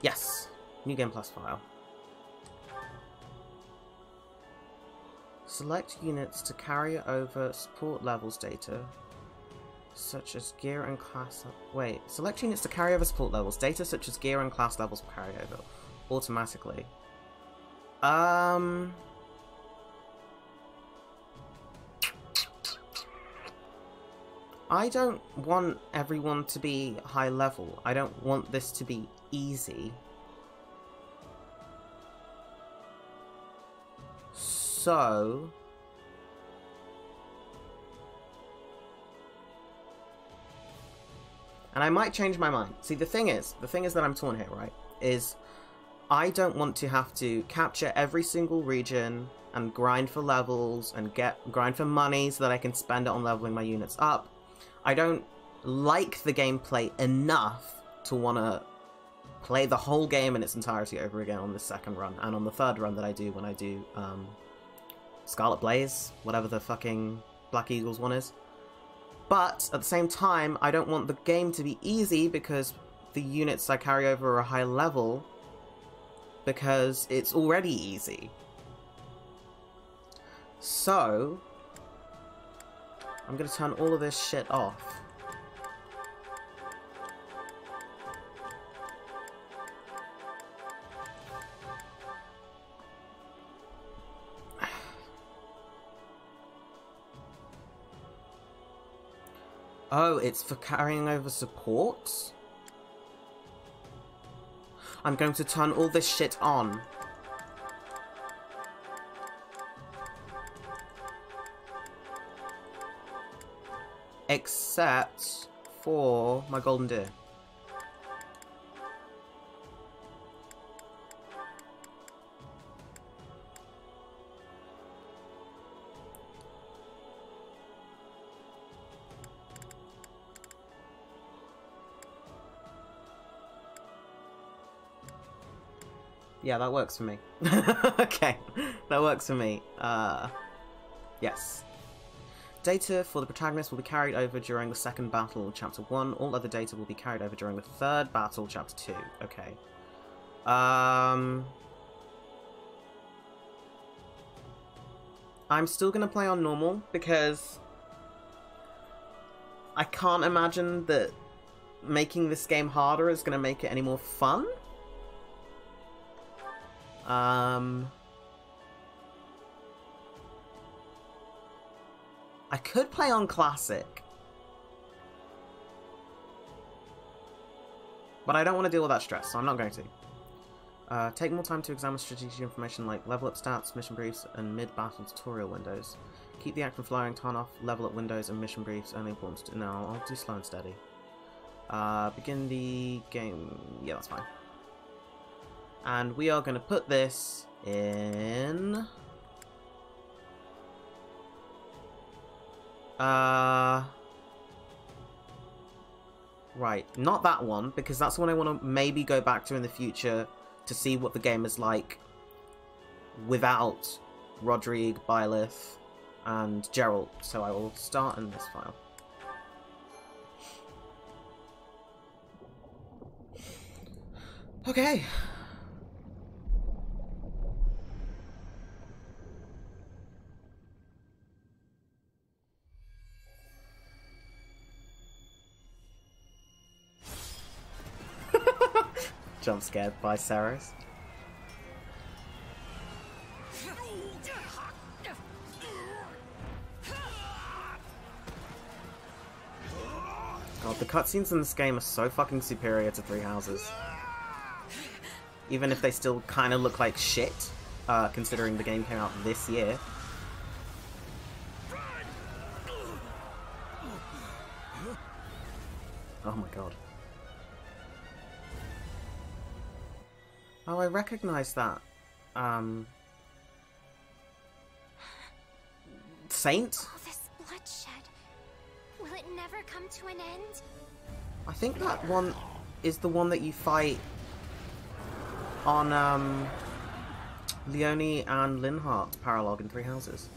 Yes! New Game Plus file. Select units to carry over support levels data, such as gear and class... Wait, select units to carry over support levels. Data such as gear and class levels will carry over automatically. I don't want everyone to be high level. I don't want this to be easy. So... And I might change my mind. See, the thing is that I'm torn here, right? Is I don't want to have to capture every single region and grind for levels and grind for money so that I can spend it on leveling my units up. I don't like the gameplay enough to want to play the whole game in its entirety over again on the second run and on the third run that I do when I do Scarlet Blaze, whatever the fucking Black Eagles one is. But, at the same time, I don't want the game to be easy because the units I carry over are high level, because it's already easy. So, I'm going to turn all of this shit off. Oh, it's for carrying over supports? I'm going to turn all this shit on. Except for my golden deer. Yeah, that works for me. Okay, that works for me. Yes. Data for the protagonist will be carried over during the second battle, Chapter 1. All other data will be carried over during the third battle, Chapter 2. Okay. I'm still gonna play on normal, because I can't imagine that making this game harder is gonna make it any more fun. I could play on Classic, but I don't want to deal with that stress, so I'm not going to. Take more time to examine strategic information like level up stats, mission briefs, and mid-battle tutorial windows. Keep the action flowing, turn off level up windows and mission briefs, only important to... No, I'll do slow and steady. Begin the game... Yeah, that's fine. And we are going to put this in... Right, not that one, because that's the one I want to maybe go back to in the future to see what the game is like without Rodrigue, Byleth, and Geralt. So I will start in this file. Okay. Jump scared by Saros. God, the cutscenes in this game are so fucking superior to Three Houses. Even if they still kind of look like shit, considering the game came out this year. Oh my god. Oh, I recognize that. Saint? All this bloodshed. Will it never come to an end? I think that one is the one that you fight on Leonie and Linhart's paralogue in Three Houses.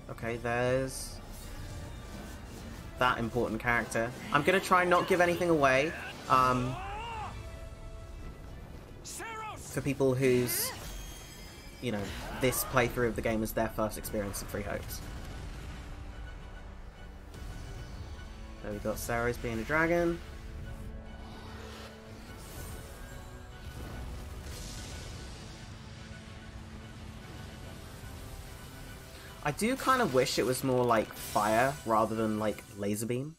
Okay, there's that important character. I'm gonna try and not give anything away. for people whose, you know, this playthrough of the game is their first experience in Three Hopes. So we've got Ceres being a dragon. I do kind of wish it was more like fire rather than like laser beam.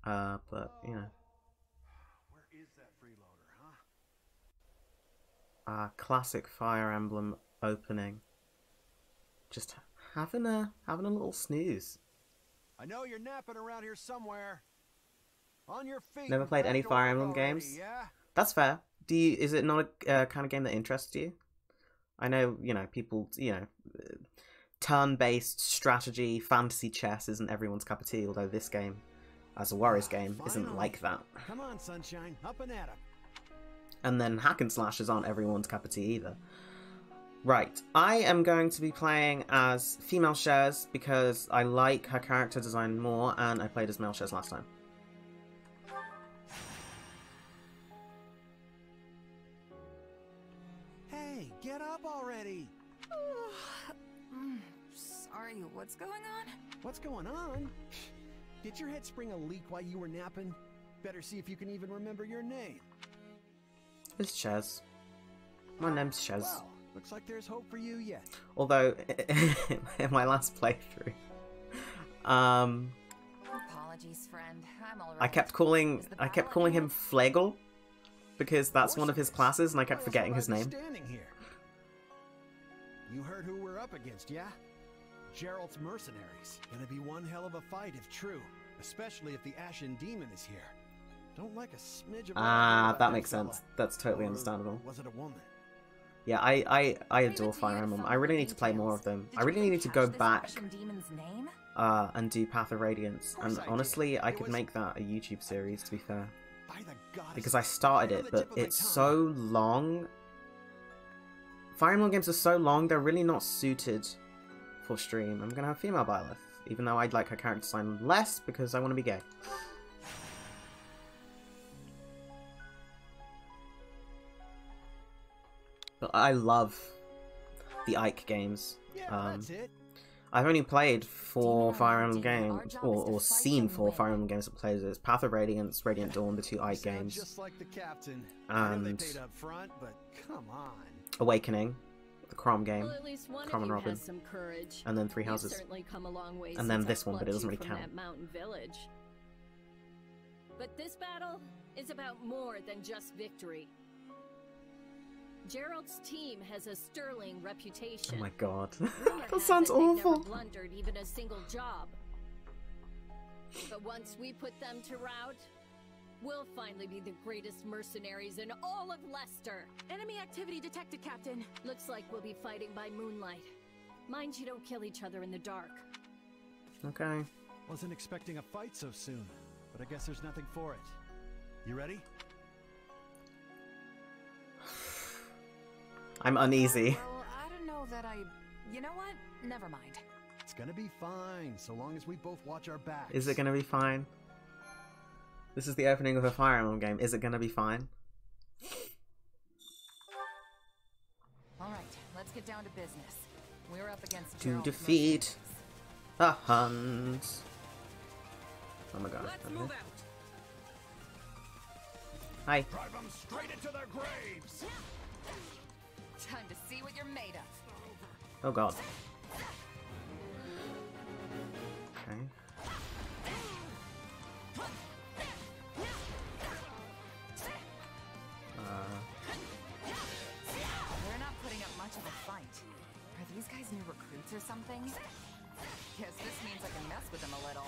But you know. Where is that freeloader, huh? Classic Fire Emblem opening. Just having a little snooze. I know you're napping around here somewhere. On your feet. Never played any Fire Emblem games. Yeah? That's fair. Is it not a kind of game that interests you? I know, you know, people, you know, turn-based strategy, fantasy chess isn't everyone's cup of tea, although this game, as a Warriors game, isn't like that. Come on, sunshine, up and at 'em. And then hack and slashes aren't everyone's cup of tea either. Right, I am going to be playing as female Shares because I like her character design more, and I played as male Shares last time. Hey, get up already. Sorry, what's going on? What's going on? Did your head spring a leak while you were napping? Better see if you can even remember your name. It's Shez. My name's Shez. Well, looks like there's hope for you yet. Although, in my last playthrough, Apologies, friend. I'm all right. I kept calling him Flegel because that's one of his classes, and I kept forgetting his name. Standing here. You heard who we're up against, yeah? Gerald's mercenaries. Gonna be one hell of a fight if true, especially if the Ashen Demon is here. Don't like a smidge of that makes sense. That's totally understandable. Was it a woman? Yeah, I adore Fire Emblem. I really need to play more of them. I really need to go back and do Path of Radiance. And honestly, I could make that a YouTube series, to be fair. Because I started it, but it's so long. Fire Emblem games are so long, they're really not suited for stream. I'm gonna have female Byleth, even though I'd like her character design less because I want to be gay. But I love the Ike games. That's it. I've only played 4 Fire Emblem games, or seen 4 Fire Emblem games that plays as Path of Radiance, Radiant Dawn, the 2 Ike games, Just like the captain. and they paid up front, but come on. Awakening, the Crom game, Well, at least one Crom and of you Robin, has some courage. and then Three You've Houses. certainly come a long way And then since this I one, but it plucked doesn't you really from count. that mountain village. But this battle is about more than just victory. Gerald's team has a sterling reputation. Oh my god. Rumor That has sounds it they've awful. Never blundered even a single job. But once we put them to rout, we'll finally be the greatest mercenaries in all of Leicester. Enemy activity detected, Captain. Looks like we'll be fighting by moonlight. Mind you don't kill each other in the dark. Okay. Wasn't expecting a fight so soon, but I guess there's nothing for it. You ready? I'm uneasy. Well, I don't know that I... You know what? Never mind. It's gonna be fine, so long as we both watch our backs. Is it gonna be fine? This is the opening of a Fire Emblem game. Is it gonna be fine? All right, let's get down to business. We're up against To Gerald's defeat mercenaries. the Huns. Oh my god. Let's Okay. move out. Hi. Drive them straight into their graves! Time to see what you're made of. Oh god. Okay. They're not putting up much of a fight. Are these guys new recruits or something? Guess this means I can mess with them a little.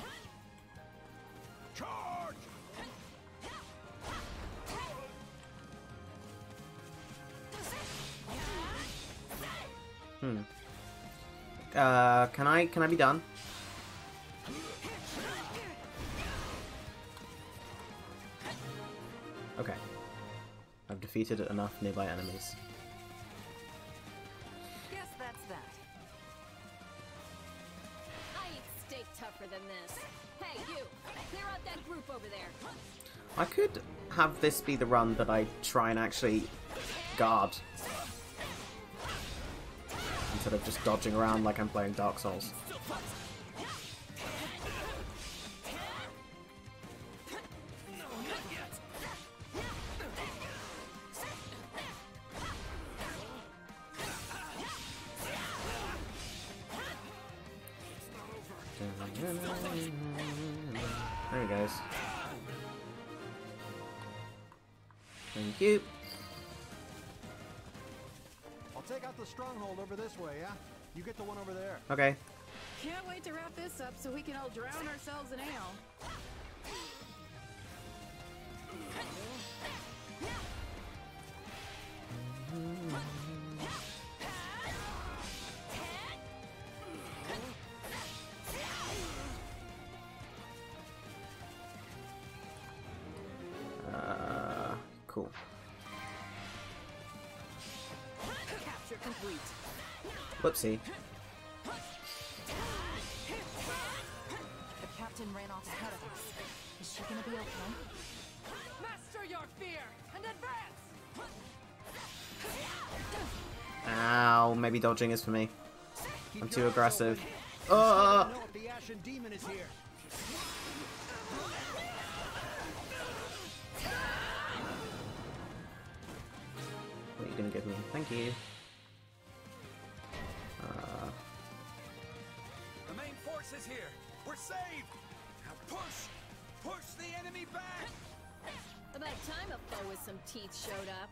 Charge! Can I be done? Okay. I've defeated enough nearby enemies. Guess that's that. I eat steak tougher than this. Hey, you! Clear out that group over there. I could have this be the run that I try and actually guard. Instead of just dodging around like I'm playing Dark Souls. There he goes. Thank you. I'll take out the stronghold over this way, yeah? You get the one over there. Okay. Can't wait to wrap this up so we can all drown ourselves in ale. Cool. Capture complete. Whoopsie. The captain ran off ahead of us. Is she gonna be okay? Master your fear and advance! Ow, maybe dodging is for me. I'm too aggressive. I don't know if the Ashen Demon is here. What are you gonna give me? Thank you. The main force is here. We're saved. Now push, push the enemy back. About time a foe with some teeth showed up,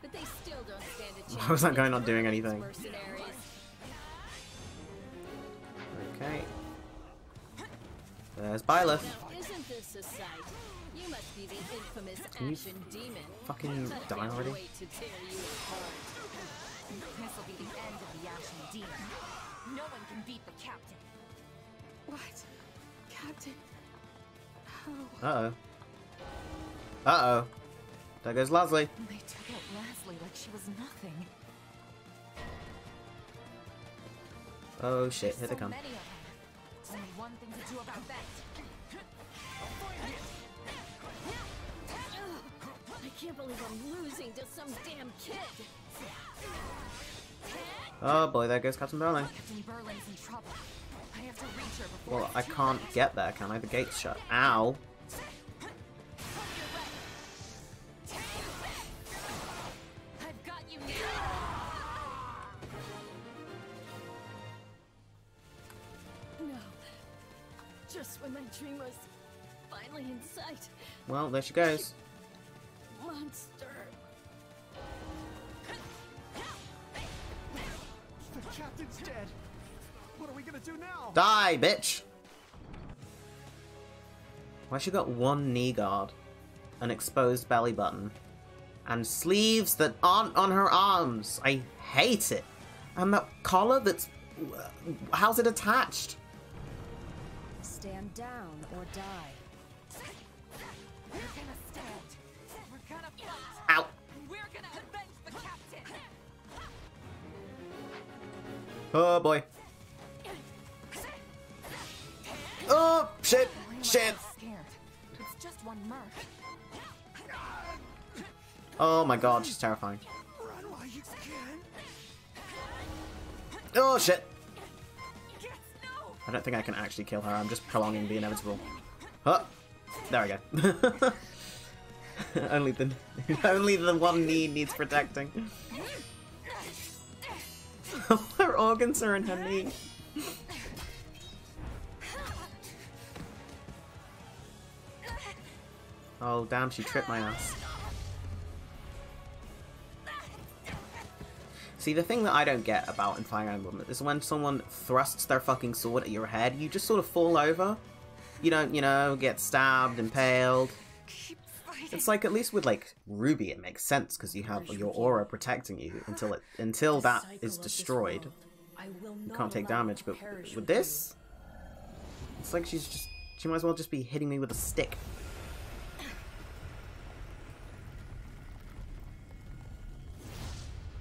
but they still don't stand a chance. Why was that guy not against doing these anything? mercenaries. Okay. There's Byleth. Now, isn't this a sight? You must be the infamous Can you Ashen Demon. fucking I die can't already? wait to tear you apart. This will be the end of the Ashen Demon. No one can beat the captain. What? Captain? Oh. Uh-oh. Uh-oh. There goes Leslie. They took out Leslie like she was nothing. Oh shit, here they So come. many of them. Only one thing to do about that. I can't believe I'm losing to some damn kid. Oh boy, there goes Captain Burling. Captain Berlin's in trouble. I have to reach her before Well, I can't get there, can I? The gate's shut. Ow. I've got you now. No. Just when my dream was finally in sight. Well, there she goes. Monster. The captain's dead. What are we gonna do now? Die, bitch! Why she got one knee guard, an exposed belly button, and sleeves that aren't on her arms? I hate it. And that collar that's... how's it attached? Stand down or die. we're gonna stand. We're gonna fight. Ow! And we're gonna avenge the captain. Oh boy. Oh, shit! Shit! Scared. It's just one merc. Oh my god, she's terrifying. Run while you can. Oh shit! Yes, no. I don't think I can actually kill her, I'm just prolonging the inevitable. Oh! There we go. only the one knee needs protecting. Her organs are in her knee. Oh damn, she tripped my ass. See, the thing that I don't get about in Fire Emblem is when someone thrusts their fucking sword at your head, you just sort of fall over. You don't, you know, get stabbed, impaled. Keep fighting. It's like, at least with, like, Ruby, it makes sense, because you have your aura protecting you until that is destroyed. You can't take damage, but with this, it's like she might as well just be hitting me with a stick.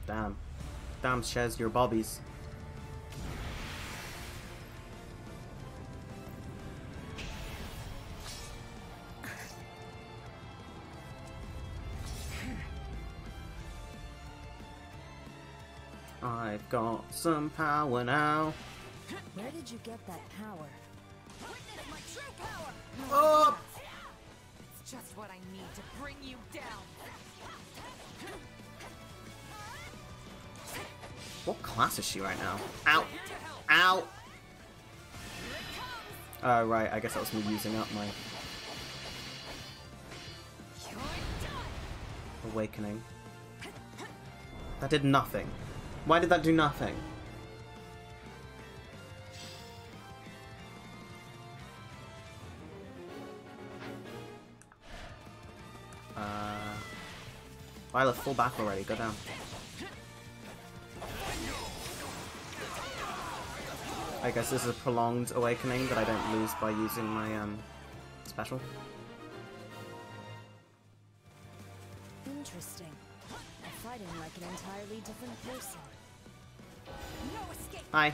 Damn. Damn, Shez, your bobbies. I've got some power now. Where did you get that power? Witness my true power! Oh! It's just what I need to bring you down. What class is she right now? Ow! Ow! Oh, right, I guess that was me using up my awakening. That did nothing. Why did that do nothing? Violet, fall back already, go down. I guess this is a prolonged awakening that I don't lose by using my special. Interesting. I'm fighting like an entirely different person. No escape! Hi.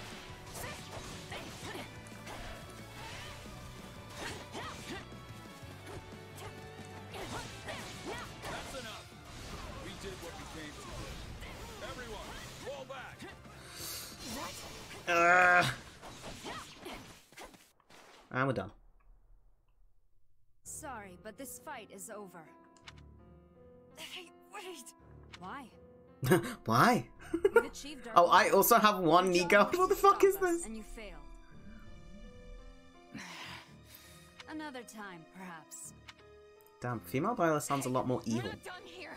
That's enough. We did what we came to do. Everyone, fall back. And we're done. Sorry, but this fight is over. Hey, wait! Why? Why? You've achieved our Oh, goal. I also have one Your job Nigo. was What the to fuck stop is us, this? And you failed. Another time, perhaps. Damn, female Violet sounds a lot more We're evil. not done here.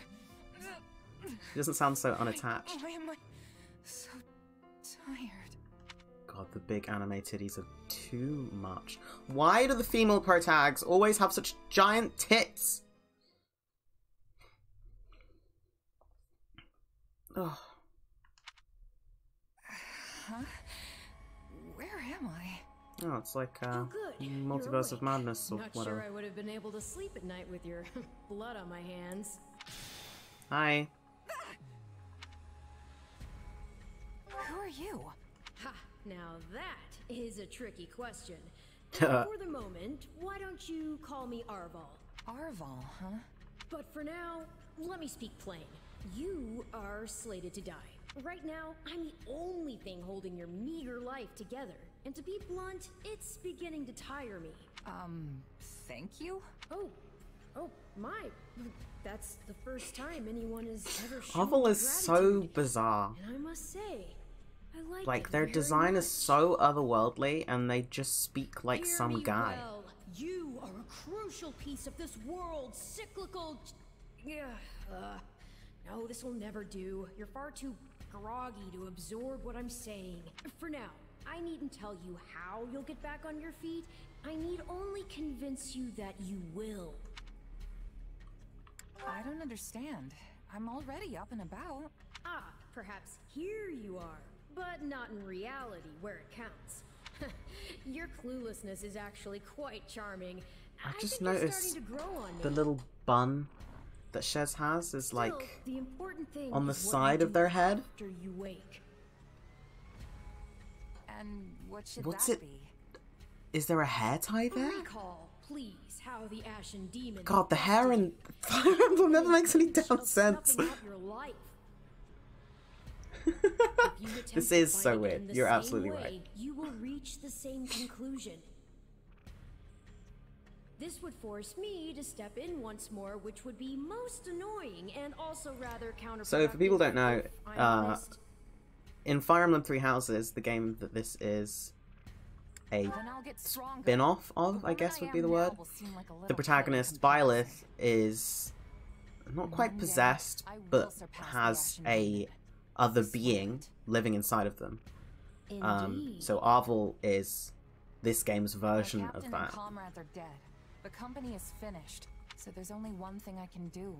She doesn't sound so unattached. Why am I so tired? God, the big anime titties are too much. Why do the female protags always have such giant tits? Ugh. Huh? Where am I? Oh, it's like Oh, good. You're Multiverse of awake. Madness or Not whatever. sure I would have been able to sleep at night with your blood on my hands. Hi. Who are you? Ha! Now that is a tricky question. For the moment, why don't you call me Arval? Arval, huh? But for now, let me speak plain. You are slated to die. Right now, I'm the only thing holding your meager life together. And to be blunt, it's beginning to tire me. Thank you? Oh, my. That's the first time anyone has ever shown Arval me is so gratitude. bizarre. And I must say, I Like, it their very design is much. so otherworldly, and they just speak like Hear some me guy. well. You are a crucial piece of this world's cyclical. Yeah. No, this will never do. You're far too groggy to absorb what I'm saying. For now, I needn't tell you how you'll get back on your feet. I need only convince you that you will. I don't understand. I'm already up and about. Ah, perhaps here you are, but not in reality where it counts. Your cluelessness is actually quite charming. I just think you're noticed starting to grow on me. the little bun that Shez has is Still, like the important thing on the is what side you of do their head. after you wake. And what should What's that it? be? Is there a hair tie there? Recall, please, how the Ashen Demon. God, the hair in Fire Emblem never makes any damn of sense. snuffing out your life. If you attempt This to is fight so it weird. in the You're same absolutely way, right. You will reach the same conclusion. This would force me to step in once more, which would be most annoying and also rather counterproductive. So, for people who don't know, if I'm honest. in Fire Emblem Three Houses, the game that this is a Then I'll get stronger. spin-off The of, I woman guess would am be the now word. will seem like a little The protagonist, kid in comparison. Byleth, is not quite One day, possessed, I will but surpass the has Ashen a Demon. other I swear being it. living inside of them. Indeed. So Arval is this game's My version of captain that. and comrades are dead. The company is finished, so there's only one thing I can do.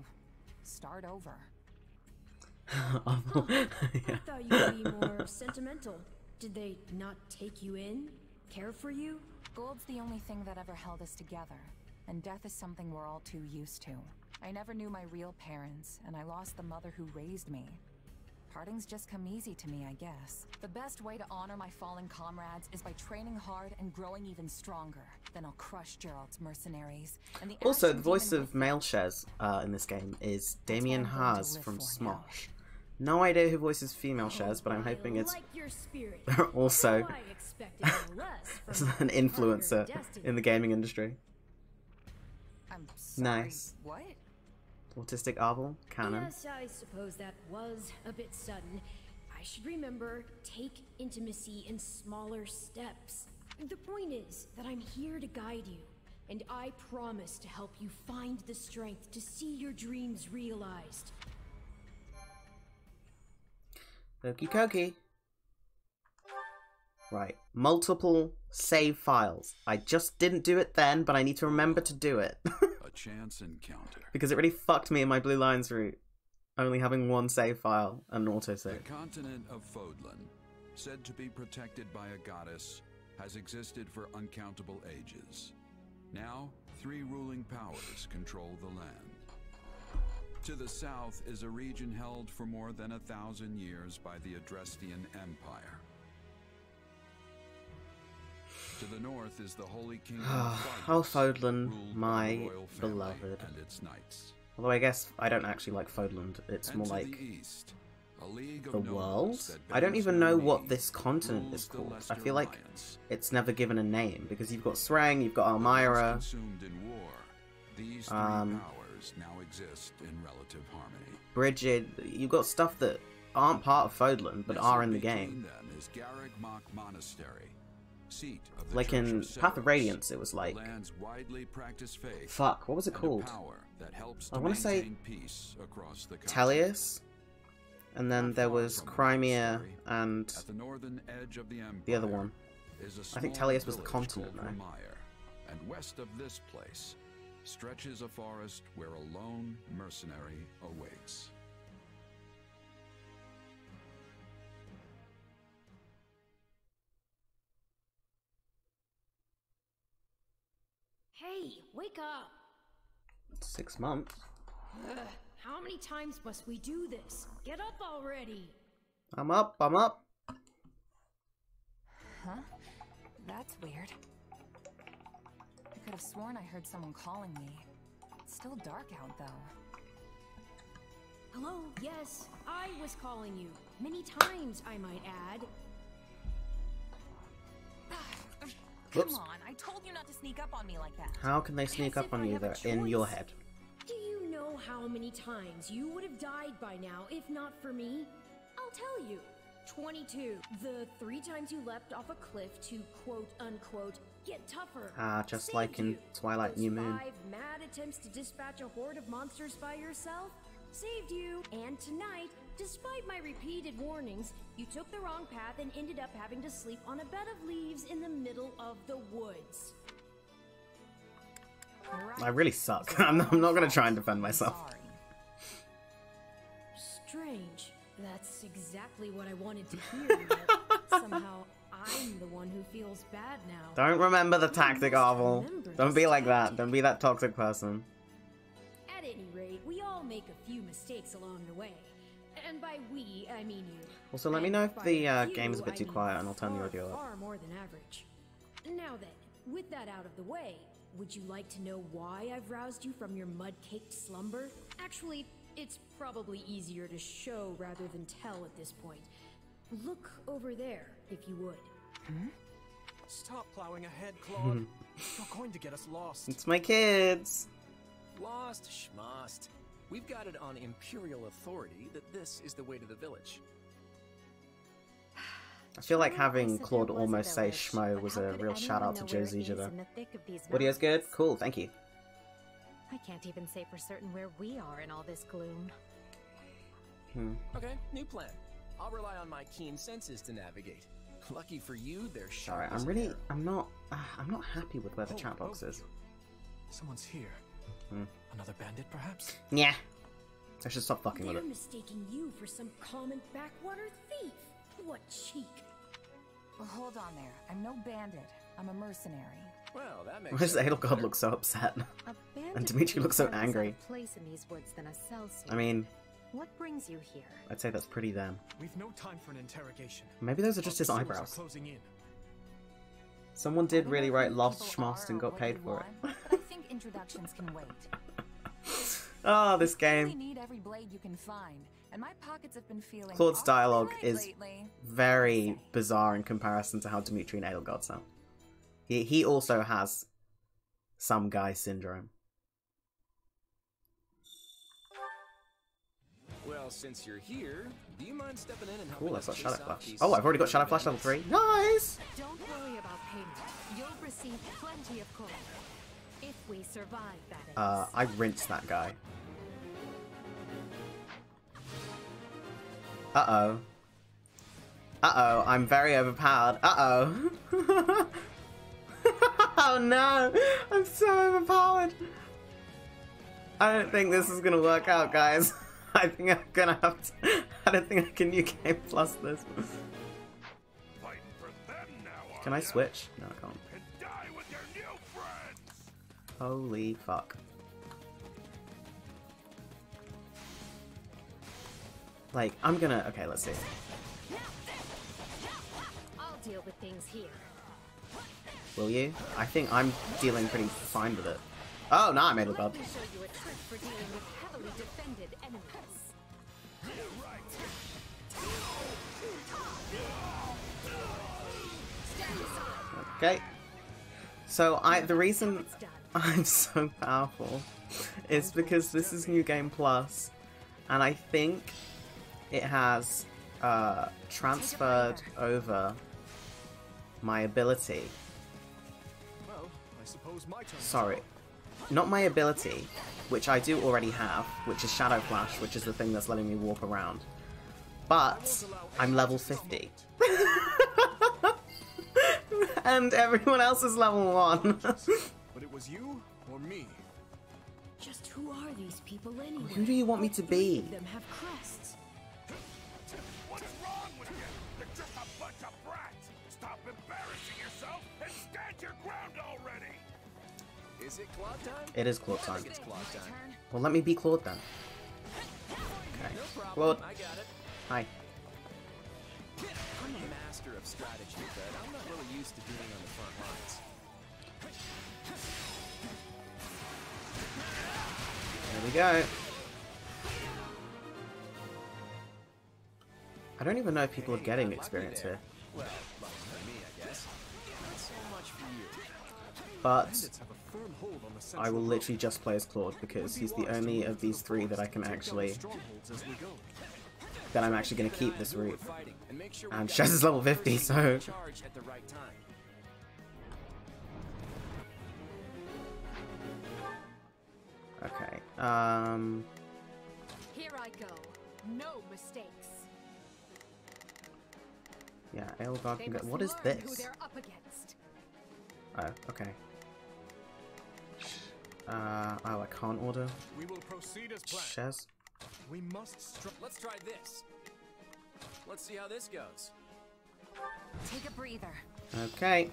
Start over. Arval, yeah. I thought you would be more sentimental. Did they not take you in? Care for you? Gold's the only thing that ever held us together, and death is something we're all too used to. I never knew my real parents, and I lost the mother who raised me. Parting's just come easy to me, I guess. The best way to honor my fallen comrades is by training hard and growing even stronger. Then I'll crush Gerald's mercenaries. And the Also, Ashen the voice Demon of with male Shez in this game is what Damien I'm going to Haas live from for now. Smosh. No idea who voices female shares, but I'm hoping it's like your spirit. also Though I expected no less from an influencer in the gaming industry. I'm sorry. Nice. What? Autistic Arvel, canon. Yes, I suppose that was a bit sudden. I should remember, take intimacy in smaller steps. The point is that I'm here to guide you, and I promise to help you find the strength to see your dreams realized. Okie dokie. Right, multiple save files. I just didn't do it then, but I need to remember to do it. A chance encounter. Because it really fucked me in my Blue Lions route. Only having one save file and an autosave. The continent of Fodlan, said to be protected by a goddess, has existed for uncountable ages. Now, 3 ruling powers control the land. To the south is a region held for more than 1,000 years by the Adrestian Empire. To the north is the Holy Kingdom of Fodlan, ruled by my the royal family beloved. and its knights. Although I guess I don't actually like Fodland. It's And more to like the east, a league of the nobles world? that I don't bends even no know knee what this continent rules is the called. I Lesser feel like Alliance. it's never given a name, because you've got Srang, you've got Once Elmira. consumed in war, these 3 powers now exist in relative harmony. Bridget, you've got stuff that aren't part of Fodlan, but are in the Between game. them is Garreg-Mach Monastery, seat of the Like Church in of Path of Cerberus, Radiance, it was the like... land's widely practiced faith, Fuck, what was it and a called? power that helps I to wanna say maintain peace across the continent. Tellius? And then Not there far was from the Crimea monastery, and at the northern edge of the empire, the other one. is a I think small Tellius was the village continent, called no? Ramire, and west of this place stretches a forest where a lone mercenary awaits. Hey, wake up! 6 months. Ugh, how many times must we do this? Get up already! I'm up, I'm up. Huh? That's weird. I could have sworn I heard someone calling me. It's still dark out, though. Hello, yes, I was calling you. Many times, I might add. Come Whoops. on, I told you not to sneak up on me like that. How can they sneak As up if on I you? have a They're in your choice. head. Do you know how many times you would have died by now if not for me? I'll tell you. 22. The 3 times you leapt off a cliff to quote-unquote get tougher. Just saved like in you. Twilight Those New Moon. 5 mad attempts to dispatch a horde of monsters by yourself saved you. And tonight, despite my repeated warnings, you took the wrong path and ended up having to sleep on a bed of leaves in the middle of the woods. Right. I really suck. I'm not gonna try and defend myself. Sorry. Strange. That's exactly what I wanted to hear, but somehow I'm the one who feels bad now. Don't remember the You tactic, must Arvel. remember Don't this be like that. tactic. Don't be that toxic person. At any rate, we all make a few mistakes along the way. And by we, I mean you. Also, let me And know if by the few, game's a bit I too mean quiet and I'll turn the far, audio up. Far more than average. Now then, with that out of the way, would you like to know why I've roused you from your mud-caked slumber? Actually, it's probably easier to show rather than tell at this point. Look over there, if you would. Stop plowing ahead, Claude. You're going to get us lost. It's my kids. Lost schmost. We've got it on Imperial authority that this is the way to the village. I feel like having Claude almost say Schmo was a real shout out to Joe Zija though. Audio's good? Cool, thank you. I can't even say for certain where we are in all this gloom. Okay, new plan. I'll rely on my keen senses to navigate. Lucky for you, they're sharp. Alright, as an arrow. I'm not happy with where the chat box is. Someone's here. Another bandit, perhaps? Yeah. I should stop fucking with They're it. mistaking you for some common backwater thief. What cheek. Well, hold on there. I'm no bandit. I'm a mercenary. Well, that makes Why does sense. Edelgard look so upset? A bandit And Dimitri would looks so be far less angry. out of place in these woods than a sellsword. I mean, What brings you here? I'd say that's pretty them. We've no time for an interrogation. Maybe those are just his Officers are eyebrows. closing in. Someone did I really don't know write who Lost people Schmost and are or got what paid they for it. want, but I think introductions can wait. Oh, this You really game. need every blade you can find, and my pockets have been feeling Claude's awfully dialogue light is lately. very bizarre in comparison to how Dimitri and Edelgard sound. He also has some guy syndrome. Well, since you're here, do you mind stepping in and Cool, helping I've us got chase Shadow off Flash. these Oh, I've already got Shadow stupid Flash level bandits? 3. Nice! Don't worry about payment. You'll receive plenty of coin. If we survive, that is. I rinsed that guy. Uh-oh. Uh-oh, I'm very overpowered. Uh-oh. Oh no! I'm so overpowered! I don't think this is gonna work out, guys. I think I'm gonna have to... I don't think I can New Game Plus this. Can I switch? No, I can't. Holy fuck. Like, I'm gonna... Okay, let's see. I'll deal with things here. Will you? I think I'm dealing pretty fine with it. Oh, no, I made a god. Let me show you a trick for dealing with heavily defended enemies. Okay. So, the reason I'm so powerful is because this is New Game Plus, and I think it has transferred over my ability. Well, I suppose my turn. Sorry. Not my ability, which I do already have, which is Shadow Flash, which is the thing that's letting me warp around. But I'm level 50. And everyone else is level 1. But it was you or me? Just who are these people anyway? Who do you want me to be? All 3 of them have crests. What's wrong with you? You're just a bunch of brats! Stop embarrassing yourself and stand your ground already! Is it Claude time? It is Claude I time. think it's Claude time. Well, let me be Claude then. Okay. No problem. Claude. I got it. Hi. I'm a master of strategy, but I'm not really used to being on the front lines. There we go. I don't even know if people are getting experience here. Well, lucky for me, I guess. Not so much for you. But Bandits have a firm hold on the I central will road. literally just play as Claude because he's the only of these 3 that I can actually... Strongholds as we go. that I'm actually going to keep this route. Fighting, and make sure we And got Shaz is level the 50, person so... in charge at the right time. Okay, Here I go. No mistakes. yeah, Edelgard They can go... must What is learn who this? they're up against. Oh, okay. Oh, I can't order. We will proceed as planned. Shaz? We must Let's try this. Let's see how this goes. Take a breather. Okay.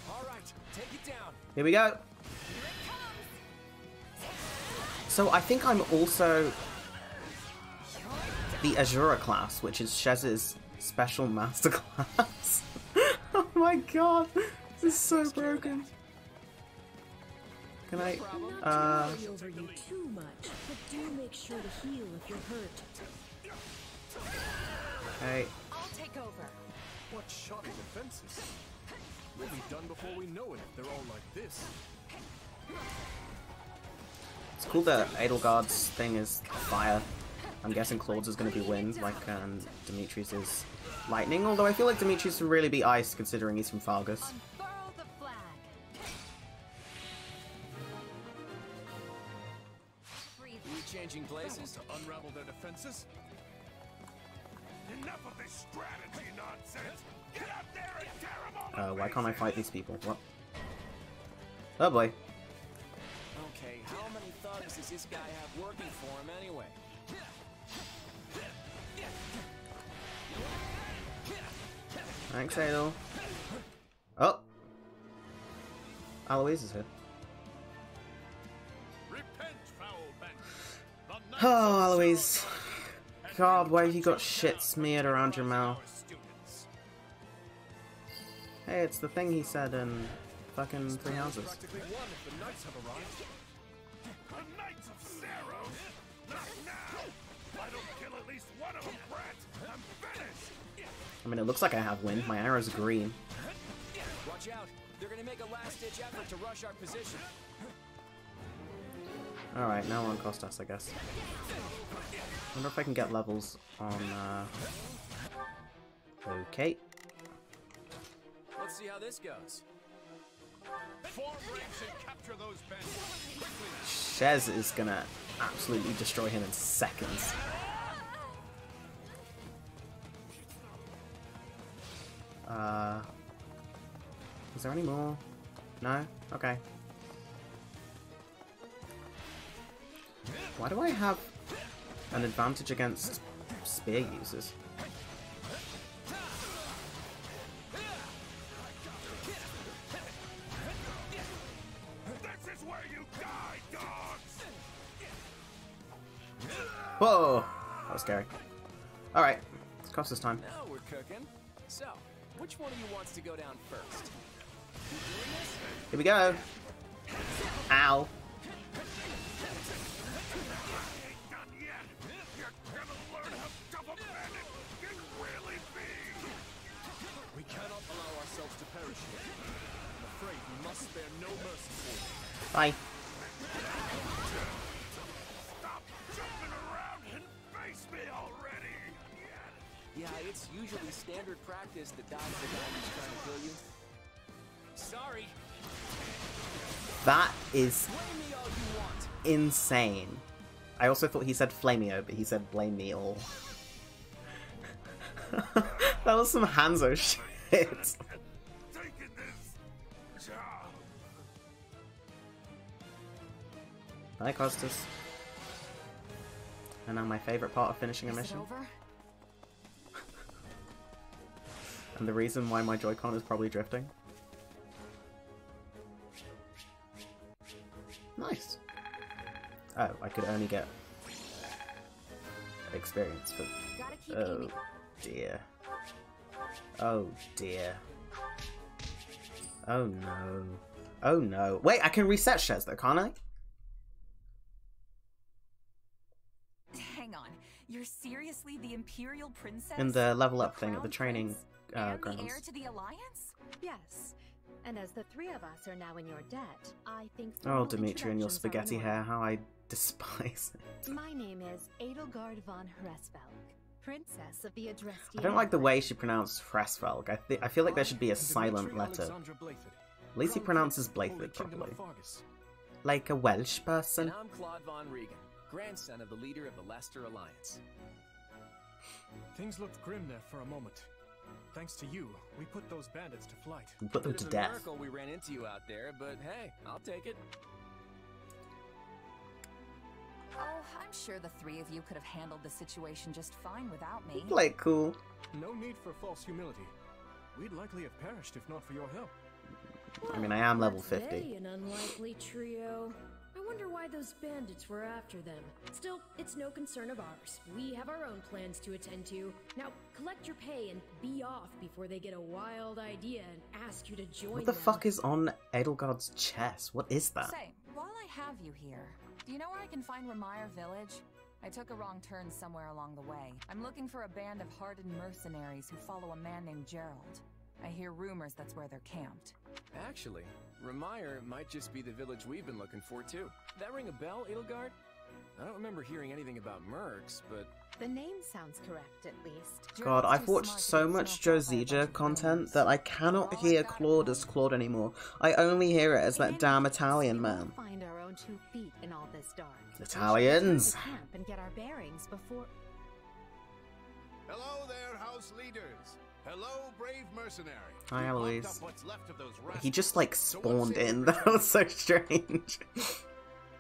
All right, take it down. Here we go. So I think I'm also the Azura class, which is Shez's special master class. Oh my god, this is so broken. Can I, Not to worry over you too much, but do make sure to heal if you're hurt. okay. I'll take over. What shoddy defenses? We'll be done before we know it if they're all like this. It's cool that Edelgard's thing is fire. I'm guessing Claude's is going to be wind, like Dimitri's is lightning, although I feel like Dimitri's would really be ice considering he's from Fargus. Unfurl the flag. Breathe. We changing places? To unravel their defenses? Enough of this strategy nonsense! Get out there and tear them all Why can't I fight these people? What? Oh boy. Okay, how many thugs does this guy have working for him anyway? Thanks, Adel. Oh! Aloise is here. Repent, foul bandit! Oh, Aloise. god, why have you got shit smeared around your mouth? Hey, it's the thing he said in fucking Three Houses. The Knights of Saros? Not now! If I don't kill at least one of them, brats, I'm finished! I mean, it looks like I have wind. My arrow's green. Watch out! They're gonna make a last-ditch effort to rush our position. Alright, now on Costas, I guess. Wonder if I can get levels on, Okay. Let's see how this goes. Form ranks and capture those bandits quickly! Shez is gonna absolutely destroy him in seconds. Is there any more? No? Okay. Why do I have an advantage against spear users? This is where you die, dogs! Whoa! That was scary. Alright, it's Costas time. Now we're cooking. So, which one of you wants to go down first? Here we go! Ow! We cannot allow ourselves to perish here. I'm afraid we must spare no mercy for you. Bye. Stop jumping around and face me already! Yeah, it's usually standard practice that dies the guy who's trying to kill you. Sorry. That is Blame me all you want. insane. I also thought he said flameo, but he said blame me all. That was some Hanzo shit. Taking this job. Hi, Costas. And now my favorite part of finishing a mission. Over? And the reason why my Joy-Con is probably drifting. Nice. Oh, I could only get experience for... Gotta keep Oh aiming. dear. Oh dear. Oh no. Oh no. Wait, I can reset Shez though, can't I? Hang on. You're seriously the Imperial Princess? In the level up The thing at the Crown training Prince? And the grounds. heir to the Alliance? Yes. And as the three of us are now in your debt, I think Oh, formal Dimitri and your introductions are spaghetti in hair, order. how I despise it. My name is Edelgard von Hresvelg, Princess of the Adresti. I don't like the way she pronounced Fresfelg. I feel like there should be a silent letter. At least he pronounces Blayford properly. Like a Welsh person. And I'm Claude von Regan, grandson of the leader of the Leicester Alliance. Things looked grim there for a moment. Thanks to you, we put those bandits to flight. We put them Bit to of a death. miracle we ran into you out there, but hey, I'll take it. Oh, I'm sure the three of you could have handled the situation just fine without me. Like cool. No need for false humility. We'd likely have perished if not for your help. I mean, I am level Aren't 50. they an unlikely trio? I wonder why those bandits were after them. Still, it's no concern of ours. We have our own plans to attend to. Now, collect your pay and be off before they get a wild idea and ask you to join What the them. fuck is on Edelgard's chest? What is that? Say, while I have you here, do you know where I can find Ramire Village? I took a wrong turn somewhere along the way. I'm looking for a band of hardened mercenaries who follow a man named Gerald. I hear rumors that's where they're camped. Actually, Ramire might just be the village we've been looking for, too. That ring a bell, Edelgard? I don't remember hearing anything about mercs, but... The name sounds correct, at least. God, I've watched so much Josija content that I cannot hear Claude as Claude anymore. I only hear it as that damn Italian man. We'll find our own 2 feet in all this dark. Italians. We should camp and get our bearings before. Hello there, house leaders. Hello, brave mercenary. Hi, We've locked Eloise. up what's left of those He just like rascals. So what spawned say we in. return? That was so strange.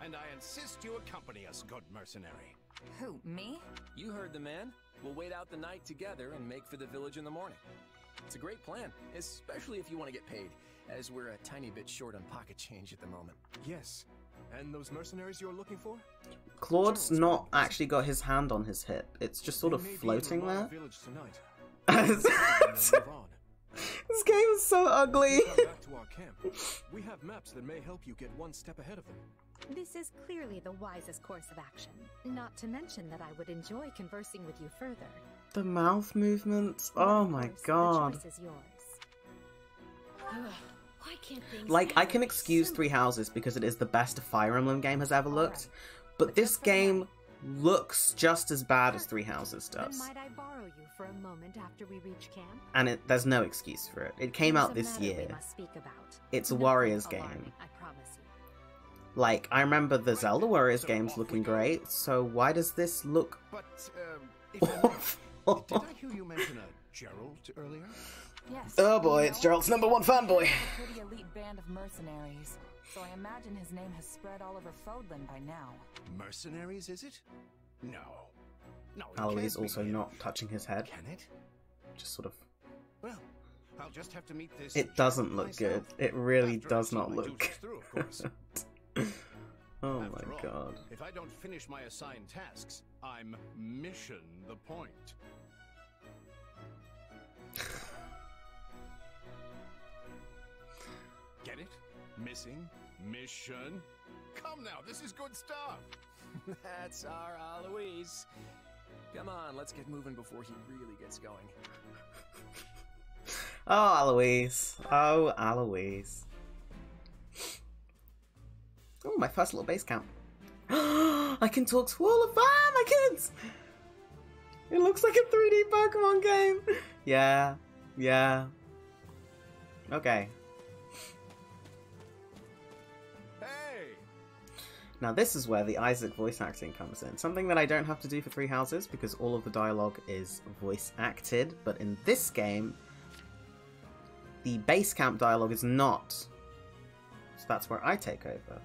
And I insist you accompany us, good mercenary. Who, me? You heard the man. We'll wait out the night together and make for the village in the morning. It's a great plan, especially if you want to get paid, as we're a tiny bit short on pocket change at the moment. Yes, And those mercenaries you're looking for? Claude's not actually got his hand on his hip. It's just sort of floating there. This game is so ugly. Back to our camp. We have maps that may help you get one step ahead of them. This is clearly the wisest course of action. Not to mention that I would enjoy conversing with you further. The mouth movements. Oh my god. The choice is yours. Why can't things Like, I can excuse Three Houses because it is the best a Fire Emblem game has ever looked, but this game looks just as bad as Three Houses does. Then might I borrow you for a moment after we reach camp? And there's no excuse for it. It came out this year. It's a Warriors game. I promise you. Like, I remember the Zelda Warriors games looking great, so why does this look But, if I may, did I hear you mention a Gerald earlier? Yes. Oh boy, it's Gerald's #1 fanboy. He's a pretty elite band of mercenaries, so I imagine his name has spread all over Fodlan by now. Mercenaries, is it? No. No, it Aloy's can't also be. not touching his head. Can it? Just sort of... Well, I'll just have to meet this. It doesn't look good. myself. It really After does I not see my look juices through, of course. Oh After my all, god. If I don't finish my assigned tasks, I'm mission the point. Get it? Missing? Mission? Come now, this is good stuff. That's our Alois. Come on, let's get moving before he really gets going. Oh, Alois. Oh, Alois. Oh, my first little base camp. I can talk to all of my kids! It looks like a 3D Pokemon game! Yeah. Yeah. Okay. Hey! Now this is where the Isaac voice acting comes in. Something that I don't have to do for Three Houses because all of the dialogue is voice acted, but in this game, the base camp dialogue is not. So that's where I take over.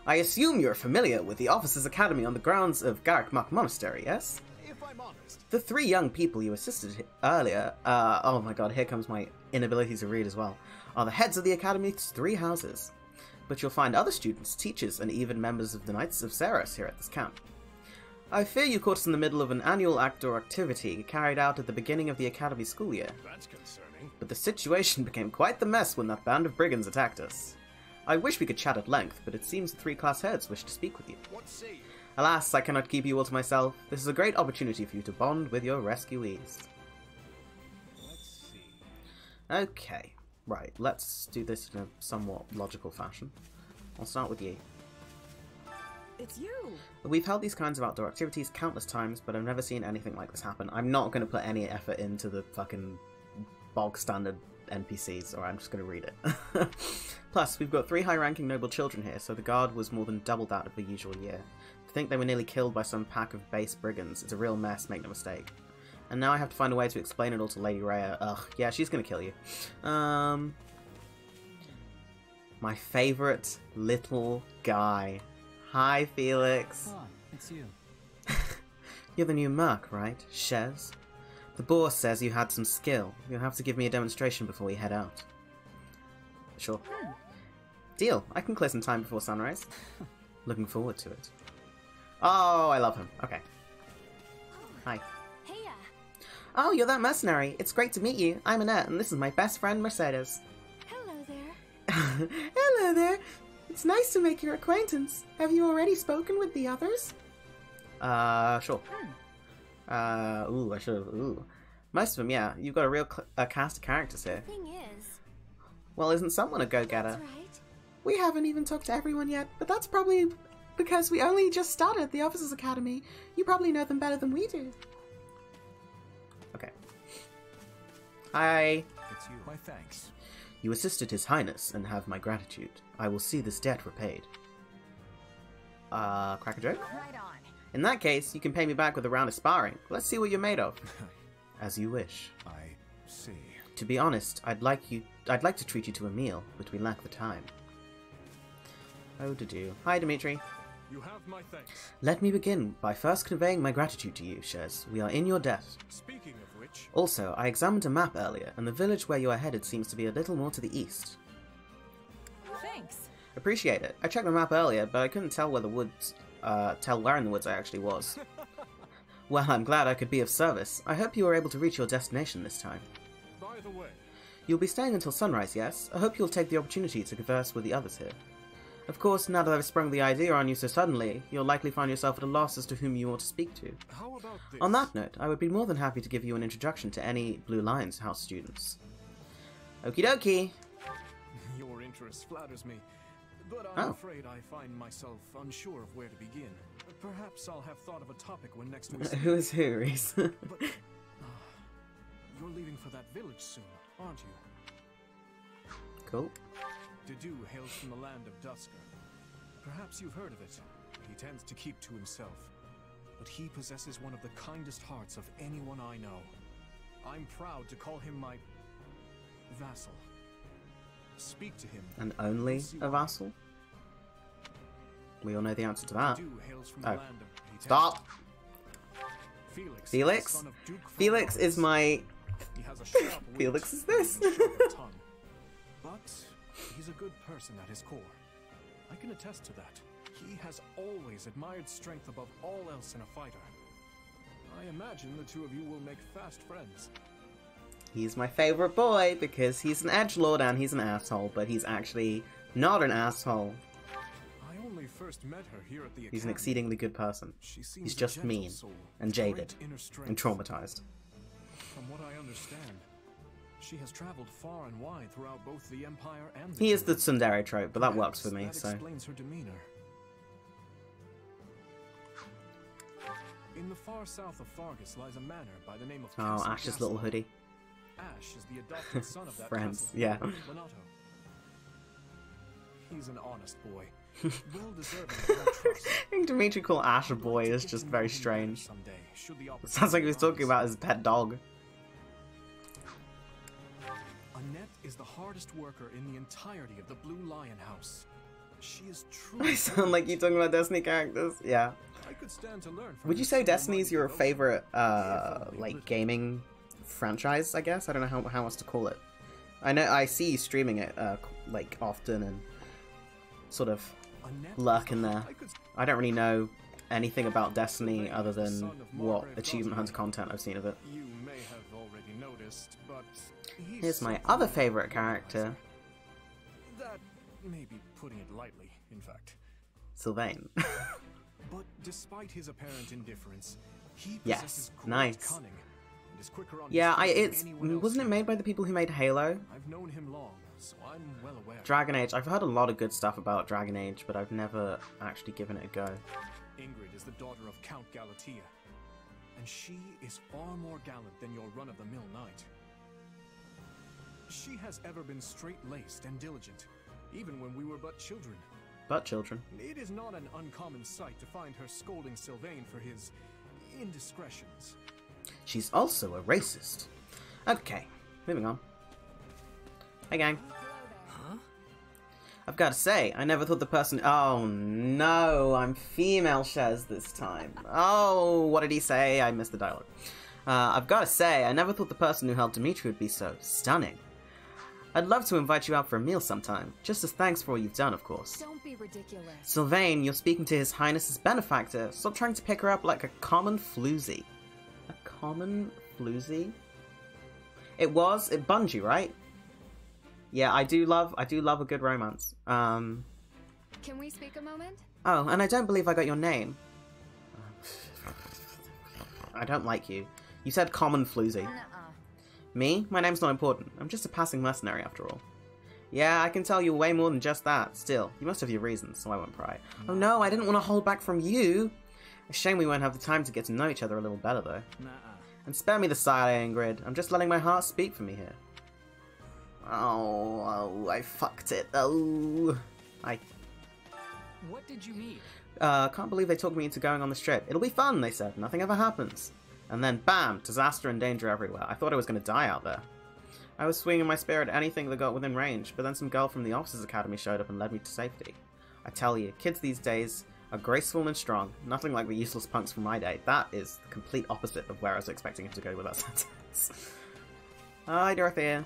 I assume you're familiar with the Officers' Academy on the grounds of Garruk Monastery, yes? If I'm honest. The three young people you assisted earlier, oh my god, here comes my inability to read as well, are the heads of the Academy's Three Houses. But you'll find other students, teachers, and even members of the Knights of Ceres here at this camp. I fear you caught us in the middle of an annual outdoor activity carried out at the beginning of the Academy school year. That's concerning. But the situation became quite the mess when that band of brigands attacked us. I wish we could chat at length, but it seems the three class heads wish to speak with you. What say you? Alas, I cannot keep you all to myself. This is a great opportunity for you to bond with your rescuees. Let's see. Okay, right, let's do this in a somewhat logical fashion. I'll start with you. It's you! We've held these kinds of outdoor activities countless times, but I've never seen anything like this happen. I'm not going to put any effort into the fucking bog standard NPCs, or I'm just going to read it. Plus, we've got 3 high-ranking noble children here, so the guard was more than double that of the usual year. To think they were nearly killed by some pack of base brigands, it's a real mess, make no mistake. And now I have to find a way to explain it all to Lady Rhea. Ugh, yeah, she's gonna kill you. My favourite little guy. Hi, Felix. Oh, it's you. You're the new merc, right? Shez? The boss says you had some skill. You'll have to give me a demonstration before we head out. Sure. Deal. I can clear some time before sunrise. Looking forward to it. Oh, I love him. Okay. Hi. Heya! Oh, you're that mercenary. It's great to meet you. I'm Annette, and this is my best friend, Mercedes. Hello there. Hello there. It's nice to make your acquaintance. Have you already spoken with the others? Sure. Ooh, I should have. Ooh. Most of them, yeah. You've got a real cast of characters here. Thing is, Well, isn't someone a go-getter? that's right. We haven't even talked to everyone yet, but that's probably because we only just started the Officers' Academy. You probably know them better than we do. Okay. Hi. It's you. My thanks. You assisted His Highness and have my gratitude. I will see this debt repaid. Crack a joke? Right on. In that case, you can pay me back with a round of sparring. Let's see what you're made of. As you wish. I see. To be honest, I'd like to treat you to a meal, but we lack the time. Oh, to do. Hi, Dimitri. You have my thanks. Let me begin by first conveying my gratitude to you, Shez. We are in your debt. Speaking of which... Also, I examined a map earlier, and the village where you are headed seems to be a little more to the east. Thanks. Appreciate it. I checked the map earlier, but I couldn't tell where in the woods I actually was. Well, I'm glad I could be of service. I hope you were able to reach your destination this time. By the way, You'll be staying until sunrise, yes? I hope you'll take the opportunity to converse with the others here. Of course, now that I've sprung the idea on you so suddenly, you'll likely find yourself at a loss as to whom you want to speak to. how about this? On that note, I would be more than happy to give you an introduction to any Blue Lions House students. Okie dokie! Your interest flatters me, but I'm Oh. afraid I find myself unsure of where to begin. Perhaps I'll have thought of a topic when next we speak. Who is who, Reese? But you're leaving for that village soon, aren't you? Cool. Dedu hails from the land of Dusker. Perhaps you've heard of it. He tends to keep to himself. But he possesses one of the kindest hearts of anyone I know. I'm proud to call him my vassal. Speak to him. And only a vassal? We all know the answer to that. Dedu hails from Oh. the land of... he tends Stop! Felix? Felix? Son of Duke Felix is my... He has a sharp wit Felix is this? and a sharp tongue. But he's a good person at his core. I can attest to that. He has always admired strength above all else in a fighter. I imagine the two of you will make fast friends. He's my favorite boy because he's an edgelord and he's an asshole, but he's actually not an asshole. I only first met her here at the He's an academy. exceedingly good person. She seems He's a just gentle mean soul and with jaded great inner strength. and traumatized. From what I understand, she has traveled far and wide throughout both the Empire and the He is the Kingdom. tsundere trope, but that works for me, Perhaps so... that explains her demeanor. In the far south of Fargus lies a manor by the name of Oh, Castle Ash's little Gaslamp. hoodie. Ash is the adopted son of that Friends, castle's yeah. lord, Lonato. He's an honest boy, well deserving of your trust. I think Dimitri call Ash a I'd like boy to is get just to know very him better strange. someday, should the It sounds like he was talking opportunity about arise. his pet dog. Annette is the hardest worker in the entirety of the Blue Lion House. She is truly. I sound like you talking about Destiny characters? Yeah. I could stand to learn from Would you her say single-minded Destiny's your devotion. favorite, If only like, little. gaming franchise, I guess? I don't know how else to call it. I know, I see you streaming it, like, often and sort of Annette lurk is in the- there. I could I don't really know anything about Destiny Sylvain other is the than son of what Margrave Achievement Hunter Gosling. content I've seen of it. You may have already noticed, but he's Here's my something other of a favorite womanizer. character, That may be putting it lightly, in fact. Sylvain. But despite his apparent indifference, he Yes, possesses great nice. cunning and is quicker on Yeah, his feet than it's anyone else wasn't it here. made by the people who made Halo? I've known him long, so I'm well aware. Dragon Age. I've heard a lot of good stuff about Dragon Age, but I've never actually given it a go. Ingrid is the daughter of Count Galatea, and she is far more gallant than your run-of-the-mill knight. She has ever been straight-laced and diligent, even when we were but children. But children. It is not an uncommon sight to find her scolding Sylvain for his indiscretions. She's also a racist. Okay, moving on. Hey gang. Huh? I've got to say, I never thought the person... Oh no, I'm female Shez this time. Oh, what did he say? I missed the dialogue. I've got to say, I never thought the person who helped Dimitri would be so stunning. I'd love to invite you out for a meal sometime, just as thanks for all you've done, of course. Don't be ridiculous. Sylvain, you're speaking to His Highness's benefactor. Stop trying to pick her up like a common floozy. A common floozy? It was Bungie, right? Yeah, I do love a good romance. Can we speak a moment? Oh, and I don't believe I got your name. I don't like you. You said common floozy. Nuh-uh. Me? My name's not important. I'm just a passing mercenary after all. Yeah, I can tell you way more than just that. Still, you must have your reasons, so I won't pry. Oh no, I didn't want to hold back from you! A shame we won't have the time to get to know each other a little better, though. And spare me the sigh, Ingrid. I'm just letting my heart speak for me here. Oh, I fucked it. Oh, What did you need? can't believe they talked me into going on this trip. It'll be fun, they said. Nothing ever happens. And then, bam! Disaster and danger everywhere. I thought I was going to die out there. I was swinging my spear at anything that got within range, but then some girl from the Officers' Academy showed up and led me to safety. I tell you, kids these days are graceful and strong. Nothing like the useless punks from my day. That is the complete opposite of where I was expecting him to go with that sentence. Hi, Dorothea.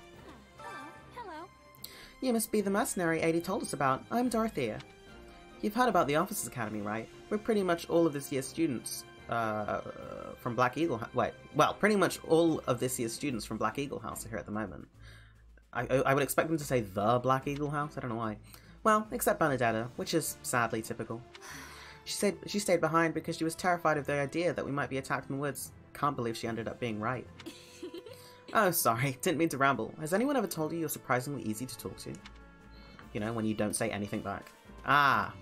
Hello. Hello. You must be the mercenary Adi told us about. I'm Dorothea. You've heard about the Officers Academy, right? We're pretty much all of this year's students from Black Eagle pretty much all of this year's students from Black Eagle House are here at the moment. I would expect them to say the Black Eagle House, I don't know why. Well, except Benedetta, which is sadly typical. She stayed behind because she was terrified of the idea that we might be attacked in the woods. Can't believe she ended up being right. Oh, sorry, didn't mean to ramble. Has anyone ever told you you're surprisingly easy to talk to? You know, when you don't say anything back. Ah.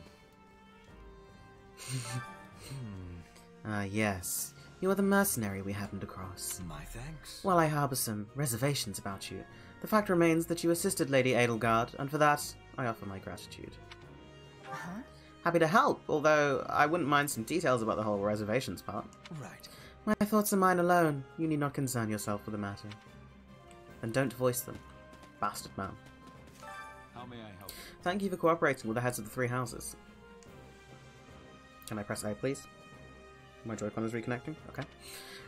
Yes. You are the mercenary we happened across. My thanks. While I harbour some reservations about you, the fact remains that you assisted Lady Edelgard, and for that, I offer my gratitude. Huh? Happy to help, although I wouldn't mind some details about the whole reservations part. Right. My thoughts are mine alone. You need not concern yourself with the matter. And don't voice them. Bastard man. How may I help? Thank you for cooperating with the heads of the 3 houses. Can I press A, please? My Joy-Con is reconnecting? Okay.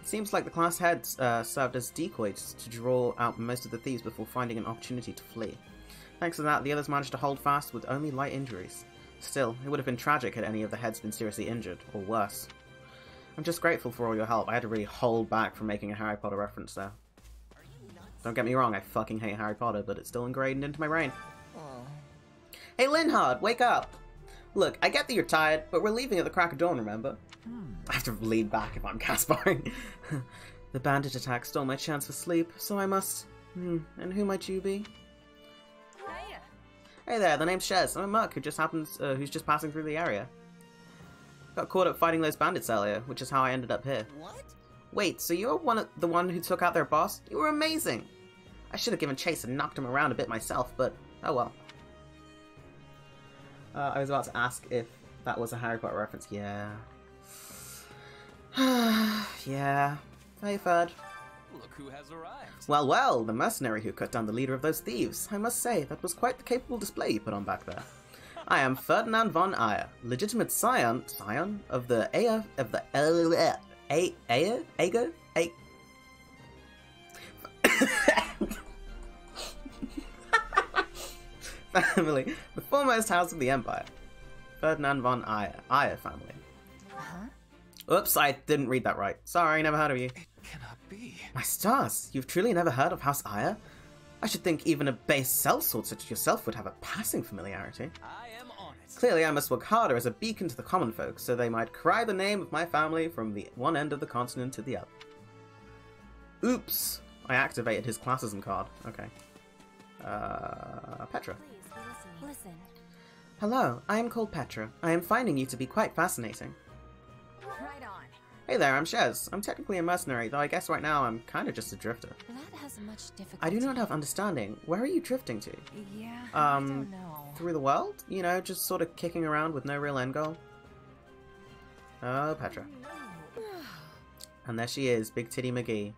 It seems like the class heads served as decoys to draw out most of the thieves before finding an opportunity to flee. Thanks to that, the others managed to hold fast with only light injuries. Still, it would have been tragic had any of the heads been seriously injured, or worse. I'm just grateful for all your help. I had to really hold back from making a Harry Potter reference there. Don't get me wrong, I fucking hate Harry Potter, but it's still ingrained into my brain. Hey Linhard, wake up! Look, I get that you're tired, but we're leaving at the crack of dawn, remember? I have to lean back if I'm Casparing. The bandit attack stole my chance for sleep, so I must... and who might you be? Hey. Hey there, the name's Shez. I'm a merc who's just passing through the area. Got caught up fighting those bandits earlier, which is how I ended up here. What? Wait, so you're the one who took out their boss? You were amazing! I should have given chase and knocked him around a bit myself, but oh well. I was about to ask if that was a Harry Potter reference. Yeah. Yeah. Hey, Ferd. Look who has arrived. Well, well, the mercenary who cut down the leader of those thieves. I must say, that was quite the capable display you put on back there. I am Ferdinand von Ayer, legitimate scion of the family, the foremost house of the Empire. Ferdinand von Ayer family. Oops, I didn't read that right. Sorry, never heard of you. It cannot be. My stars, you've truly never heard of House Ayer? I should think even a base sellsword such as yourself would have a passing familiarity. I am on it. Clearly I must work harder as a beacon to the common folk, so they might cry the name of my family from the one end of the continent to the other. Oops! I activated his classism card. Okay. Petra. Please, listen. Hello, I am called Petra. I am finding you to be quite fascinating. Right on. Hey there, I'm Shez. I'm technically a mercenary, though I guess right now I'm kinda just a drifter. That has much difficulty. I do not have understanding. Where are you drifting to? Yeah, I don't know. Through the world? You know, just sort of kicking around with no real end goal? Oh, Petra. And there she is, Big Titty McGee.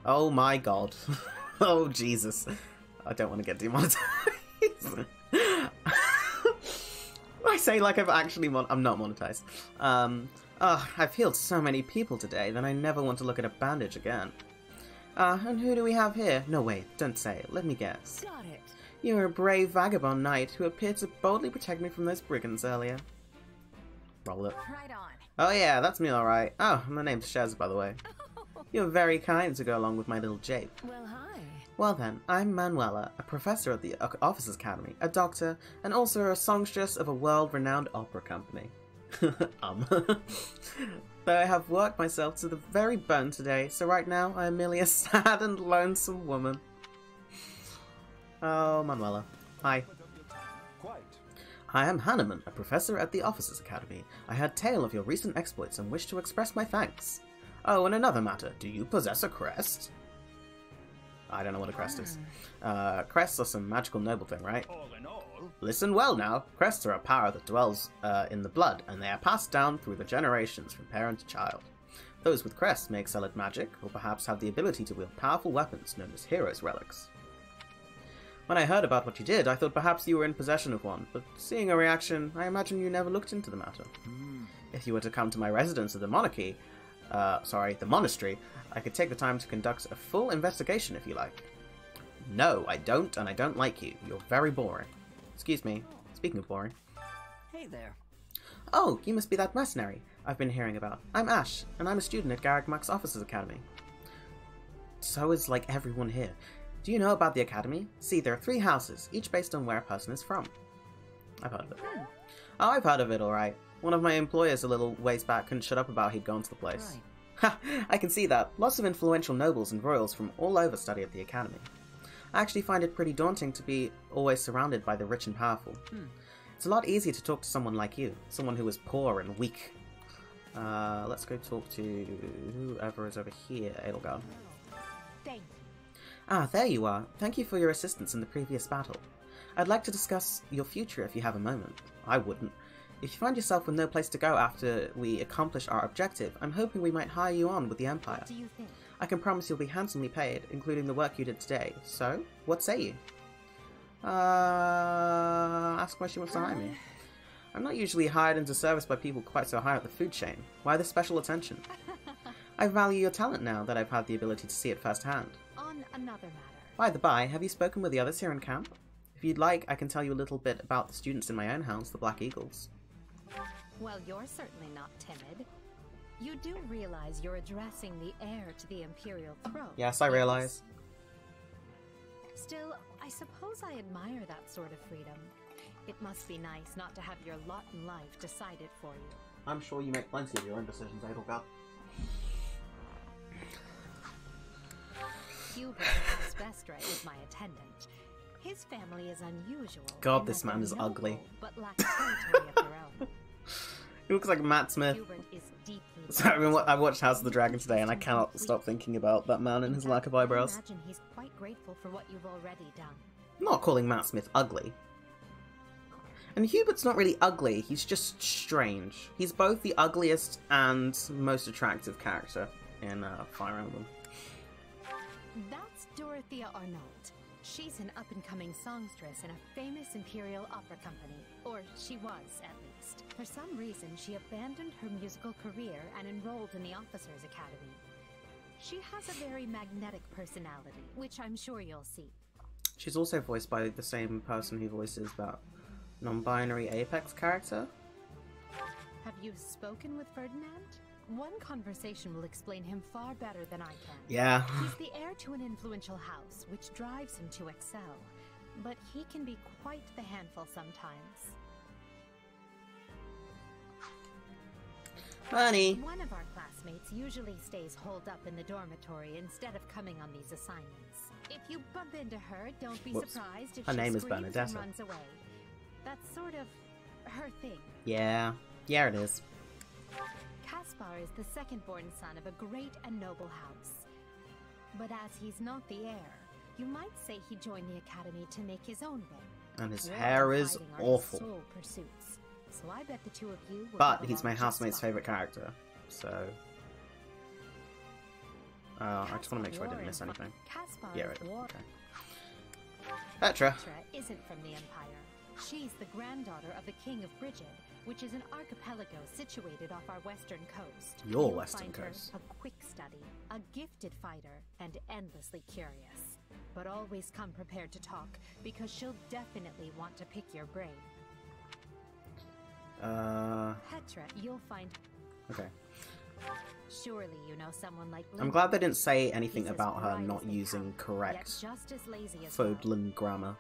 Oh my god. Oh, Jesus. I don't want to get demonetized. I say like I've actually I'm not monetized. I've healed so many people today that I never want to look at a bandage again. And who do we have here? No, wait, don't say it. Let me guess. Got it. You're a brave vagabond knight who appeared to boldly protect me from those brigands earlier. Roll it. Right on. Oh yeah, that's me alright. Oh, my name's Shez, by the way. You're very kind to go along with my little jape. Well, hi. Well then, I'm Manuela, a professor at the Officers Academy, a doctor, and also a songstress of a world-renowned opera company. Though I have worked myself to the very bone today, so right now I am merely a sad and lonesome woman. Oh, Manuela. Hi. I am Hanneman, a professor at the Officers Academy. I heard tale of your recent exploits and wish to express my thanks. Oh, and another matter, do you possess a crest? I don't know what a crest is. Crests are some magical noble thing, right? All in all, Listen well now. Crests are a power that dwells in the blood, and they are passed down through the generations from parent to child. Those with crests may excel at magic, or perhaps have the ability to wield powerful weapons known as heroes' relics. When I heard about what you did, I thought perhaps you were in possession of one, but seeing a reaction, I imagine you never looked into the matter. If you were to come to my residence at the the monastery, I could take the time to conduct a full investigation if you like. No, I don't, and I don't like you. You're very boring. Excuse me. Speaking of boring. Hey there. Oh, you must be that mercenary I've been hearing about. I'm Ash, and I'm a student at Garrick Mack's Officers Academy. So is like everyone here. Do you know about the academy? See, there are 3 houses, each based on where a person is from. I've heard of it. Oh, I've heard of it, alright. One of my employers a little ways back couldn't shut up about he'd gone to the place. Ha! I can see that. Lots of influential nobles and royals from all over study at the academy. I actually find it pretty daunting to be always surrounded by the rich and powerful. It's a lot easier to talk to someone like you, someone who is poor and weak. Let's go talk to whoever is over here, Edelgard. Thank you. Ah, there you are. Thank you for your assistance in the previous battle. I'd like to discuss your future if you have a moment. I wouldn't. If you find yourself with no place to go after we accomplish our objective, I'm hoping we might hire you on with the Empire. What do you think? I can promise you'll be handsomely paid, including the work you did today. So, what say you? Ask why she wants to hire me. I'm not usually hired into service by people quite so high up the food chain. Why the special attention? I value your talent now that I've had the ability to see it firsthand. On another matter. By the by, have you spoken with the others here in camp? If you'd like, I can tell you a little bit about the students in my own house, the Black Eagles. Well, you're certainly not timid. You do realize you're addressing the heir to the Imperial throne. Yes, I realize. Still, I suppose I admire that sort of freedom. It must be nice not to have your lot in life decided for you. I'm sure you make plenty of your own decisions, Edelgard. Hubert last Vestra is my attendant. His family is unusual. God, this man is ugly. But lacks territory of their own. He looks like Matt Smith. Hubert is deeply So I watched House of the Dragon today, and I cannot stop thinking about that man and his lack of eyebrows. I imagine he's quite grateful for what you've already done. I'm not calling Matt Smith ugly. And Hubert's not really ugly, he's just strange. He's both the ugliest and most attractive character in Fire Emblem. That's Dorothea Arnault. She's an up-and-coming songstress in a famous Imperial opera company. Or she was, at least. For some reason, she abandoned her musical career and enrolled in the Officers Academy. She has a very magnetic personality, which I'm sure you'll see. She's also voiced by the same person who voices that non-binary Apex character. Have you spoken with Ferdinand? One conversation will explain him far better than I can. Yeah. He's the heir to an influential house, which drives him to excel. But he can be quite the handful sometimes. Funny. One of our classmates usually stays holed up in the dormitory instead of coming on these assignments. If you bump into her, don't be surprised if her she name is screams Bernadetta. and runs away. That's sort of her thing. Yeah. Yeah, it is. Caspar is the second-born son of a great and noble house. But as he's not the heir, you might say he joined the academy to make his own way. And his War hair and is fighting are his awful. sole pursuits. So I bet the two of you will But get he's my along just housemate's fine. favourite character, so... I just want to make sure I didn't miss anything. Caspar Yeah, is right. war. Okay. Petra. Petra isn't from the Empire. She's the granddaughter of the King of Brigid, which is an archipelago situated off our western coast. Your You'll western find her coast. a quick study, a gifted fighter, and endlessly curious. But always come prepared to talk, because she'll definitely want to pick your brain. Petra, you'll find... Okay. Surely you know someone like I'm glad they Linhart. didn't say anything He's as about her bright not as they using come, correct yet just as lazy as well. Fodlan grammar.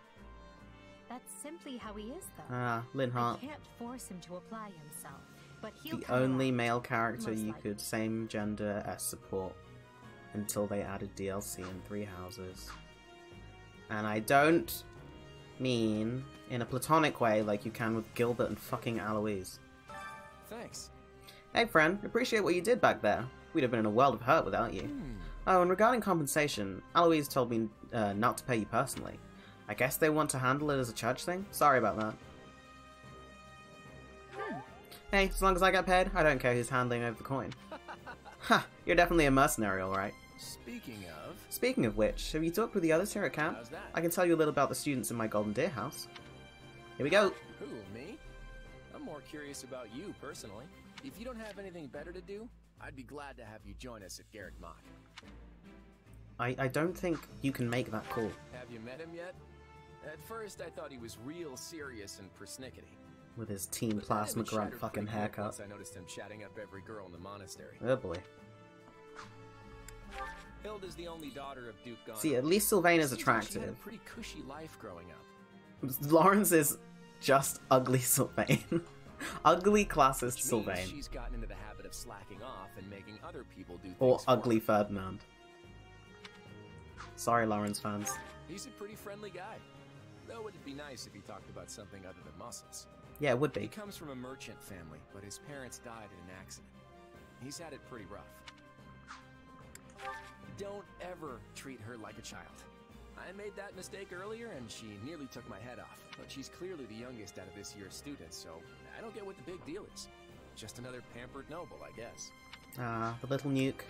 That's simply how he is, though. Ah, I Linhart. can't force him to apply himself, but he'll The come only around, male character most you likely. could same gender as support until they added DLC in 3 houses. And I don't mean in a platonic way like you can with Gilbert and fucking Aloise. Thanks. Hey friend, appreciate what you did back there. We'd have been in a world of hurt without you. Oh, and regarding compensation, Aloise told me not to pay you personally. I guess they want to handle it as a church thing? Sorry about that. Hey, as long as I get paid, I don't care who's handling over the coin. Ha, you're definitely a mercenary, alright. Speaking of which, have you talked with the others here at camp? How's that? I can tell you a little about the students in my Golden Deer house. Here we go. Who, me? I'm more curious about you, personally. If you don't have anything better to do, I'd be glad to have you join us at Garrick Mach. I don't think you can make that call. have you met him yet? At first, I thought he was real serious and persnickety. With his Team Plasma Grunt fucking haircut. Once I noticed him chatting up every girl in the monastery. Oh boy. Hilda's the only daughter of Duke Gon. See, at least Sylvain is She had a attractive. pretty cushy life growing up. Lawrence is just ugly Sylvain. Ugly classist Which means Sylvain. she's gotten into the habit of slacking off and making other people do things Or for ugly her. Ferdinand. Sorry, Lawrence fans. He's a pretty friendly guy. Though it'd be nice if he talked about something other than muscles. Yeah, it would He be. comes from a merchant family, but his parents died in an accident. He's had it pretty rough. Don't ever treat her like a child. I made that mistake earlier, and she nearly took my head off. But she's clearly the youngest out of this year's students, so I don't get what the big deal is. Just another pampered noble, I guess. Ah, the little nuke.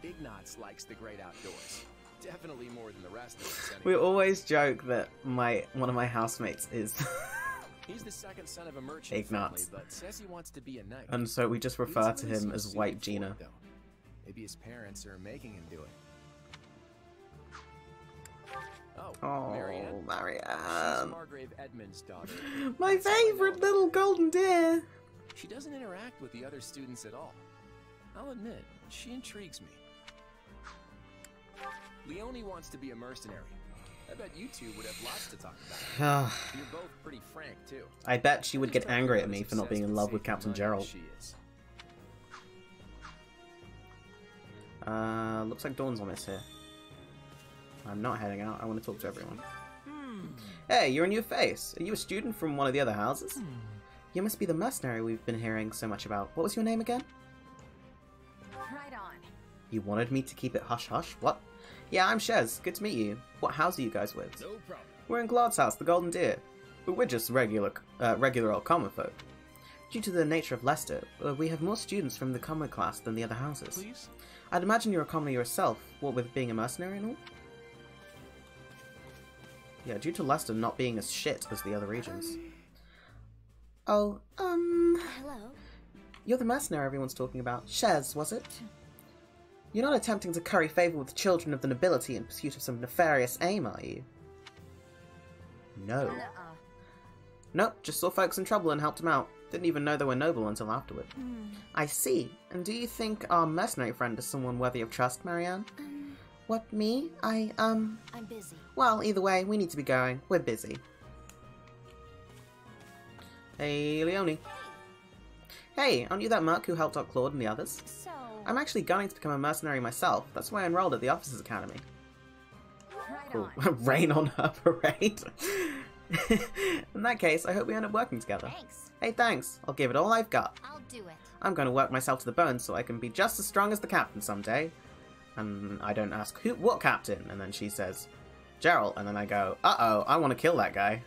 Ignatz likes the great outdoors. Definitely more than the rest of us, We anyway. always joke that one of my housemates is He's the second son of a merchant Ignatz. family, but says he wants to be a knight. and so we just He refer doesn't to really him seem as suited White for Gina. it, though. Maybe his parents are making him do it. Oh, Marianne. She's Marianne. Margrave Edmund's daughter. My favorite little golden deer. She doesn't interact with the other students at all. I'll admit, she intrigues me. Leonie wants to be a mercenary. I bet you two would have lots to talk about. You're both pretty frank, too. I bet she would Just get hope angry you're at not me as for not being in obsessed love with saving Captain money as Gerald. she is. Looks like Dawn's on this here. I'm not heading out. I want to talk to everyone. Hey, you're a new face. Are you a student from one of the other houses? You must be the mercenary we've been hearing so much about. What was your name again? Right on. You wanted me to keep it hush-hush? What? Yeah, I'm Shez. Good to meet you. What house are you guys with? No problem. We're in Claude's house, the Golden Deer. But we're just regular old common folk. Due to the nature of Leicester, we have more students from the common class than the other houses. Please? I'd imagine you're a commoner yourself, what with being a mercenary and all? Yeah, due to Leicester not being as shit as the other regions. Hello? You're the mercenary everyone's talking about. Shez, was it? You're not attempting to curry favour with the children of the nobility in pursuit of some nefarious aim, are you? No. Nope, just saw folks in trouble and helped them out. Didn't even know they were noble until afterward. I see. And do you think our mercenary friend is someone worthy of trust, Marianne? What, me? I'm busy. Well, either way, we need to be going. We're busy. Hey, Leonie. Hey, aren't you that merc who helped out Claude and the others? So... I'm actually going to become a mercenary myself. That's why I enrolled at the Officers Academy. Right Cool. on. Rain on her parade. In that case, I hope we end up working together. Thanks. Hey, thanks. I'll give it all I've got. I'll do it. I'm going to work myself to the bone so I can be just as strong as the captain someday. And I don't ask, what captain? And then she says, Gerald. And then I go, uh-oh, I want to kill that guy.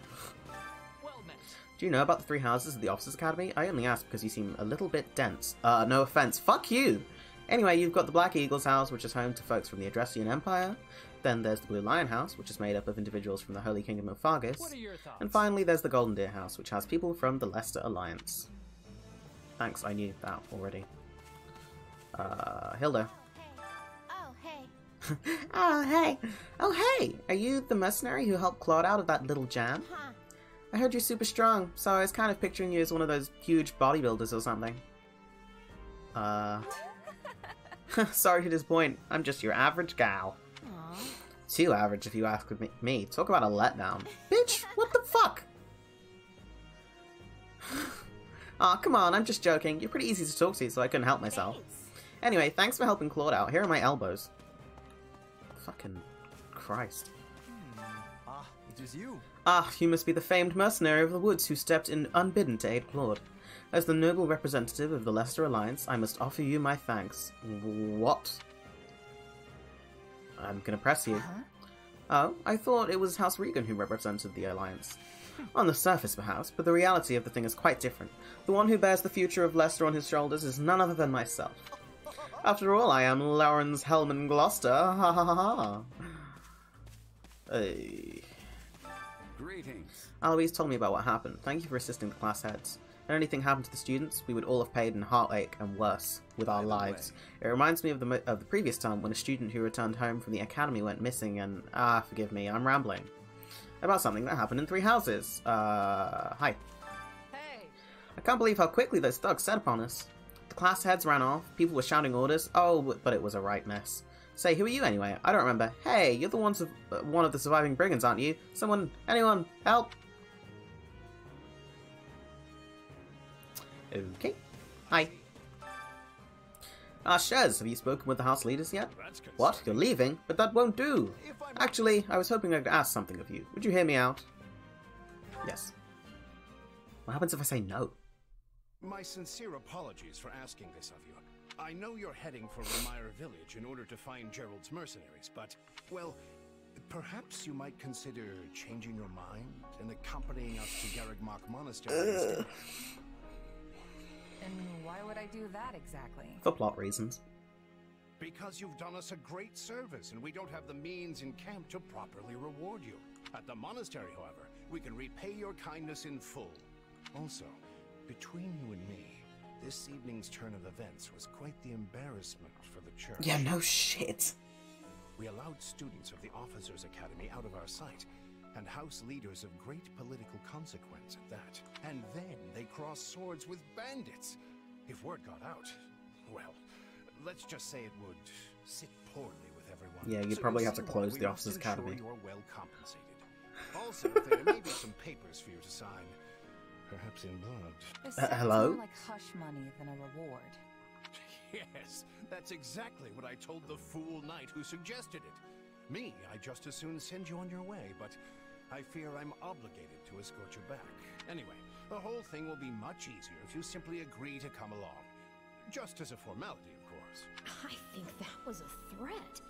Well met. Do you know about the 3 houses of the Officers Academy? I only asked because you seem a little bit dense. No offense. Fuck you! Anyway, you've got the Black Eagle's house, which is home to folks from the Adressian Empire. Then there's the Blue Lion house, which is made up of individuals from the Holy Kingdom of Fargus. What are your thoughts? And finally, there's the Golden Deer house, which has people from the Leicester Alliance. Thanks, I knew that already. Hilda. Oh, hey. Oh, hey. Oh, hey! Are you the mercenary who helped Claude out of that little jam? Huh. I heard you're super strong, so I was kind of picturing you as one of those huge bodybuilders or something. Sorry to disappoint. I'm just your average gal. Aw. Too average if you ask me. Talk about a letdown. Bitch, what the fuck? Aw, come on, I'm just joking. You're pretty easy to talk to, so I couldn't help myself. Thanks. Anyway, thanks for helping Claude out. Here are my elbows. Fucking Christ. Ah, it is you. Ah, you must be the famed mercenary of the woods who stepped in unbidden to aid Claude. As the noble representative of the Leicester Alliance, I must offer you my thanks. What? I'm gonna press you. Oh, I thought it was House Regan who represented the Alliance. On the surface, perhaps, but the reality of the thing is quite different. The one who bears the future of Leicester on his shoulders is none other than myself. After all, I am Lawrence Hellman Gloucester. Ha ha ha ha. Hey. Greetings. Aloise told me about what happened. Thank you for assisting the class heads. If anything happened to the students, we would all have paid in heartache and worse with our lives. It reminds me of the previous time when a student who returned home from the academy went missing and, forgive me, I'm rambling. About something that happened in 3 houses. Hi. Hey! I can't believe how quickly those thugs set upon us. The class heads ran off, people were shouting orders. Oh, but it was a right mess. Say, who are you anyway? I don't remember. Hey, you're the one of the surviving brigands, aren't you? Someone, anyone, help! Okay. Hi. Shez, have you spoken with the house leaders yet? What? You're leaving? But that won't do! Actually, I was hoping I could ask something of you. Would you hear me out? Yes. What happens if I say no? My sincere apologies for asking this of you. I know you're heading for Ramira Village in order to find Gerald's mercenaries, but, well, perhaps you might consider changing your mind and accompanying us to Garrigmach Monastery instead. And why would I do that exactly? For plot reasons. Because you've done us a great service, and we don't have the means in camp to properly reward you. At the monastery, however, we can repay your kindness in full. Also, between you and me, this evening's turn of events was quite the embarrassment for the church. Yeah, no shit. We allowed students of the Officers' Academy out of our sight, and house leaders of great political consequence at that. And then they crossed swords with bandits. If word got out, well, let's just say it would sit poorly with everyone. Yeah, you'd probably have to close the Officers' Academy. You're well compensated. Also, there may be some papers for you to sign. Perhaps in blood. This sounds hello? more like hush money than a reward. Yes, that's exactly what I told the fool knight who suggested it. Me, I'd just as soon send you on your way, but I fear I'm obligated to escort you back. Anyway, the whole thing will be much easier if you simply agree to come along. Just as a formality, of course. I think that was a threat.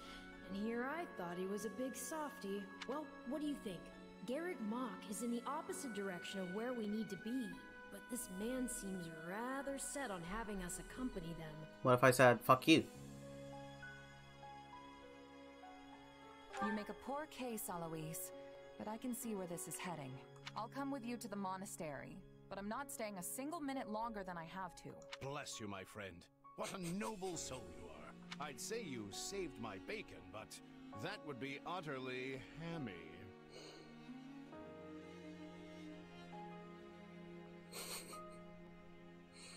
And here I thought he was a big softy. Well, what do you think? Garrigmach is in the opposite direction of where we need to be. But this man seems rather set on having us accompany them. What if I said, fuck you? You make a poor case, Alois, but I can see where this is heading. I'll come with you to the monastery, but I'm not staying a single minute longer than I have to. Bless you, my friend. What a noble soul you are. I'd say you saved my bacon, but that would be utterly hammy.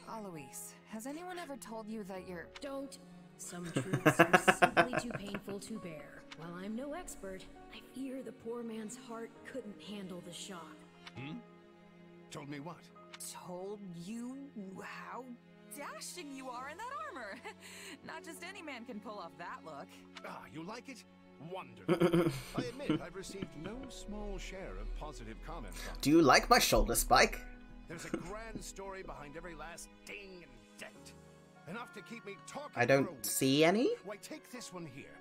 Alois, has anyone ever told you that you're... Don't. Some truths are simply too painful to bear. While I'm no expert, I fear the poor man's heart couldn't handle the shock. Hmm? Told me what? Told you how dashing you are in that armor. Not just any man can pull off that look. Ah, you like it? Wonderful. I admit I've received no small share of positive comments on it. Do you like my shoulder spike? There's a grand story behind every last ding and dent. Enough to keep me talking. I don't see any. Why, take this one here.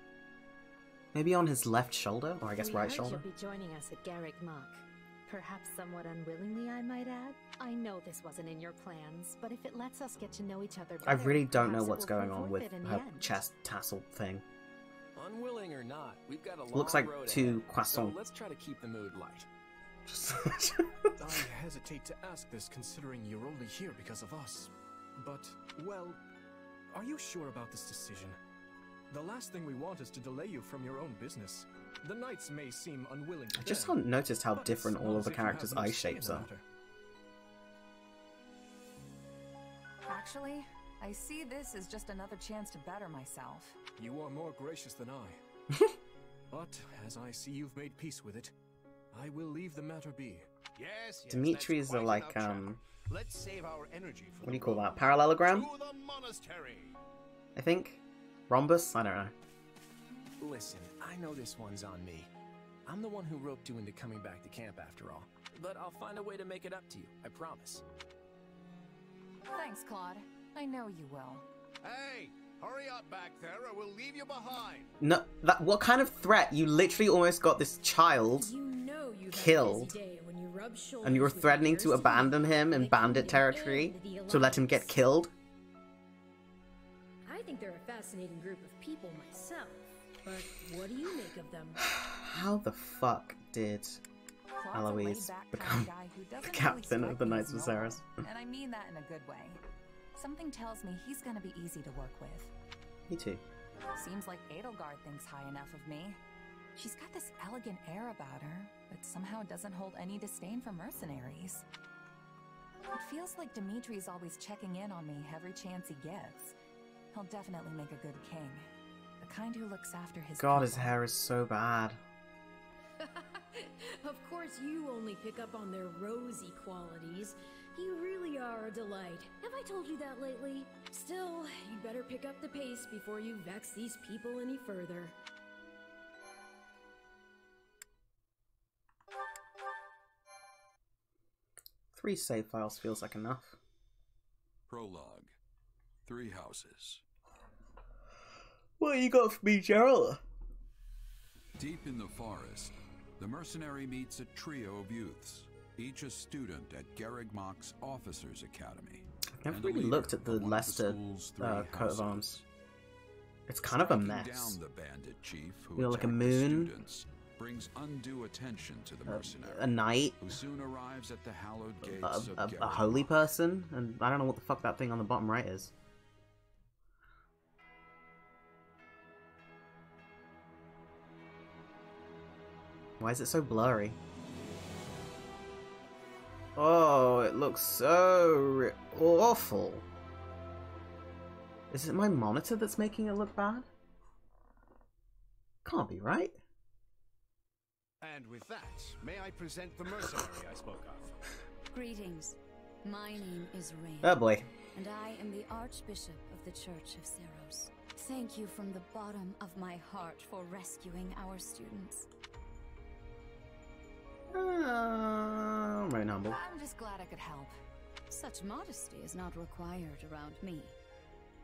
Maybe on his left shoulder, or I guess right shoulder. You'll be joining us at Garrigmach. Perhaps somewhat unwillingly, I might add. I know this wasn't in your plans, but if it lets us get to know each other better, I really don't know perhaps it what's will going prove on with worth it in the her end. chest tassel thing. Unwilling or not, we've got a long Looks like road two ahead, croissants. so let's try to keep the mood light. I hesitate to ask this considering you're only here because of us. But, well, are you sure about this decision? The last thing we want is to delay you from your own business. The knights may seem unwilling to I just bend, haven't noticed how but different it's all not of the as if you characters' have no eye say in shapes the are. matter. Actually, I see this as just another chance to better myself. You are more gracious than I. But, as I see you've made peace with it, I will leave the matter be. Yes, Dimitri's that's are quite like, enough chat. Let's save our energy for what do you the call road that? Parallelogram? to the monastery. I think? Rhombus? I don't know. Listen, I know this one's on me. I'm the one who roped you into coming back to camp after all. But I'll find a way to make it up to you, I promise. Thanks, Claude. I know you will. Hey, hurry up back there or we'll leave you behind. No, what kind of threat? You literally almost got this child You know you've had a killed, busy day when you rub shoulders and you were with threatening the to first abandon people him in that bandit can territory end the to let him get alliance. killed? I think they're a fascinating group of people myself, but what do you make of them? How the fuck did... Claude's a Eloise laid-back become kind of guy who doesn't the captain really of the strike me Knights as of Ceres. noble, and I mean that in a good way. Something tells me he's gonna be easy to work with. Me too. Seems like Edelgard thinks high enough of me. She's got this elegant air about her, but somehow doesn't hold any disdain for mercenaries. It feels like Dimitri's always checking in on me every chance he gets. He'll definitely make a good king. The kind who looks after his God, people. his hair is so bad. Of course you only pick up on their rosy qualities. You really are a delight. Have I told you that lately? Still, you'd better pick up the pace before you vex these people any further. Three save files feels like enough. Prologue. 3 houses. What you got for me, Gerald? Deep in the forest, the mercenary meets a trio of youths, each a student at Garrigmach's Officers' Academy. I've never really looked at the Leicester coat of arms. It's kind of a mess. Down the bandit chief who You know, like a attacked the moon, students brings undue attention to the mercenary, a knight, who soon arrives at the hallowed gates of a Garrigmach. holy person, and I don't know what the fuck that thing on the bottom right is. Why is it so blurry? Oh, it looks so awful. Is it my monitor that's making it look bad? Can't be, right? And with that, may I present the mercenary I spoke of? Greetings. My name is Rain. Oh boy. And I am the Archbishop of the Church of Ceros. Thank you from the bottom of my heart for rescuing our students. Very humble. I'm just glad I could help. Such modesty is not required around me.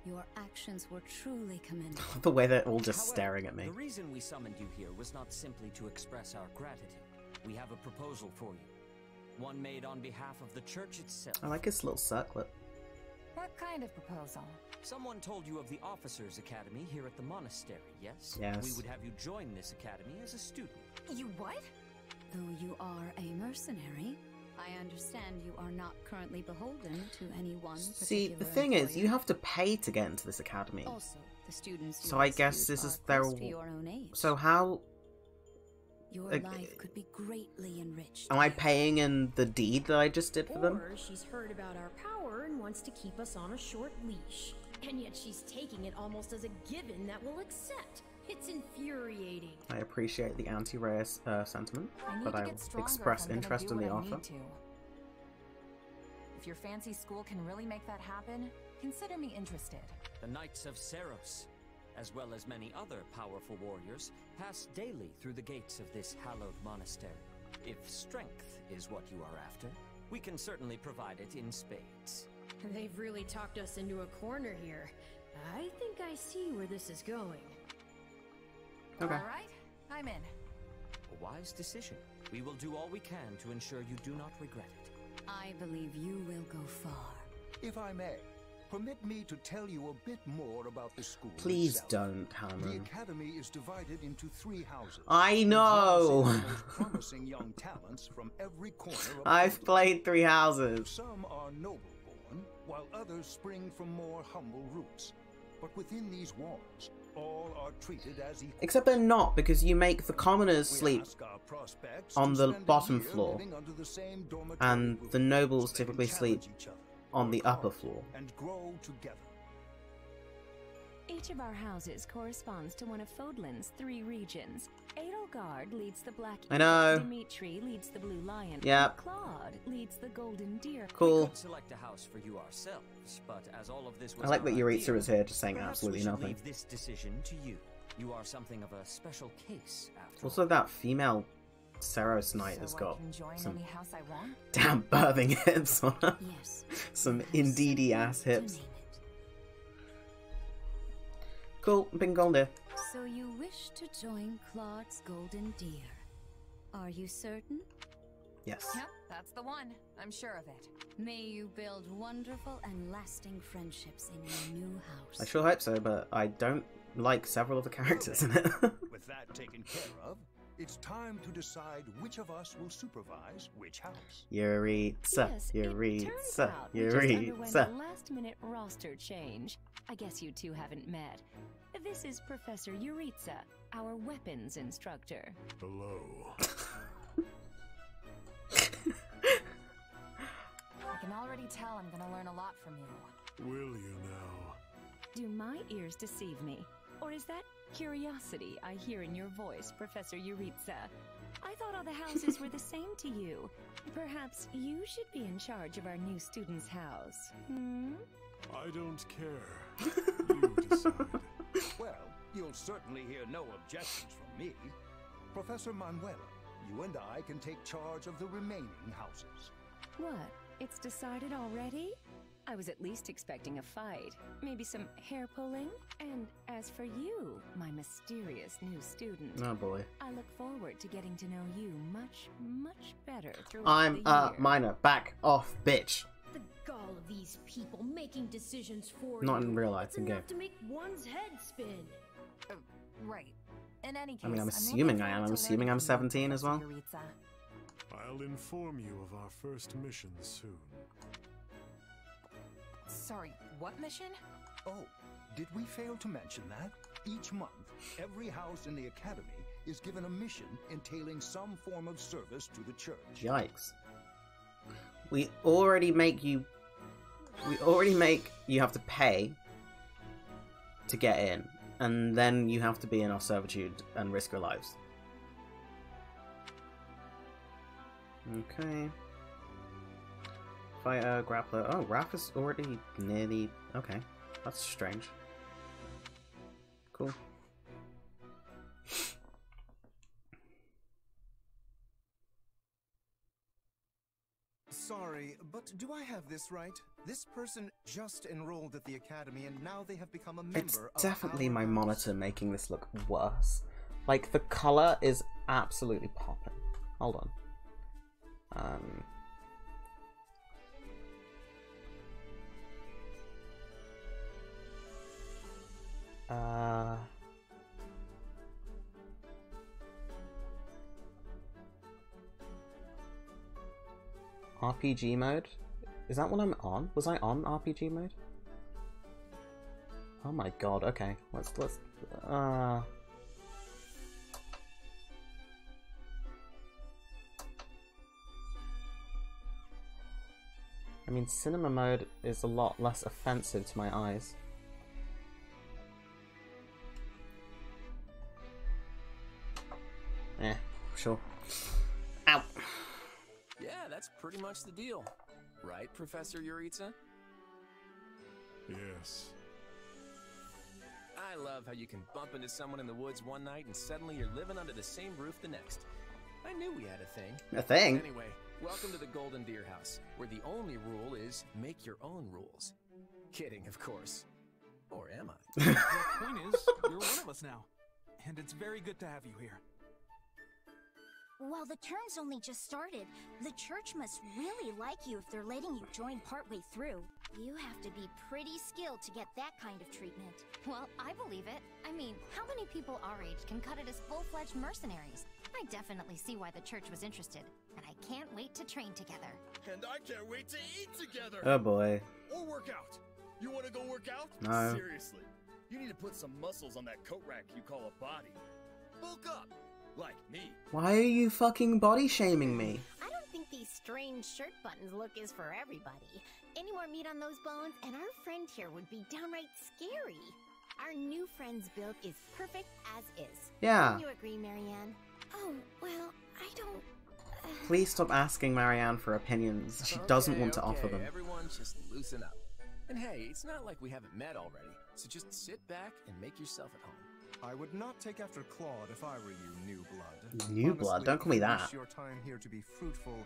Your actions were truly commendable. The way they're all just However, staring at me. The reason we summoned you here was not simply to express our gratitude. We have a proposal for you. One made on behalf of the church itself. I like his little circlet. What kind of proposal? Someone told you of the Officers' Academy here at the monastery, yes? Yes. We would have you join this academy as a student. You what? Though you are a mercenary, I understand you are not currently beholden to any one particular See, the thing is, you employer. have to pay to get into this academy. Also, the students you So I guess rescued this is are their... close to your own age. So how... Your like, life could be greatly enriched. am I paying in the deed that I just did for them? Or she's heard about our power and wants to keep us on a short leash. And yet she's taking it almost as a given that we'll accept. It's infuriating. I appreciate the anti-rare sentiment, I need but to I get stronger express if I'm gonna interest do in the what I offer. need to. If your fancy school can really make that happen, consider me interested. The Knights of Ceros, as well as many other powerful warriors, pass daily through the gates of this hallowed monastery. If strength is what you are after, we can certainly provide it in spades. They've really talked us into a corner here. I think I see where this is going. Okay. All right, I'm in. A wise decision. We will do all we can to ensure you do not regret it. I believe you will go far. If I may, permit me to tell you a bit more about the school Please itself. don't, The Cameron. academy is divided into 3 houses. I know! The most promising young talents from every corner of I've London. played 3 houses. Some are noble-born, while others spring from more humble roots. But within these walls, all are treated as equal. Except they're not, because you make the commoners sleep on the bottom floor, and the nobles typically sleep on the upper floor. And grow together. Each of our houses corresponds to one of Fodlan's 3 regions. Edelgard leads the Black I know. Eagle, Dimitri leads the Blue Lion, Yep. Claude leads the Golden Deer. Cool. We could select a house for you ourselves, but as all of this was I like our that Yuritsa idea, is here just saying perhaps absolutely we should nothing. leave this decision to you. You are something of a special case, after Also, that female Ceros Knight has So got I can join some any house I want? damn birthing hips on her. Yes. Some indeedy ass hips. Cool, pink gold here. So you wish to join Claude's Golden Deer. Are you certain? Yes. Yep, that's the one. I'm sure of it. May you build wonderful and lasting friendships in your new house. I sure hope so, but I don't like several of the characters in it. With that taken care of, It's time to decide which of us will supervise which house. Yes, Yuritsa, it turns out we just underwent a last-minute roster change. I guess you two haven't met. This is Professor Yuritsa, our weapons instructor. Hello. I can already tell I'm gonna learn a lot from you. Will you now? Do my ears deceive me? Or is that curiosity I hear in your voice, Professor Yuritsa? I thought all the houses were the same to you. Perhaps you should be in charge of our new student's house, hmm? I don't care. You decide. Well, you'll certainly hear no objections from me. Professor Manuela, you and I can take charge of the remaining houses. What? It's decided already? I was at least expecting a fight. Maybe some hair pulling? And as for you, my mysterious new student, oh boy, I look forward to getting to know you much, much better throughout I'm the year. minor. Back off, bitch. The gall of these people making decisions for Not you. in real life, It's in game. enough to make one's head spin. Right. In any case, I mean, I'm looking assuming I am. forward I'm to assuming learning I'm from you, 17 as well. Professor Yuritsa. I'll inform you of our first mission soon. Sorry, what mission? Oh, did we fail to mention that? Each month, every house in the Academy is given a mission entailing some form of service to the church. Yikes. We already make you have to pay to get in, and then you have to be in our servitude and risk your lives. Okay. Fighter, grappler. Oh, Raph is already nearly... Okay, that's strange. Cool. Sorry, but do I have this right? This person just enrolled at the academy and now they have become a member It's of definitely our my house. monitor making this look worse. Like, the color is absolutely popping. Hold on. RPG mode? Is that what I'm on? Was I on RPG mode? Oh my god, okay. Let's I mean, cinema mode is a lot less offensive to my eyes. Eh, sure. Ow! Yeah, that's pretty much the deal. Right, Professor Yuritsa? Yes. I love how you can bump into someone in the woods one night and suddenly you're living under the same roof the next. I knew we had a thing. A thing? Anyway, welcome to the Golden Deer House, where the only rule is make your own rules. Kidding, of course. Or am I? The point is, you're one of us now. And it's very good to have you here. While the term's only just started, the church must really like you if they're letting you join partway through. You have to be pretty skilled to get that kind of treatment. Well, I believe it. I mean, how many people our age can cut it as full-fledged mercenaries? I definitely see why the church was interested, and I can't wait to train together. And I can't wait to eat together! Oh boy. Or work out. You want to go work out? No. Seriously. You need to put some muscles on that coat rack you call a body. Bulk up! Like me. Why are you fucking body shaming me? I don't think these strange shirt buttons look is for everybody. Any more meat on those bones, and our friend here would be downright scary. Our new friend's build is perfect as is. Yeah. Don't you agree, Marianne? Oh, well, I don't... Please stop asking Marianne for opinions. She doesn't want to offer them. Everyone just loosen up. And hey, it's not like we haven't met already, so just sit back and make yourself at home. I would not take after Claude if I were you, New Blood. New Blood? Don't call me if you that. wish your time here to be fruitful,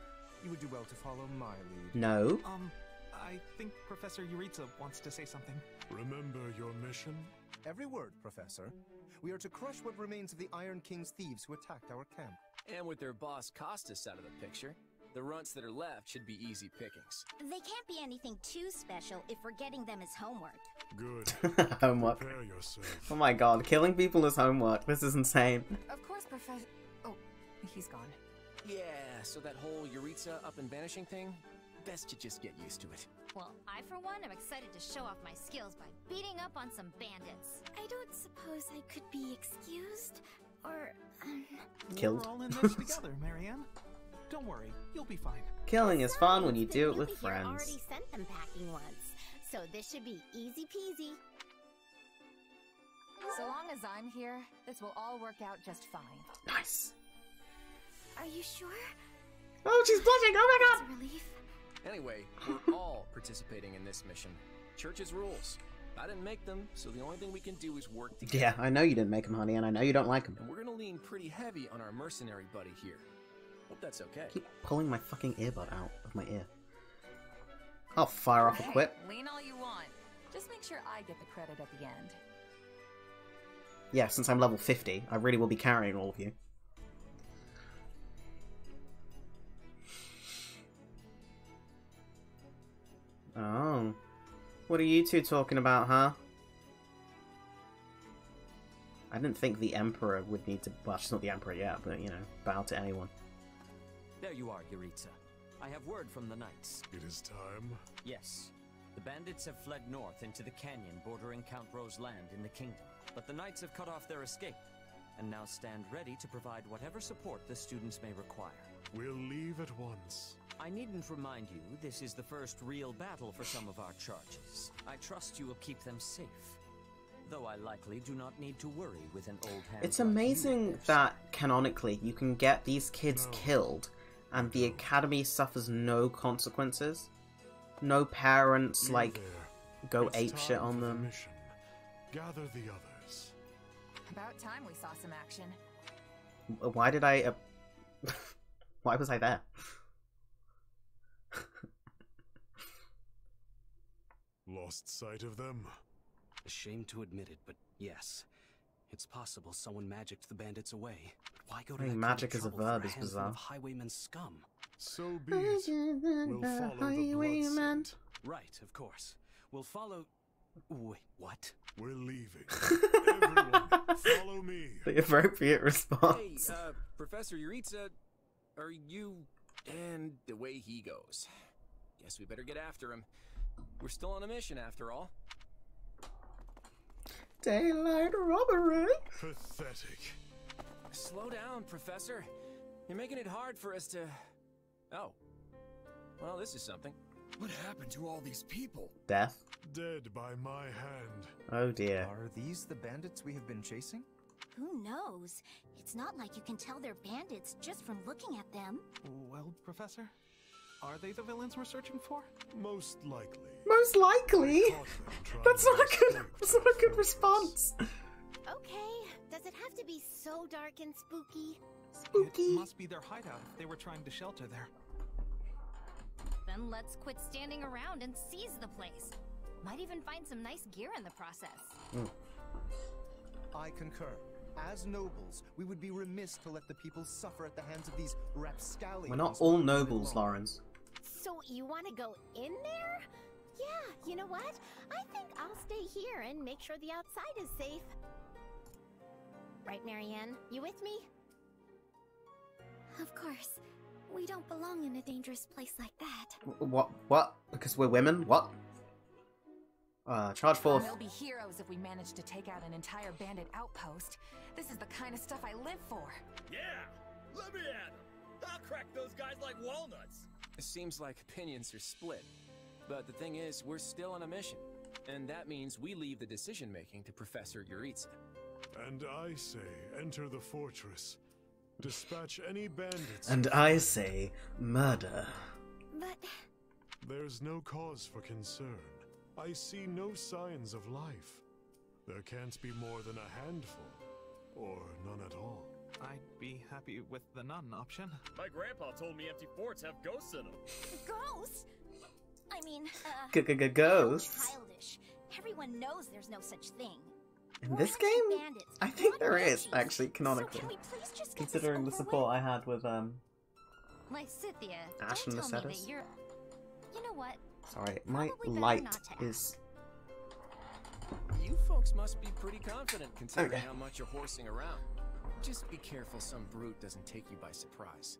you would do well to follow my lead. No. I think Professor Yuritsa wants to say something. Remember your mission? Every word, Professor. We are to crush what remains of the Iron King's thieves who attacked our camp. And with their boss Costas out of the picture, the runts that are left should be easy pickings. They can't be anything too special if we're getting them as homework. Good. Homework. Prepare yourself. Oh my god, killing people is homework. This is insane. Of course, Professor... Oh, He's gone. Yeah, so that whole Yuritsa up and vanishing thing? Best to just get used to it. Well, I for one am excited to show off my skills by beating up on some bandits. I don't suppose I could be excused? Or, Killed. We're all in this together, Marianne. Don't worry, you'll be fine. Killing is fun when you do it with Here friends. already sent them packing once, so this should be easy peasy. So long as I'm here, this will all work out just fine. Nice. Are you sure? Oh, she's blushing! Oh my god! It's a relief. Anyway, we're all participating in this mission. Church's rules. I didn't make them, so the only thing we can do is work together. Yeah, I know you didn't make him, honey, and I know you don't like him. And we're gonna lean pretty heavy on our mercenary buddy here. Hope that's okay. Keep pulling my fucking earbud out of my ear. I'll fire off a quip. Lean all you want. Just make sure I get the credit at the end. Yeah, since I'm level 50, I really will be carrying all of you. Oh. What are you two talking about, huh? I didn't think the Emperor would need to... Well, she's not the Emperor yet, but, you know, bow to anyone. There you are, Yuritsa. I have word from the Knights. It is time. Yes. The bandits have fled north into the canyon bordering Count Ro's land in the kingdom. But the Knights have cut off their escape, and now stand ready to provide whatever support the students may require. We'll leave at once. I needn't remind you, this is the first real battle for some of our charges. I trust you will keep them safe. Though I likely do not need to worry with an old hand. It's amazing that, canonically, you can get these kids killed, and the Academy suffers no consequences. No parents, like, go apeshit on them. Gather the others. About time we saw some action. Why did I... Why was I there? Lost sight of them? Ashamed to admit it, but yes. It's possible someone magicked the bandits away. But why go to that magic kind as of a trouble verb for is handful bizarre. of highwayman scum? So be it. We'll follow the blood scent. Right, of course. We'll follow... Wait, what? We're leaving. Everyone, follow me. The appropriate response. Hey, Professor Yuritsa, are you... And the way he goes. Guess we better get after him. We're still on a mission, after all. Daylight robbery? Pathetic. Slow down, Professor. You're making it hard for us to... Oh. Well, this is something. What happened to all these people? Death? Dead by my hand. Oh dear. Are these the bandits we have been chasing? Who knows? It's not like you can tell they're bandits just from looking at them. Well, Professor, are they the villains we're searching for? Most likely. Most likely? That's not a good. That's not a good response. Okay, does it have to be so dark and spooky? It must be their hideout if they were trying to shelter there. Then let's quit standing around and seize the place. Might even find some nice gear in the process. I concur. As nobles, we would be remiss to let the people suffer at the hands of these rapscallions. We're not all nobles, Lawrence. So you want to go in there? Yeah, you know what? I think I'll stay here and make sure the outside is safe. Right, Marianne? You with me? Of course. We don't belong in a dangerous place like that. What? Because we're women? What? Charge forth. We'll be heroes if we manage to take out an entire bandit outpost. This is the kind of stuff I live for. Yeah! Let me at 'em! I'll crack those guys like walnuts! It seems like opinions are split. But the thing is, we're still on a mission. And that means we leave the decision-making to Professor Yuritsa. And I say, enter the fortress. Dispatch any bandits. And I say, murder. But... There's no cause for concern. I see no signs of life. There can't be more than a handful. Or none at all. I'd be happy with the none option. My grandpa told me empty forts have ghosts in them. Ghosts? I mean, Ghosts? childish. Everyone knows there's no such thing. In this game? I think there is, actually, canonically. So can we please just get Considering the this over support I had with, Lysithia, Ash don't and the tell me Setters? that you're... You know what? Sorry, my Probably better light not to is... You folks must be pretty confident considering how much you're horsing around. Just be careful some brute doesn't take you by surprise.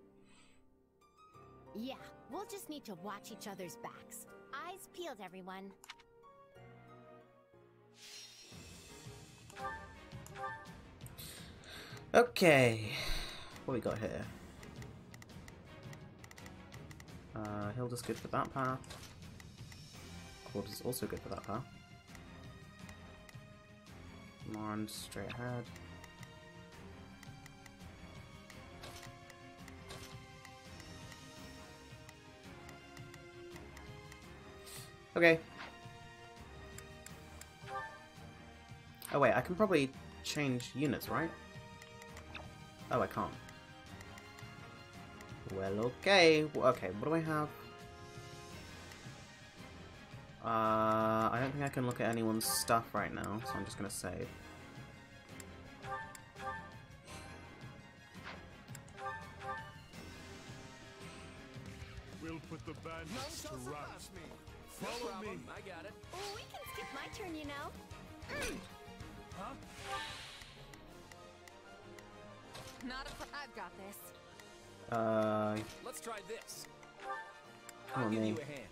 Yeah, we'll just need to watch each other's backs. Eyes peeled, everyone. Okay, what we got here? Hilda's good for that path. Claude is also good for that path. Lauren straight ahead. Okay. Oh wait, I can probably change units, right? Oh, I can't. Well, okay. Okay, what do I have? I don't think I can look at anyone's stuff right now, so I'm just gonna save. We'll put the bandits to rights. Follow me. I got it. Oh, we can skip my turn, you know. Huh? Not a I've got this. Let's try this. Come I'll on, give me. you a hand.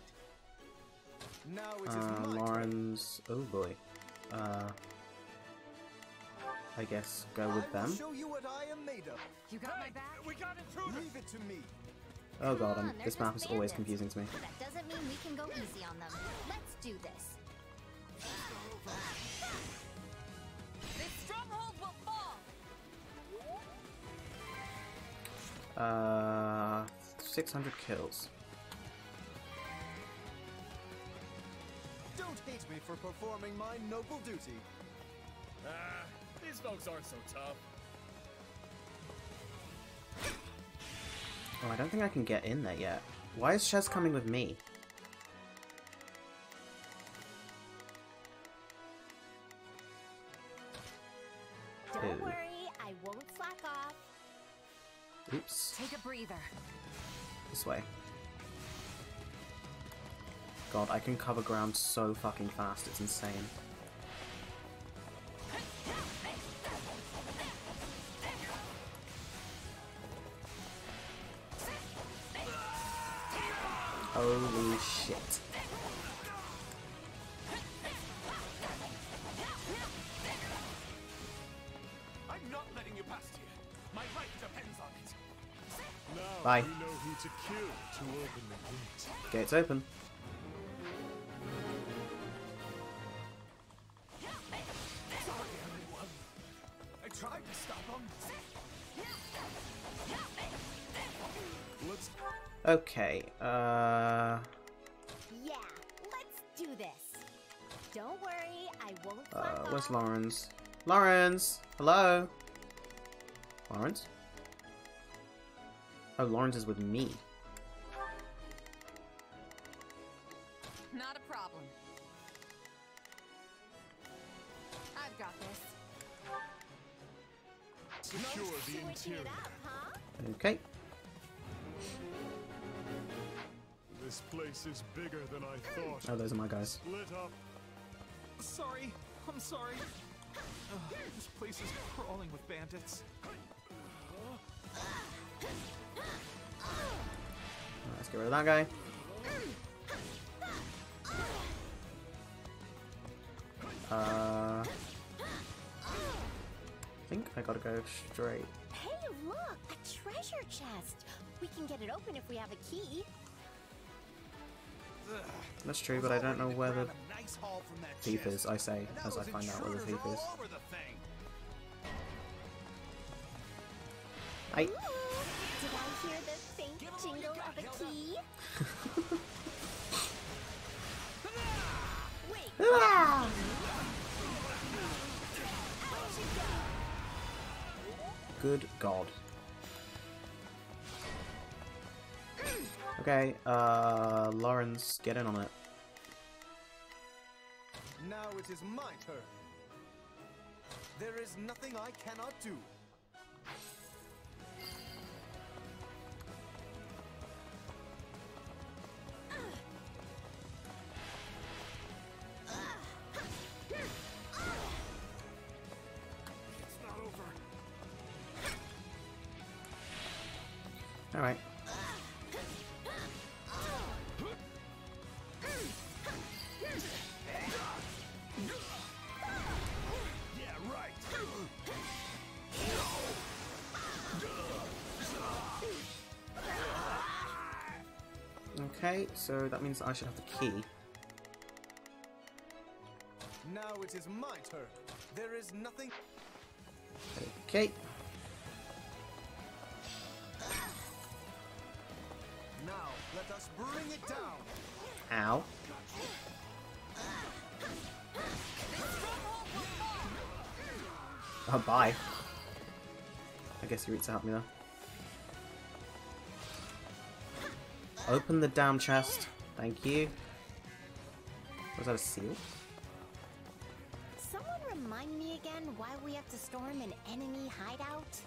Now it is my Lauren's. Oh boy. I guess go with I will them. show you what I am made of. You got my back? We got intruders! Leave it to me. Oh god, Come on, this they're map just is always bandits. confusing to me. That doesn't mean we can go easy on them. Let's do this. This stronghold will fall. 600 kills. Don't hate me for performing my noble duty. These folks aren't so tough. Oh, I don't think I can get in there yet. Why is Shez coming with me? Don't Ew. worry, I won't slack off. Oops. Take a breather. This way. God, I can cover ground so fucking fast, it's insane. Holy shit. I'm not letting you past here. My life depends on it. Now Bye. we know who to kill to open the gate. Gate's open. Sorry, everyone. I tried to stop them. Let's Okay, Yeah, let's do this. Don't worry, I won't slack where's off. Lawrence? Lawrence! Hello? Lawrence? Oh, Lawrence is with me. Not a problem. I've got this. secure the Switching interior. it up, huh? Okay. This place is bigger than I thought. Oh, those are my guys. Split up. Sorry, I'm sorry. This place is crawling with bandits. Let's get rid of that guy. I think I gotta go straight. Hey, look, a treasure chest. We can get it open if we have a key. That's true, but I don't know where the Nice haul from that thief chest. is, I say, And now as I those find out where the intruders thief are is. all over the thing. I... Ooh, did I hear the faint jingle of a key? Wait, Ah! Good God. Okay, Lawrence, get in on it. Now it is my turn. There is nothing I cannot do. It's not over. Alright. Okay, so that means I should have the key. Now it is my turn. There is nothing. Okay. Now let us bring it down. Ow. Oh, bye. I guess you reached out me there. Open the damn chest. Thank you. Was that a seal? Someone remind me again why we have to storm an enemy hideout?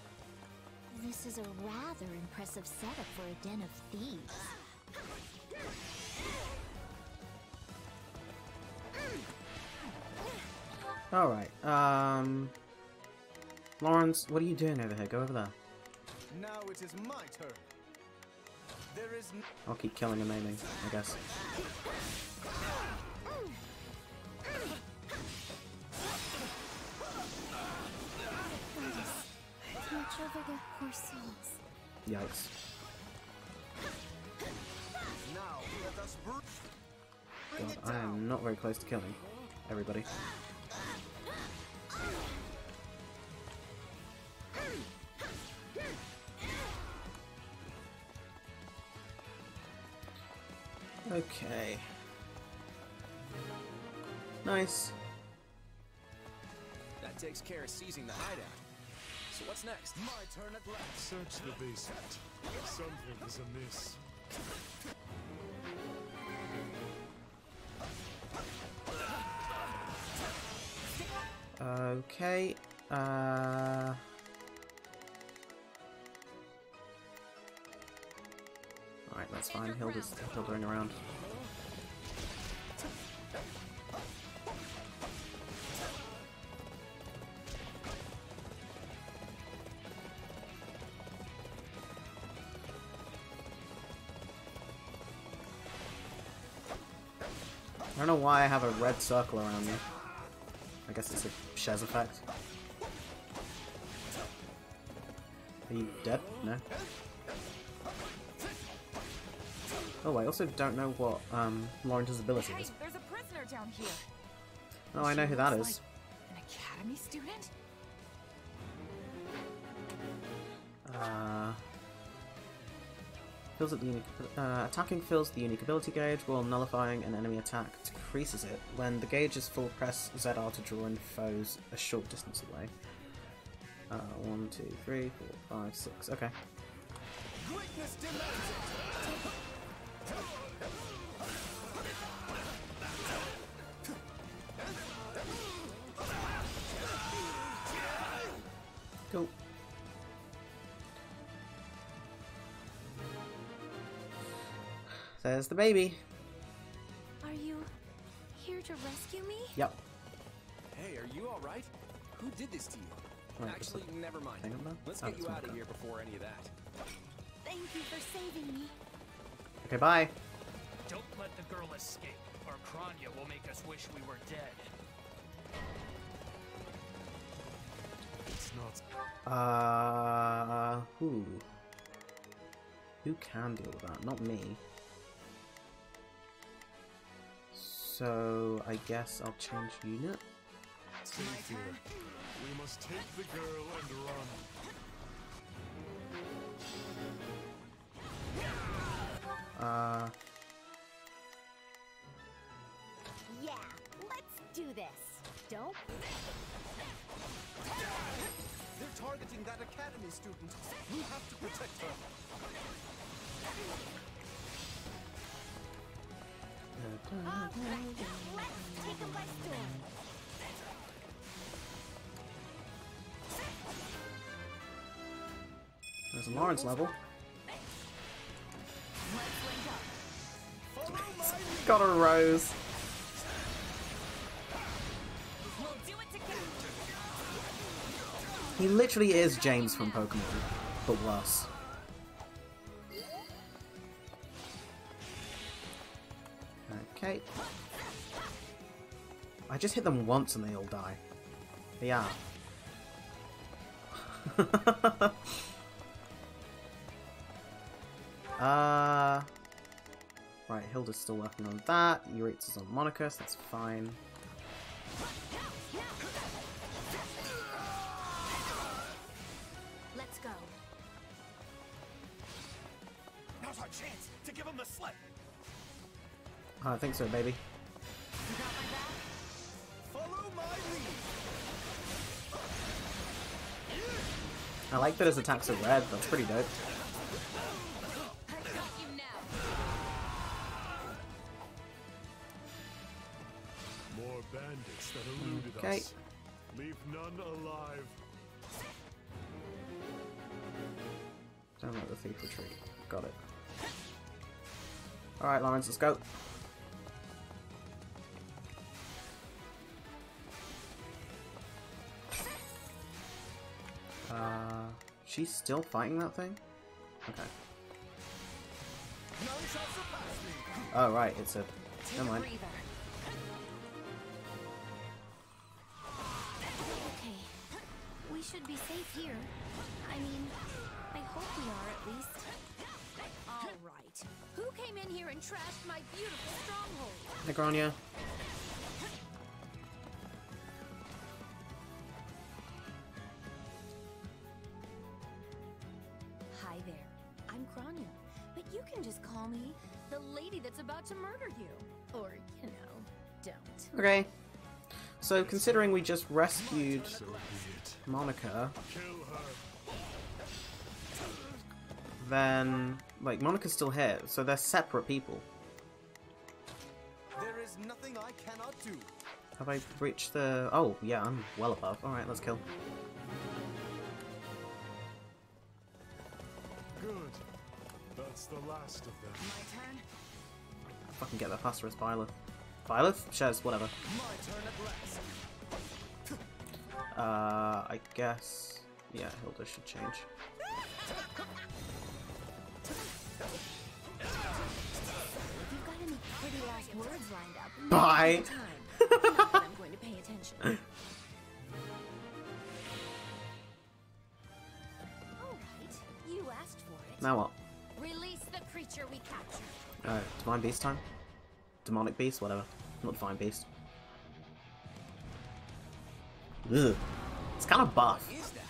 This is a rather impressive setup for a den of thieves. Alright, Lawrence, what are you doing over here? Go over there. Now it is my turn. There is I'll keep killing and aiming, I guess. To watch over their poor souls. Yikes. Now let us bring God, I am not very close to killing everybody. Okay. Nice. That takes care of seizing the hideout. So what's next? My turn at last. Search the basement. Something is amiss. Okay. Alright, that's fine. Hilda's hildering around. I don't know why I have a red circle around me. I guess it's a Shez effect. Are you dead? No. Oh, I also don't know what Lawrence's ability is. There's a prisoner down here. Oh, I know who that is. An academy student? Fills up the unique. Attacking fills the unique ability gauge, while nullifying an enemy attack decreases it. When the gauge is full, press ZR to draw in foes a short distance away. 1, 2, 3, 4, 5, 6. Okay. Greatness demands it. Cool. There's the baby. Are you here to rescue me? Yep. Hey, are you alright? Who did this to you? Right, Actually, never mind. thing on there? Let's Oh, get you it's out of not here before any of that. Thank you for saving me. Okay, bye. Don't let the girl escape, or Kranya will make us wish we were dead. It's not. Who? Who can deal with that? Not me. So, I guess I'll change unit. Safe here. We must take the girl and run. Yeah, let's do this. Don't. They're targeting that academy student. We have to protect her. All right, let's take them by storm. There's a Lawrence level. Got a rose. He literally is James from Pokemon, but worse. Okay. I just hit them once and they all die. Yeah. Right, Hilda's still working on that. Euritza's on Monica, so that's fine. Let's go. Now's our chance to give him the slip. I think so, baby. Follow my lead. I like that his attacks are red. That's pretty dope. More bandits that eluded Okay. us. Leave none alive. Don't let the thief retreat. Got it. Alright, Lawrence, let's go. She's still fighting that thing? Okay. Oh, right, it's a... Never mind. Okay. We should be safe here. I mean, I hope we are at least. All right. Who came in here and trashed my beautiful stronghold? Hey, Grania. Hi there. I'm Grania, but you can just call me the lady that's about to murder you. Or, you know, don't. Okay. So, considering we just rescued Monica, then, like, Monica's still here, so they're separate people. There is nothing I cannot do. Have I reached the... Oh, yeah, I'm well above. Alright, let's kill. Good. That's the last of them. My turn. Fucking get that faster as Byleth. Byleth? Shez, whatever. My turn at last. I guess... Yeah, Hilda should change. If you've got any pretty last words lined up, Bye! Not that I'm going to pay attention. Alright, you asked for it. Now what? Release the creature we captured. Divine Beast time? Demonic Beast? Whatever. Not Divine Beast. Ugh. It's kind of buff. What is that?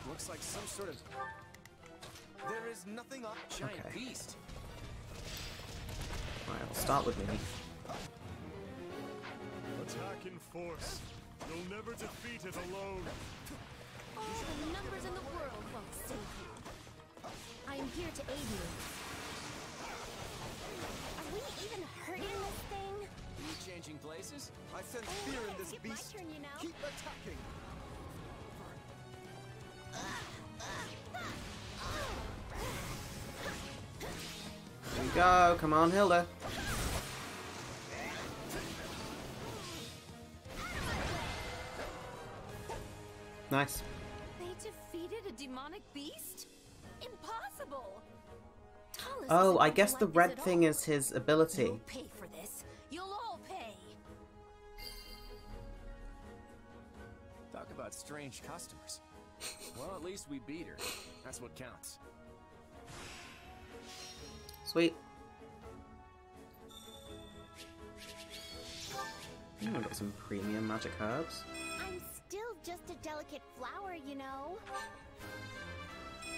Looks like some sort of... There is nothing I... giant Okay. beast. Right, I'll start with me. Attack in force. You'll never defeat it alone. All the numbers in the world won't save you. I am here to aid you. Are we even hurting this thing? You changing places? I sense fear in this It's beast. my turn, you know. Keep attacking. Here we go. Come on, Hilda. Nice. They defeated a demonic beast? Impossible! Hollis Oh, isn't I going guess to the like red this at thing all. is his ability. You'll pay for this. You'll all pay. Talk about strange customers. Well, at least we beat her. That's what counts. Sweet. I've got some premium magic herbs. I'm still just a delicate flower, you know.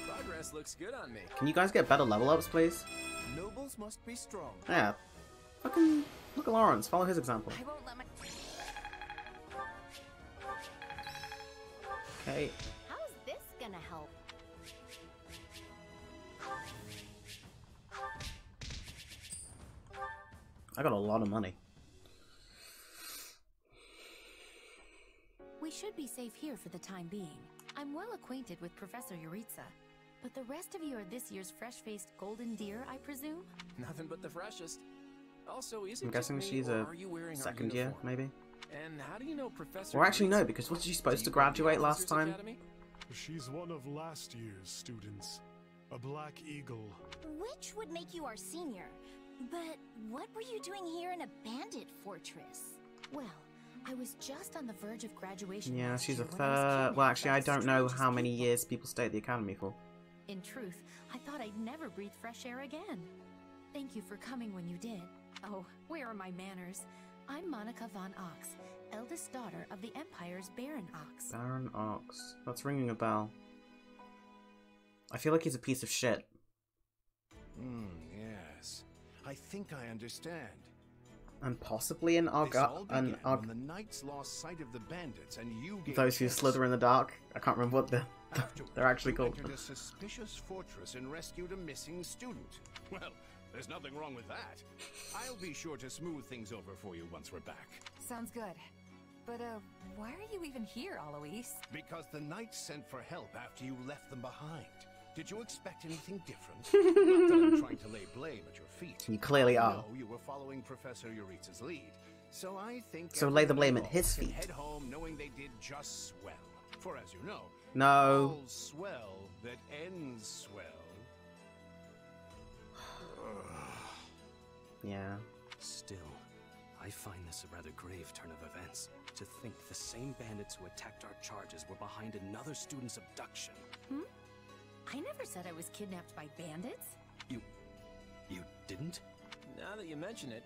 Progress looks good on me. Can you guys get better level ups, please? Nobles must be strong. Yeah. Fucking look at Lawrence. Follow his example. I won't let my... Okay. How's this gonna help? I got a lot of money. We should be safe here for the time being. I'm well acquainted with Professor Euritza, but the rest of you are this year's fresh-faced golden deer, I presume? Nothing but the freshest. Also, is I'm it guessing just me, she's or a are you wearing our second year, uniform? maybe? And how do you know Professor Or actually no, Euritza? because wasn't she supposed to Do you go to the graduate last Officers time? Academy? She's one of last year's students. A Black Eagle. Which would make you our senior? But what were you doing here in a bandit fortress? Well, I was just on the verge of graduation. Yeah, she's a last year when I was third. kidnapped Well, actually, by I the don't know strangest how many people. years people stay at the academy for. In truth, I thought I'd never breathe fresh air again. Thank you for coming when you did. Oh, where are my manners? I'm Monica von Ox, eldest daughter of the Empire's Baron Ox. Baron Ox. That's ringing a bell. I feel like he's a piece of shit. Yes. I think I understand. And possibly an This all began when Arg. the knights lost sight of the bandits, and you gave Those who chase. slither in the dark. I can't remember what they're actually You called. entered a suspicious fortress and rescued a missing student. Well, there's nothing wrong with that. I'll be sure to smooth things over for you once we're back. Sounds good. But, why are you even here, Alois? Because the knights sent for help after you left them behind. Did you expect anything different? Not that I'm trying to lay blame at your feet. You clearly I are. know you were following Professor Yuritsa's lead, so I think So lay the blame everyone at his can feet. head home knowing they did just swell. For as you know, No. all swell that ends swell. Yeah. Still, I find this a rather grave turn of events. To think the same bandits who attacked our charges were behind another student's abduction. I never said I was kidnapped by bandits. You didn't? Now that you mention it,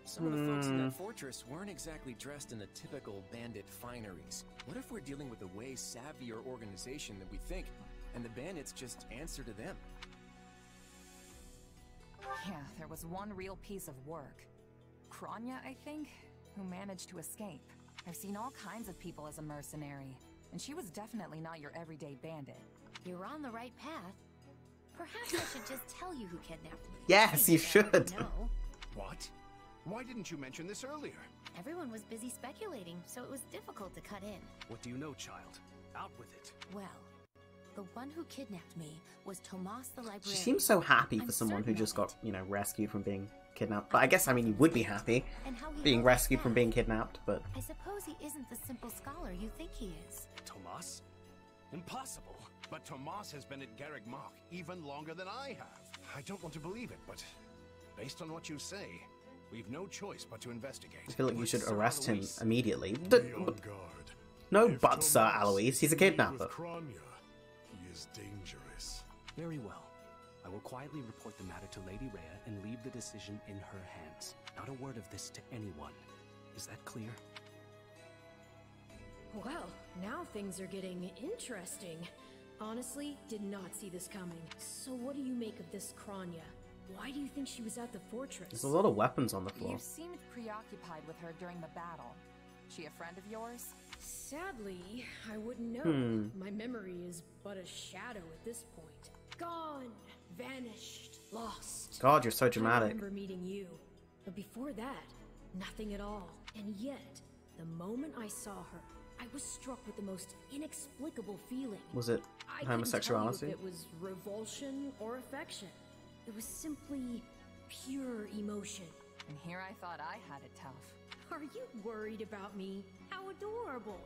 some of the folks in that fortress weren't exactly dressed in the typical bandit fineries. What if we're dealing with a way savvier organization than we think, and the bandits just answer to them? Yeah, there was one real piece of work. Kranya, I think, who managed to escape. I've seen all kinds of people as a mercenary, and she was definitely not your everyday bandit. You're on the right path. Perhaps I should just tell you who kidnapped me. Yes, you should. No. What? Why didn't you mention this earlier? Everyone was busy speculating, so it was difficult to cut in. What do you know, child? Out with it. Well, the one who kidnapped me was Tomas the librarian. She seems so happy for I'm someone who certain just of got, rescued from being kidnapped. But I guess, you would be happy And how he being held rescued us from back. being kidnapped, but I suppose he isn't the simple scholar you think he is. Tomas? Impossible. But Tomas has been at Garrick Mach even longer than I have. I don't want to believe it, but based on what you say, we've no choice but to investigate. I feel like you should Sir arrest him Alois, immediately. Be on guard. No If buts, Sir Tomas Alois. He's a is kidnapper. with Kranya, he is dangerous. Very well. I will quietly report the matter to Lady Rhea and leave the decision in her hands. Not a word of this to anyone. Is that clear? Well, now things are getting interesting. Honestly, did not see this coming. So what do you make of this Kranya? Why do you think she was at the fortress? There's a lot of weapons on the floor. You seemed preoccupied with her during the battle. She a friend of yours? Sadly, I wouldn't know. My memory is but a shadow at this point. Gone, vanished, lost. God, you're so I dramatic. remember meeting you, but before that, nothing at all. And yet, the moment I saw her, I was struck with the most inexplicable feeling. Was it I couldn't homosexuality? tell you if it was revulsion or affection. It was simply pure emotion. And here I thought I had it tough. Are you worried about me? How adorable.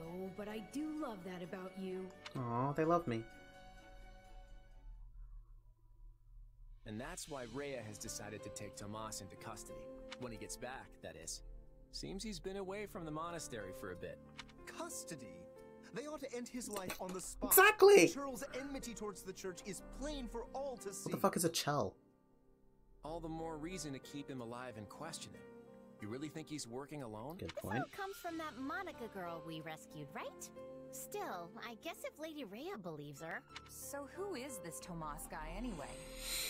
Oh, but I do love that about you. Aw, they love me. And that's why Rhea has decided to take Tomas into custody. When he gets back, that is. Seems he's been away from the monastery for a bit. Custody? They ought to end his life on the spot. Exactly! Churl's enmity towards the church is plain for all to see. What the fuck is a chell? All the more reason to keep him alive and question him. You really think he's working alone? Good So point. it comes from that Monica girl we rescued, right? Still, I guess if Lady Rhea believes her. So who is this Tomas guy anyway?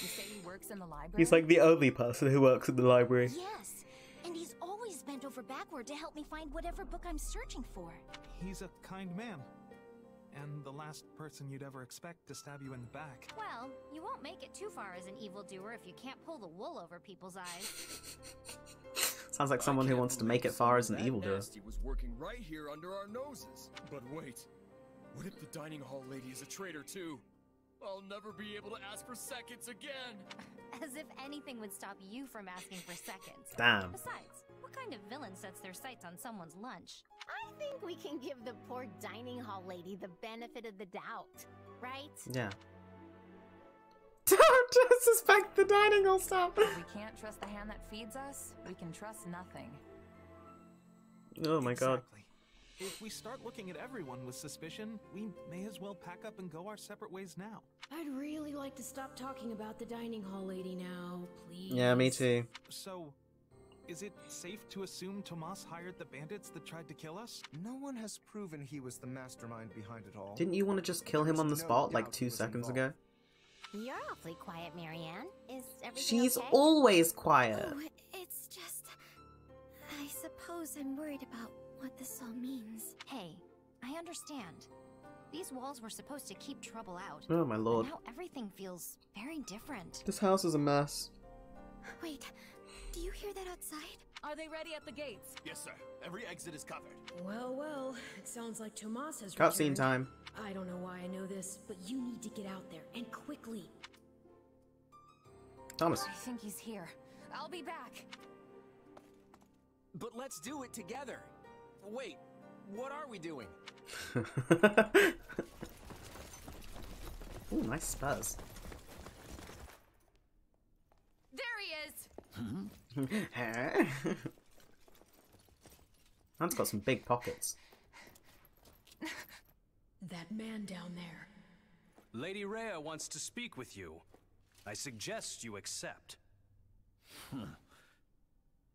You say he works in the library? He's like the only person who works in the library. Yes, and he's always bent over backward to help me find whatever book I'm searching for. He's a kind man. And the last person you'd ever expect to stab you in the back. Well, you won't make it too far as an evildoer if you can't pull the wool over people's eyes. Sounds like someone who wants to make it far as an evildoer. Nasty was working right here under our noses. But wait, what if the dining hall lady is a traitor too? I'll never be able to ask for seconds again. As if anything would stop you from asking for seconds. Damn. Besides, what kind of villain sets their sights on someone's lunch? I think we can give the poor dining hall lady the benefit of the doubt, right? Yeah. Don't suspect the dining hall staff. If we can't trust the hand that feeds us, we can trust nothing. Oh my god. If we start looking at everyone with suspicion, we may as well pack up and go our separate ways now. I'd really like to stop talking about the dining hall lady now, please. Yeah, me too. So, is it safe to assume Tomas hired the bandits that tried to kill us? No one has proven he was the mastermind behind it all. Didn't you want to just kill him on the spot like 2 seconds ago? You're awfully quiet, Marianne. Is everything She's okay? always quiet. Oh, it's just... I suppose I'm worried about what this all means. Hey, I understand. These walls were supposed to keep trouble out. Oh my lord. But now everything feels very different. This house is a mess. Wait, do you hear that outside? Are they ready at the gates? Yes, sir. Every exit is covered. Well, it sounds like Tomas has Cutscene returned. time. I don't know why I know this, but you need to get out there, and quickly. Thomas. I think he's here. I'll be back. But let's do it together. Wait, what are we doing? Ooh, nice spurs. There he is! Man's got some big pockets. That man down there. Lady Rhea wants to speak with you. I suggest you accept.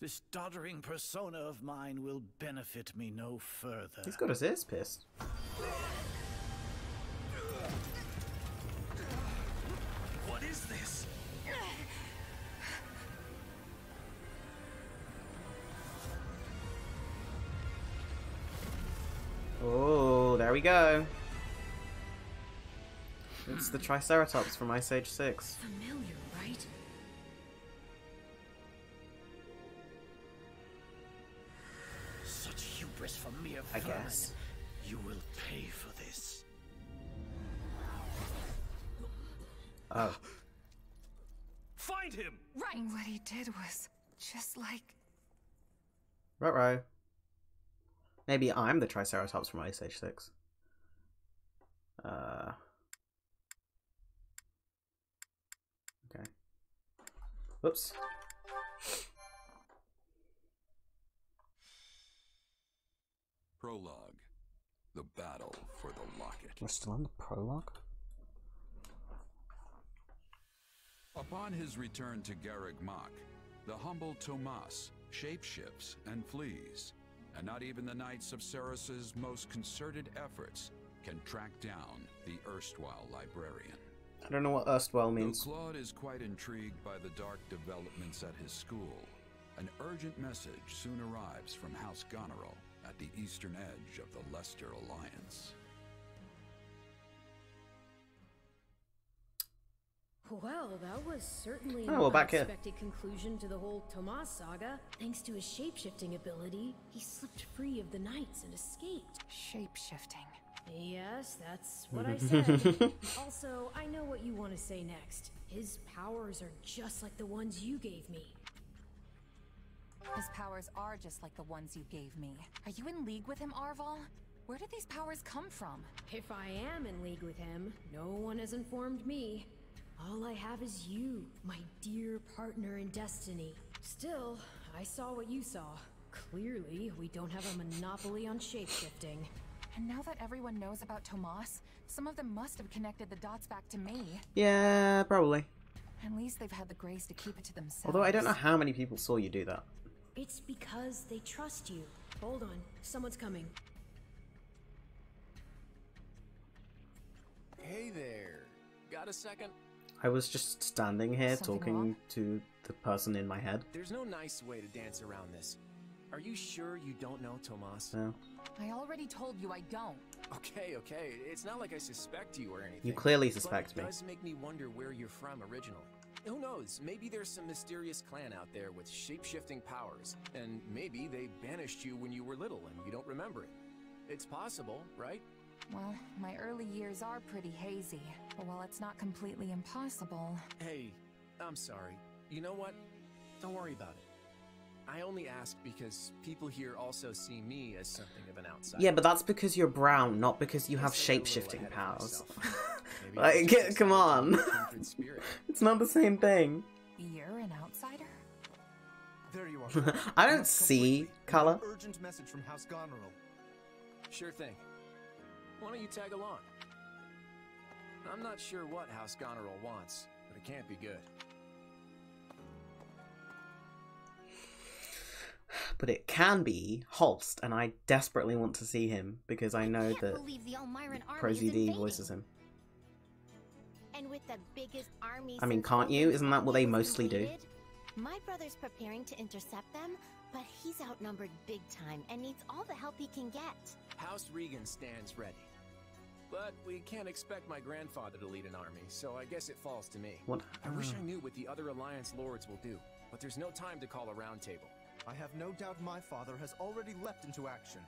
This doddering persona of mine will benefit me no further. He's got his ears pierced. What is this? Oh, there we go. It's the Triceratops from Ice Age 6. Familiar, right? Such hubris for mere I vermin. guess. You will pay for this. Oh. Find him! Right. What he did was just like... Ruh-roh. Maybe I'm the Triceratops from Ice Age 6. Okay. Whoops. Prologue. The battle for the locket. We're still in the prologue? Upon his return to Garreg Mach, the humble Tomas shapeshifts and flees, and not even the Knights of Ceros's most concerted efforts can track down the erstwhile librarian. I don't know what erstwhile means. Though Claude is quite intrigued by the dark developments at his school, an urgent message soon arrives from House Goneril at the eastern edge of the Leicester Alliance. Well, that was certainly Oh, an we're back here. unexpected conclusion to the whole Tomas saga. Thanks to his shapeshifting ability, he slipped free of the Knights and escaped. Shape-shifting. Yes, that's what I said. Also, I know what you want to say next. His powers are just like the ones you gave me. His powers are just like the ones you gave me. Are you in league with him, Arval? Where did these powers come from? If I am in league with him, no one has informed me. All I have is you, my dear partner in destiny. Still, I saw what you saw. Clearly, we don't have a monopoly on shapeshifting. And now that everyone knows about Tomas, some of them must have connected the dots back to me. Yeah, probably. At least they've had the grace to keep it to themselves. Although I don't know how many people saw you do that. It's because they trust you. Hold on, someone's coming. Hey there. Got a second? I was just standing here Something talking wrong? to the person in my head. There's no nice way to dance around this. Are you sure you don't know Tomas? No. I already told you I don't. Okay. It's not like I suspect you or anything. You clearly suspect but me. it does make me wonder where you're from originally. Who knows? Maybe there's some mysterious clan out there with shape-shifting powers, and maybe they banished you when you were little and you don't remember it. It's possible, right? Well, my early years are pretty hazy, but while it's not completely impossible... Hey, I'm sorry. You know what? Don't worry about it. I only ask because people here also see me as something of an outsider. Yeah, but that's because you're brown, not because you have shape-shifting powers. Like, come on. It's not the same thing. You're an outsider? There you are. I don't see color. Urgent message from House Goneril. Sure thing. Why don't you tag along? I'm not sure what House Goneril wants, but it can't be good. But it can be Holst, and I desperately want to see him because I know that ProZD voices him. And with the biggest army, I mean, can't you? Isn't that what they mostly do? My brother's preparing to intercept them, but he's outnumbered big time and needs all the help he can get. House Regan stands ready. But we can't expect my grandfather to lead an army, so I guess it falls to me. What? I wish I knew what the other Alliance lords will do, but there's no time to call a round table. I have no doubt my father has already leapt into action,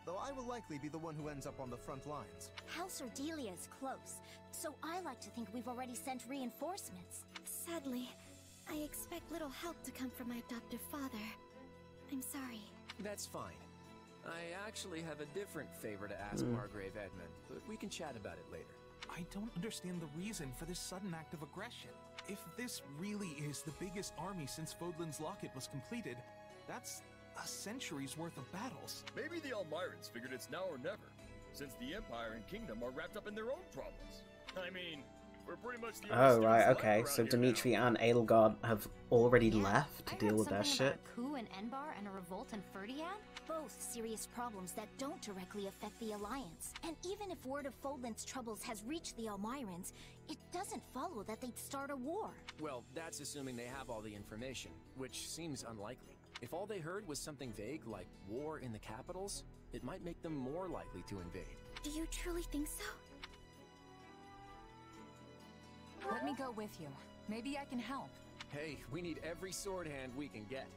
though I will likely be the one who ends up on the front lines. House Ordelia is close, so I like to think we've already sent reinforcements. Sadly, I expect little help to come from my adoptive father. I'm sorry. That's fine. I actually have a different favor to ask Margrave Edmund, but we can chat about it later. I don't understand the reason for this sudden act of aggression. If this really is the biggest army since Fodlan's Locket was completed, that's a century's worth of battles. Maybe the Almirans figured it's now or never, since the Empire and Kingdom are wrapped up in their own problems. I mean, we're pretty much the Oh, right, okay. So Dimitri and Edelgard have already left to deal with their shit. A coup in Enbar and a revolt in Ferdiad? Both serious problems that don't directly affect the Alliance. And even if word of Fodlan's troubles has reached the Almirans, it doesn't follow that they'd start a war. Well, that's assuming they have all the information, which seems unlikely. If all they heard was something vague like war in the capitals, it might make them more likely to invade. Do you truly think so? Let me go with you. Maybe I can help. Hey, we need every sword hand we can get.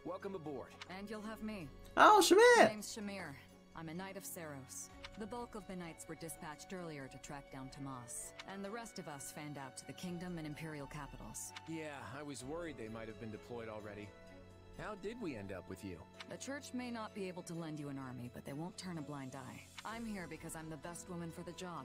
Welcome aboard. And you'll have me. Oh, Shamir! My name's Shamir. I'm a Knight of Saros. The bulk of the Knights were dispatched earlier to track down Tomas, and the rest of us fanned out to the Kingdom and Imperial capitals. Yeah, I was worried they might have been deployed already. How did we end up with you? The Church may not be able to lend you an army, but they won't turn a blind eye. I'm here because I'm the best woman for the job.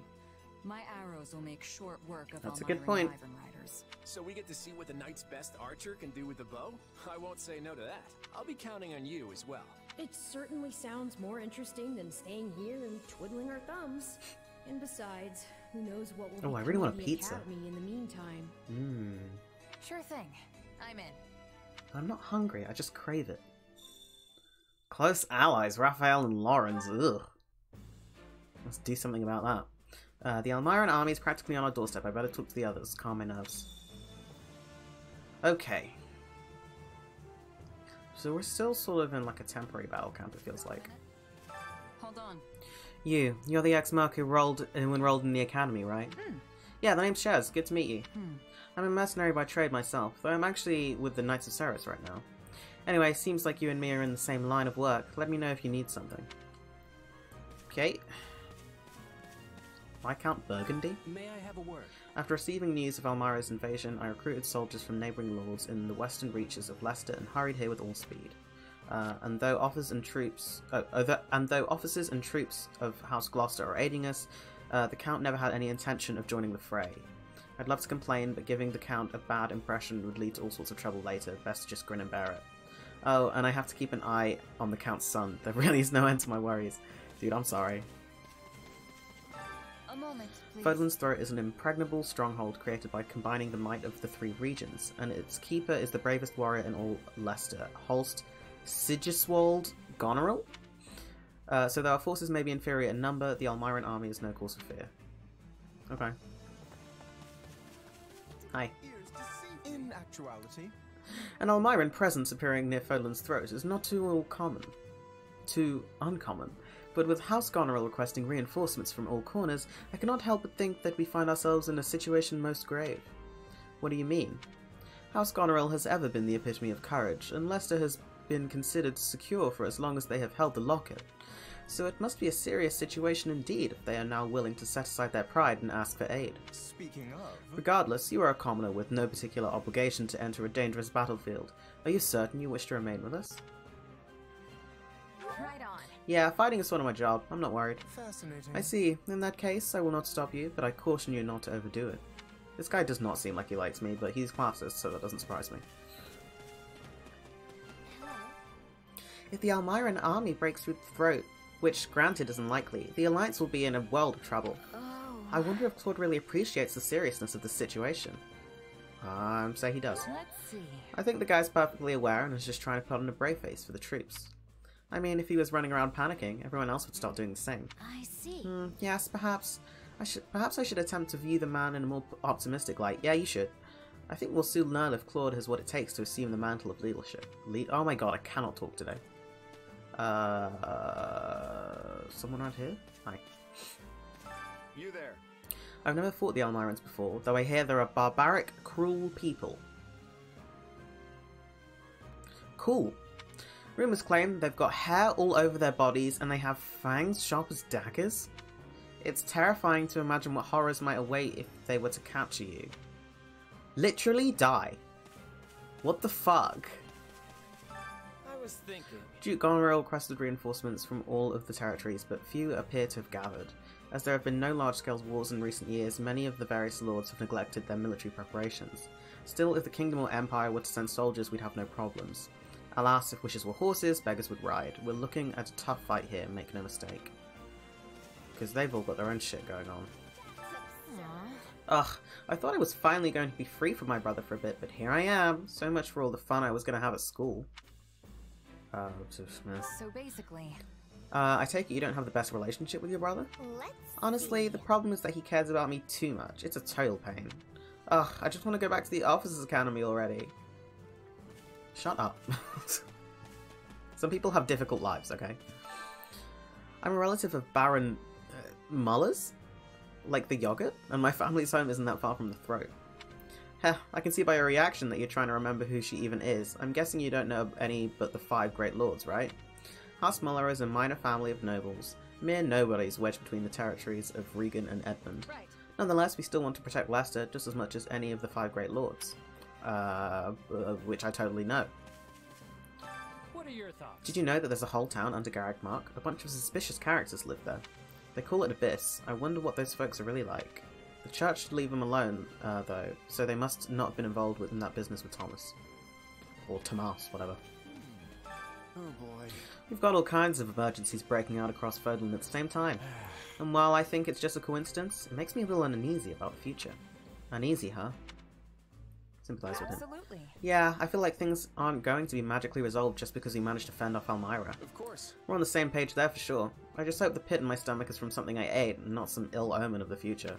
My arrows will make short work of That's a good point. Wyvern riders. So we get to see what the Knight's best archer can do with the bow? I won't say no to that. I'll be counting on you as well. It certainly sounds more interesting than staying here and twiddling our thumbs. And besides, who knows what will I really want a the pizza. Academy in the meantime. Sure thing. I'm in. I'm not hungry, I just crave it. Close allies, Raphael and Lawrence. Ugh. Let's do something about that. The Almiran army is practically on our doorstep. I better talk to the others. Calm my nerves. Okay. So we're still sort of in like a temporary battle camp, it feels like. Hold on. You're the ex-merc who enrolled in the academy, right? Yeah, the name's Shez. Good to meet you. I'm a mercenary by trade myself, though I'm actually with the Knights of Saros right now. Anyway, seems like you and me are in the same line of work. Let me know if you need something. Okay. Viscount Burgundy? May I have a word? After receiving news of Almira's invasion, I recruited soldiers from neighbouring lords in the western reaches of Leicester and hurried here with all speed. And though officers and troops of House Gloucester are aiding us, the Count never had any intention of joining the fray. I'd love to complain, but giving the Count a bad impression would lead to all sorts of trouble later. Best to just grin and bear it. Oh, and I have to keep an eye on the Count's son. There really is no end to my worries. Dude, I'm sorry. A moment, please. Fodlan's Throat is an impregnable stronghold created by combining the might of the three regions, and its keeper is the bravest warrior in all Leicester, Holst Sigiswald Goneril. So though our forces may be inferior in number, the Almiran army is no cause for fear. Okay. Hi. In actuality, An Almiran presence appearing near Fodlan's Throat is not too uncommon. But with House Goneril requesting reinforcements from all corners, I cannot help but think that we find ourselves in a situation most grave. What do you mean? House Goneril has ever been the epitome of courage, and Leicester has been considered secure for as long as they have held the locket. So it must be a serious situation indeed if they are now willing to set aside their pride and ask for aid. Speaking of... Regardless, you are a commoner with no particular obligation to enter a dangerous battlefield. Are you certain you wish to remain with us? Right on. Yeah, fighting is sort of my job. I'm not worried. Fascinating. I see. In that case, I will not stop you, but I caution you not to overdo it. This guy does not seem like he likes me, but he's classist, so that doesn't surprise me. If the Almiran army breaks through the throat, which, granted, is unlikely, the Alliance will be in a world of trouble. I wonder if Claude really appreciates the seriousness of the situation. Say he does. Let's see. I think the guy's perfectly aware and is just trying to put on a brave face for the troops. I mean, if he was running around panicking, everyone else would start doing the same. I see. Yes, perhaps I should attempt to view the man in a more optimistic light. Yeah, you should. I think we'll soon learn if Claude has what it takes to assume the mantle of leadership. Oh my god, I cannot talk today. Someone around here? Hi. You there. I've never fought the Almirans before, though I hear they're a barbaric, cruel people. Cool. Rumours claim they've got hair all over their bodies and they have fangs sharp as daggers. It's terrifying to imagine what horrors might await if they were to capture you. Literally die. What the fuck? I was thinking... Duke Goneril requested reinforcements from all of the territories, but few appear to have gathered. As there have been no large-scale wars in recent years, many of the various lords have neglected their military preparations. Still, if the kingdom or empire were to send soldiers, we'd have no problems. Alas, if wishes were horses, beggars would ride. We're looking at a tough fight here, make no mistake. Because they've all got their own shit going on. Ugh, I thought I was finally going to be free from my brother for a bit, but here I am. So much for all the fun I was going to have at school. So basically... I take it you don't have the best relationship with your brother? Honestly, the problem is that he cares about me too much. It's a total pain. Ugh, I just want to go back to the Officers' Academy already. Shut up. Some people have difficult lives, okay? I'm a relative of Baron Muller's? Like the yogurt? And my family's home isn't that far from the throat. Heh, I can see by your reaction that you're trying to remember who she even is. I'm guessing you don't know any but the 5 great lords, right? House Muller is a minor family of nobles, mere nobodies wedged between the territories of Regan and Edmund. Right. Nonetheless, we still want to protect Leicester just as much as any of the 5 great lords. Which I totally know. What are your thoughts? Did you know that there's a whole town under Garagmark? A bunch of suspicious characters live there. They call it Abyss. I wonder what those folks are really like. The church should leave them alone, though, so they must not have been involved in that business with Thomas. Or Tomas, whatever. Oh boy. We've got all kinds of emergencies breaking out across Fodlan at the same time. And while I think it's just a coincidence, it makes me a little uneasy about the future. Uneasy, huh? Sympathize with him. Absolutely. Yeah, I feel like things aren't going to be magically resolved just because we managed to fend off Elmira. Of course. We're on the same page there for sure. I just hope the pit in my stomach is from something I ate and not some ill omen of the future.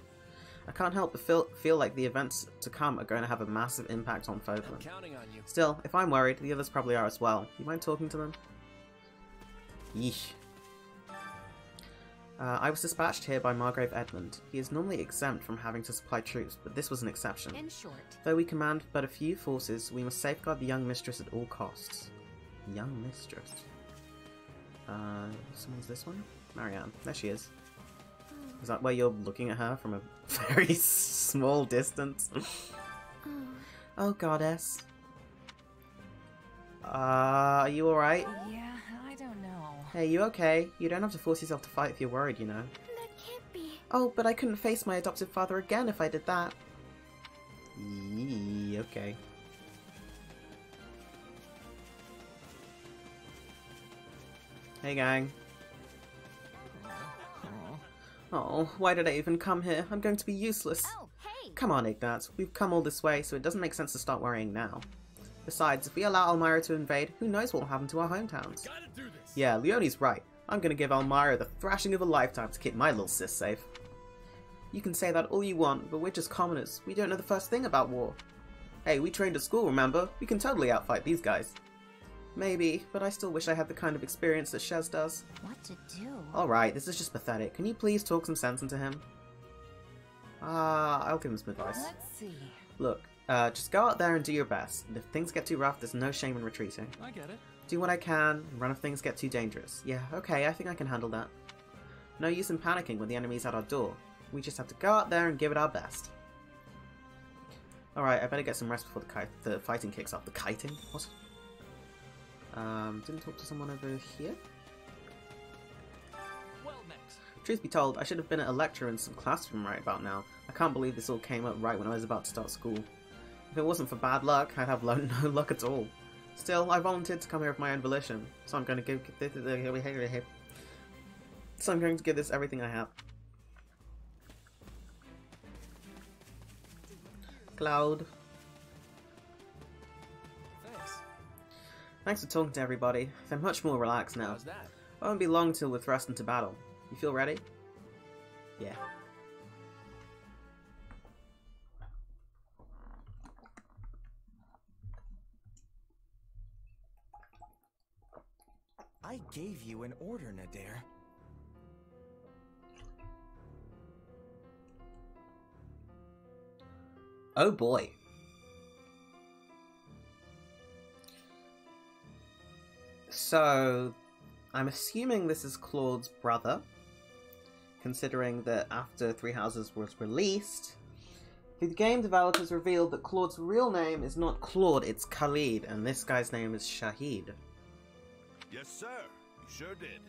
I can't help but feel like the events to come are going to have a massive impact on Fodlan. I'm counting on you. Still, if I'm worried, the others probably are as well. You mind talking to them? Yeesh. I was dispatched here by Margrave Edmund. He is normally exempt from having to supply troops, but this was an exception. In short. Though we command but a few forces, we must safeguard the young mistress at all costs. Young mistress? Someone's this one? Marianne. There she is. Is that why you're looking at her from a very small distance? Oh, goddess. Are you alright? Yeah, I don't know. Hey, you okay? You don't have to force yourself to fight if you're worried, you know. That can't be. Oh, but I couldn't face my adoptive father again if I did that. Yee, okay. Hey, gang. Oh, why did I even come here? I'm going to be useless. Oh, hey! Come on, Ignat. We've come all this way, so it doesn't make sense to start worrying now. Besides, if we allow Elmira to invade, who knows what will happen to our hometowns? Gotta do this. Yeah, Leonie's right. I'm gonna give Elmira the thrashing of a lifetime to keep my little sis safe. You can say that all you want, but we're just commoners. We don't know the first thing about war. Hey, we trained at school, remember? We can totally outfight these guys. Maybe, but I still wish I had the kind of experience that Shez does. What to do? Alright, this is just pathetic. Can you please talk some sense into him? I'll give him some advice. Let's see. Look, just go out there and do your best. And if things get too rough, there's no shame in retreating. I get it. Do what I can, run if things get too dangerous. Yeah, okay, I think I can handle that. No use in panicking when the enemy's at our door. We just have to go out there and give it our best. Alright, I better get some rest before the fighting kicks off. The kiting? What? Didn't talk to someone over here? Well met. Truth be told, I should have been at a lecture in some classroom right about now. I can't believe this all came up right when I was about to start school. If it wasn't for bad luck, I'd have no luck at all. Still, I volunteered to come here of my own volition, so I'm going to give this everything I have. Claude. Thanks for talking to everybody. I feel much more relaxed now. How's that? I won't be long till we're thrust into battle. You feel ready? Yeah. I gave you an order, Nadir. Oh boy. So, I'm assuming this is Claude's brother, considering that after Three Houses was released, the game developers revealed that Claude's real name is not Claude, it's Khalid, and this guy's name is Shahid. Yes, sir. You sure did.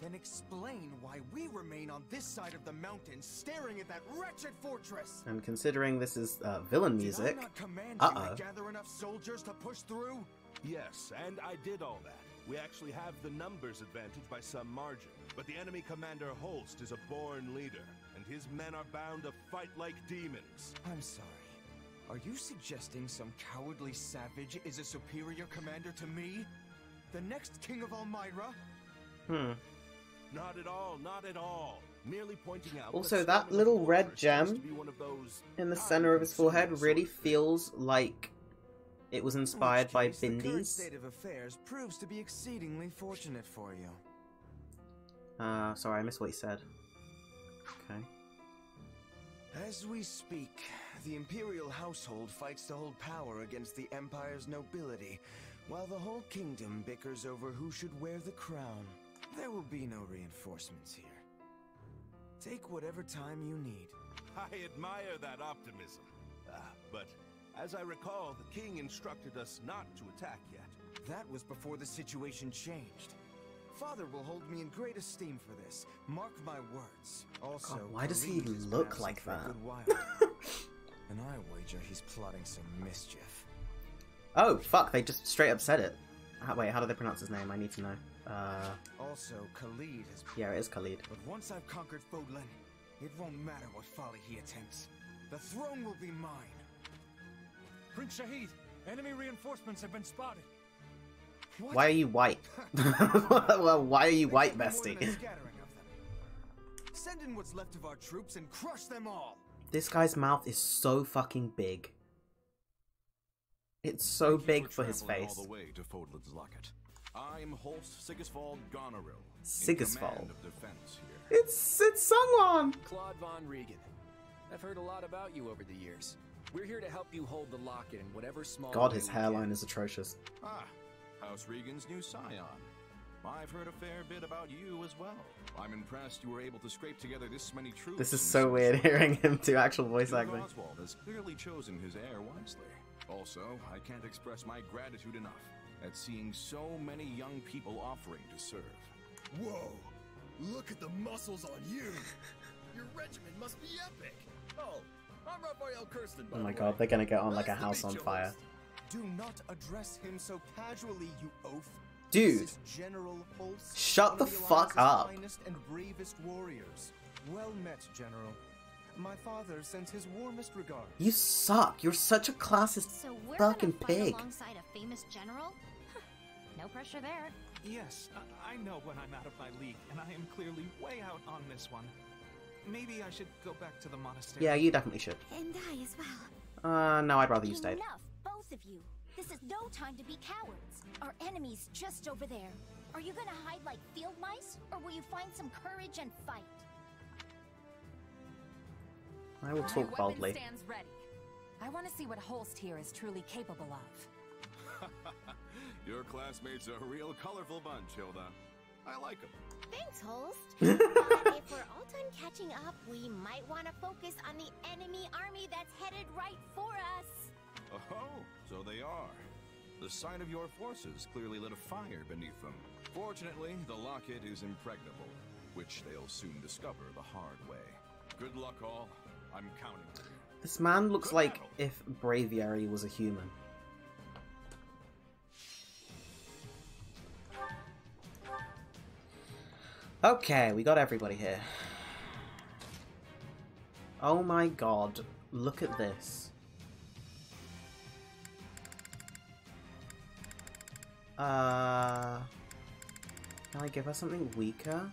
Then explain why we remain on this side of the mountain staring at that wretched fortress. And considering this is villain music, Did I not command you to gather enough soldiers to push through? Yes, and I did all that. We actually have the numbers advantage by some margin. But the enemy commander Holst is a born leader, and his men are bound to fight like demons. I'm sorry. Are you suggesting some cowardly savage is a superior commander to me? The next king of Elmyra? Not at all, not at all. Merely pointing out. Also, that little red gem in the center of his forehead really feels like it was inspired by The current Bindi's. state of affairs proves to be exceedingly fortunate for you. Sorry, I missed what he said. Okay. As we speak, the Imperial household fights to hold power against the Empire's nobility, while the whole kingdom bickers over who should wear the crown. There will be no reinforcements here. Take whatever time you need. I admire that optimism. But as I recall, the king instructed us not to attack yet. That was before the situation changed. Father will hold me in great esteem for this. Mark my words. Also, God, why does he Khalid has been look absent like for a that? good while. And I wager he's plotting some mischief. Oh, fuck, they just straight up said it. Wait, how do they pronounce his name? I need to know. Also, Khalid has... Yeah, it is Khalid. But once I've conquered Fodlan, it won't matter what folly he attempts. The throne will be mine. Prince Shahid, enemy reinforcements have been spotted. What? Why are you white? Well, why are you white, More than bestie? a scattering of them. Send in what's left of our troops and crush them all. This guy's mouth is so fucking big. It's so big for his face. All the way to Fodlan's Locket. I'm Holst Sigisvald Goneril. Sigisvald. Of defense here. It's Sungwon! Claude von Regan. I've heard a lot about you over the years. We're here to help you hold the locket in whatever small God, way his we hairline can. is atrocious. House Regan's new scion. I've heard a fair bit about you as well. I'm impressed you were able to scrape together this many troops. This is so weird hearing him do actual voice Duke acting. Oswald has clearly chosen his heir wisely. Also, I can't express my gratitude enough at seeing so many young people offering to serve. Whoa! Look at the muscles on you! Your regiment must be epic! Oh, I'm Raphael Kirsten, by Oh my the god, way. they're gonna get on like a Nice to house meet on you, fire. Holst. Do not address him so casually, you oaf. Dude. This is General Holst, Shut one the of fuck Alliance's up. finest and bravest warriors. Well met, General. My father sends his warmest regards. You suck. You're such a classist So we're fucking gonna fight pig. alongside a famous general? No pressure there. Yes, I know when I'm out of my league, and I am clearly way out on this one. Maybe I should go back to the monastery. Yeah, you definitely should. And I as well. No, I'd rather you stayed. Enough, both of you. This is no time to be cowards. Our enemy's just over there. Are you gonna hide like field mice, or will you find some courage and fight? I will talk boldly. Stands ready. I want to see what Holst here is truly capable of. Your classmates are a real colorful bunch, Hilda. I like them. Thanks, Holst. But if we're all done catching up, we might want to focus on the enemy army that's headed right for us. Oh, so they are. The sight of your forces clearly lit a fire beneath them. Fortunately, the locket is impregnable, which they'll soon discover the hard way. Good luck, all. I'm counting on you. This man looks like if Braviary was a human. Okay, we got everybody here. Oh my god, look at this. Can I give her something weaker?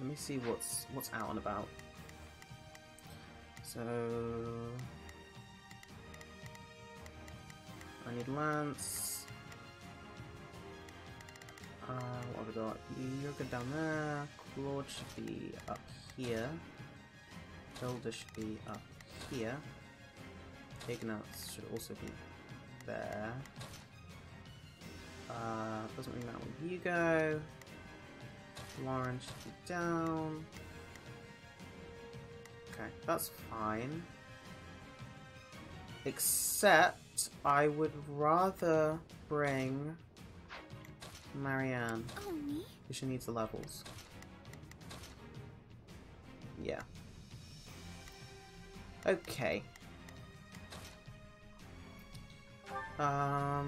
Let me see what's out and about. So I need lance. What have we got? You're good down there. Claude should be up here. Hilda should be up here. Ignatz should also be there. Doesn't really matter where you go. Lauren should be down. Okay, that's fine. Except I would rather bring Marianne. Oh, me? Because she needs the levels. Yeah. Okay. All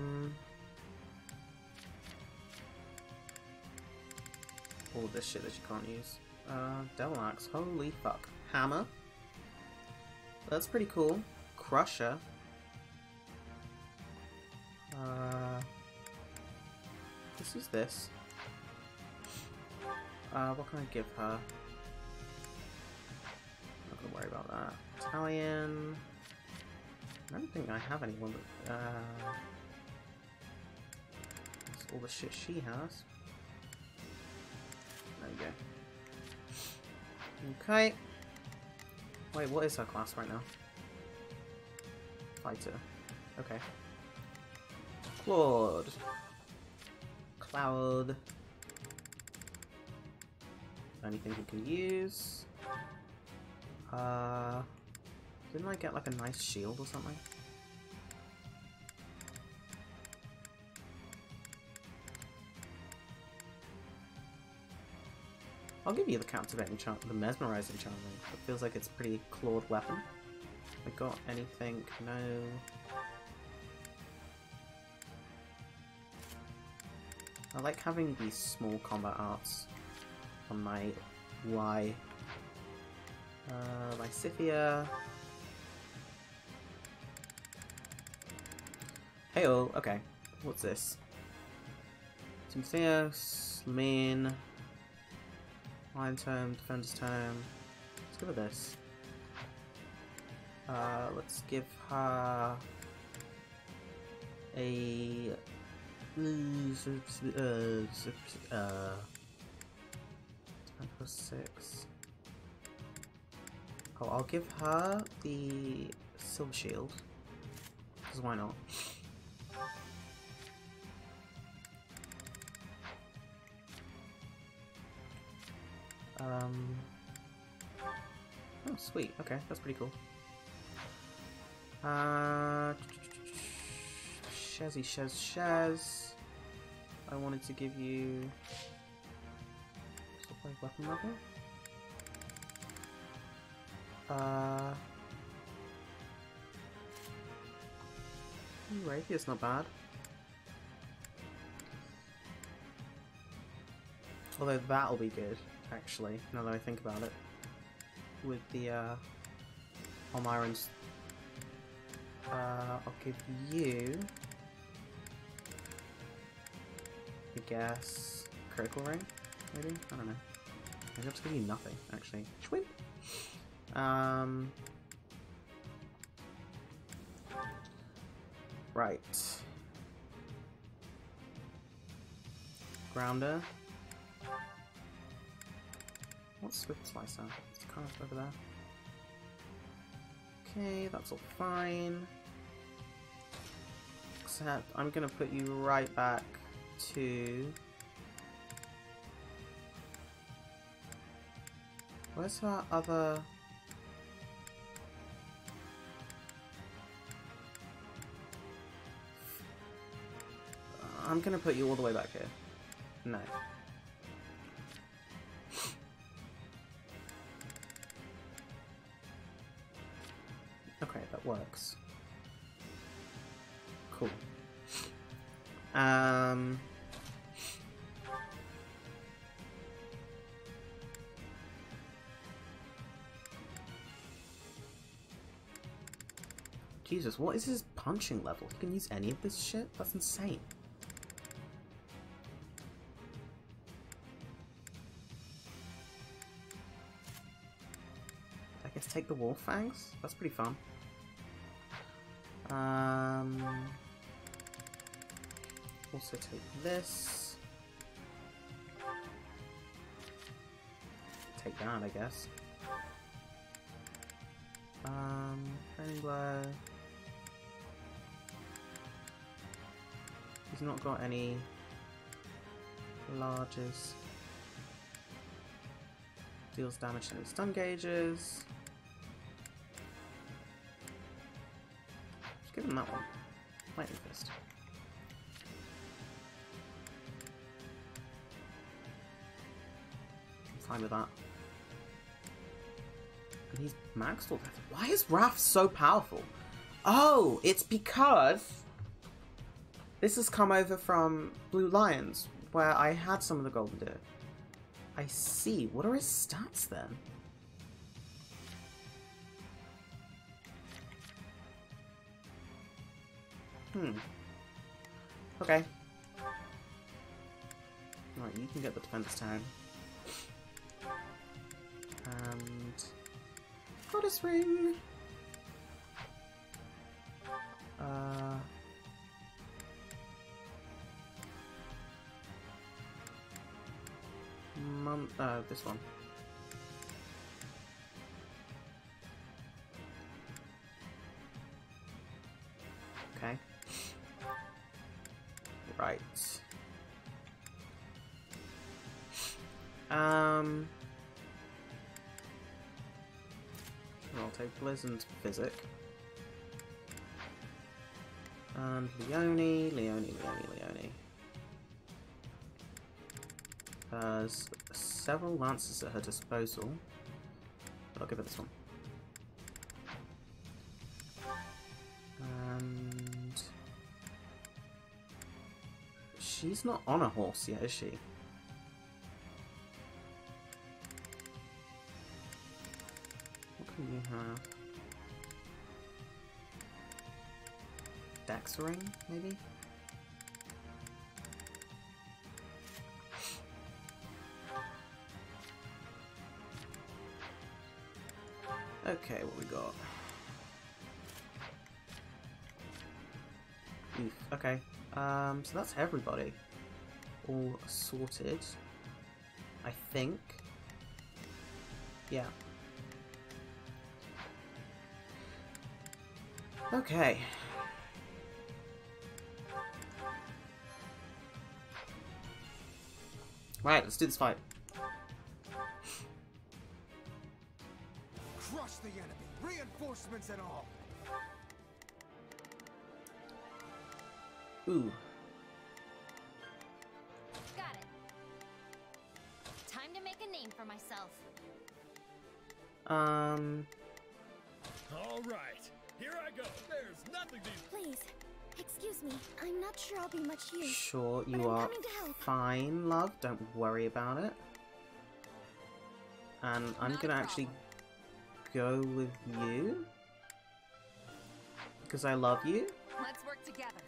this shit that you can't use. Devil Axe. Holy fuck. Hammer. That's pretty cool. Crusher. Let's use this. What can I give her? Not gonna worry about that. Italian. I don't think I have anyone but that's all the shit she has. There we go. Okay. Wait, what is her class right now? Fighter. Okay. Claude. Cloud. Anything we can use? Didn't I get like a nice shield or something? I'll give you the captivating charm, the mesmerizing charm. It feels like it's a pretty Claude weapon. I got anything? No. I like having these small combat arts on my Y. Lysithia. Heyo, okay. What's this? Timotheus, Lamine, Lion Tome, Defender's Tome. Let's give her this. Let's give her a 10+6. Oh, I'll give her the Silver Shield. Because why not? Oh, sweet. Okay, that's pretty cool. Shaz. I wanted to give you supply weapon level. Rapier's not bad. Although that'll be good, actually, now that I think about it. With the Almirans. I'll give you, I guess, critical ring, maybe? I don't know. Maybe I'll just give you nothing, actually. Sweet. Right. Grounder. What's Swift Slicer? It's kind of over there. Okay, that's all fine. Except I'm gonna put you right back to... Where's her other... I'm gonna put you all the way back here. No. Okay, that works. Cool. Jesus, what is his punching level? He can use any of this shit? That's insane. I guess take the wolf fangs? That's pretty fun. Also take this. Take that, I guess. Training blow. He's not got any larges. Deals damage to any stun gauges. Just give him that one. Lightning Fist. I'm fine with that. And he's maxed all that. Why is Wrath so powerful? Oh, it's because this has come over from Blue Lions, where I had some of the golden deer. I see. What are his stats then? Okay. Right, you can get the defense town. And... Goddess Ring! This one. Okay. Right. I'll take Blizzard's Physic. And Leone. Has several lances at her disposal, but I'll give her this one. And she's not on a horse yet, is she? What can you have? Dex ring, maybe? Okay, what we got? Oof, okay. So that's everybody. All sorted. I think. Yeah. Okay. Right, let's do this fight. Crush the enemy, reinforcements and all. Ooh. Got it. Time to make a name for myself. All right, here I go. There's nothing to... Please, excuse me. I'm not sure I'll be much use. Sure, but you I'm are coming to help. fine, love. Don't worry about it. And I'm gonna actually go with you because I love you. Let's work together.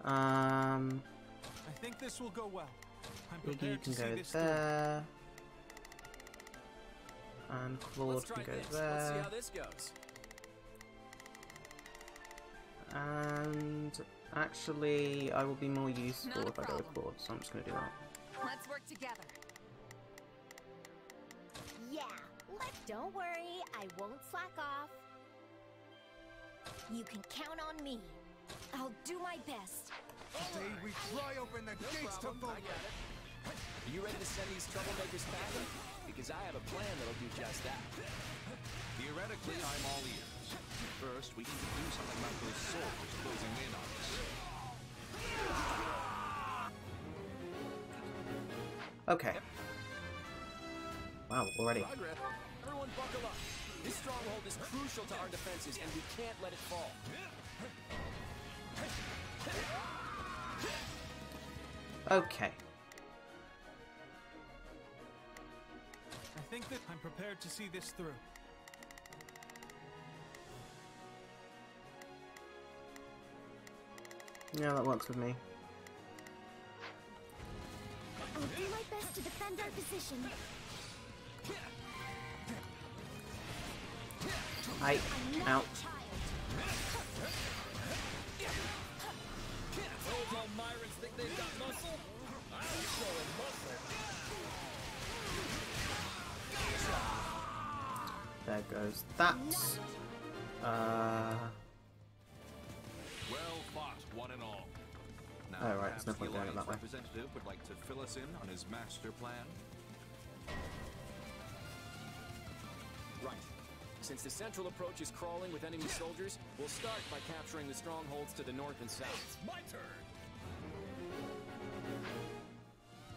I think this will go well. I'm Iggy prepared can to see go this there. And Claude can go Let's see there. how this goes. And actually, I will be more useful Not a if I go with problem. Claude, so I'm just gonna do that. Let's work together. Yeah, don't worry, I won't slack off. You can count on me. I'll do my best. Today we pry open the gates to Fodlan. I got it. Are you ready to send these troublemakers packing? Because I have a plan that'll do just that. Theoretically, I'm all ears. First, we need to do something about those soldiers closing in on us. Okay. Wow, already. Everyone buckle up. This stronghold is crucial to our defenses, and we can't let it fall. Okay. I think that I'm prepared to see this through. Yeah, that works with me. I'll do my best to defend our position. Out. Those Elmyrans think they've got muscle? I'll show them muscle. There goes that. Well fought, one and all. Now, Oh, right, perhaps there's no point the going it Alliance that way. representative would like to fill us in on his master plan. Right. Since the central approach is crawling with enemy soldiers, we'll start by capturing the strongholds to the north and south. It's my turn.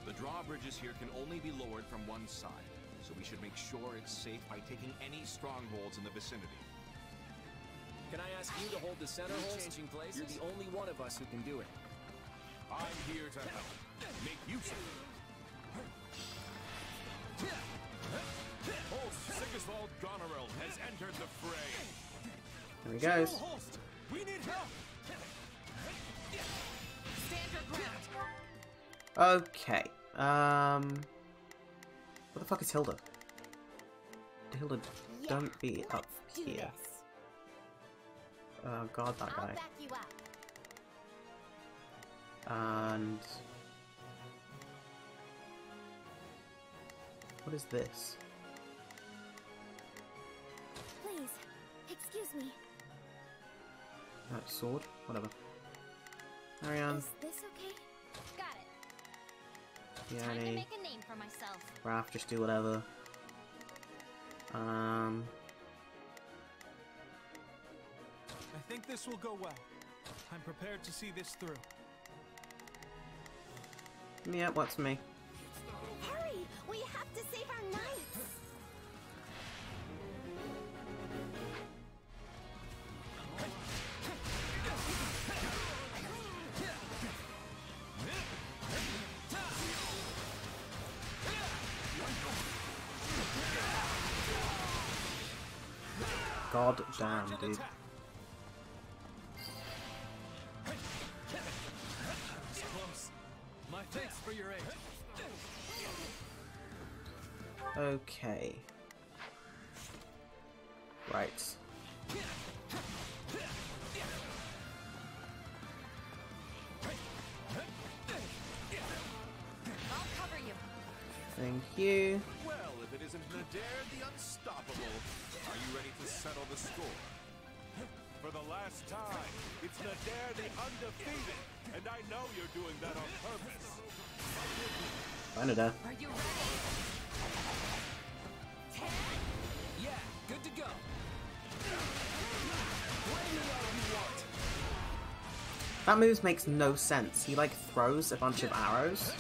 The drawbridges here can only be lowered from one side, so we should make sure it's safe by taking any strongholds in the vicinity. Can I ask you to hold the center holes? Changing places? You're the only one of us who can do it. I'm here to help. Make use of it. Holst Sigisvald Goneril has entered the fray. There he goes. Holst, we need help. Stand your ground. Okay. What the fuck is Hilda? Hilda, don't be up here. Oh god, that guy. I'll back you up. And what is this? Please, excuse me. Sword? Whatever. Carry on. Is this okay? Got it. Yeah, Time to any make a name for myself. Raph, just do whatever. I think this will go well. I'm prepared to see this through. Yeah, works for me. Hurry! We have to save our knights! God damn, dude. Close. My thanks for your aid. Okay. Right. I'll cover you. Thank you. Well, if it isn't Nadir the Unstoppable, are you ready to settle the score? For the last time, it's Nadir the Undefeated, and I know you're doing that on purpose. Canada. Are you ready? Yeah, good to go. Bring me all you want. That move makes no sense. He like throws a bunch of arrows.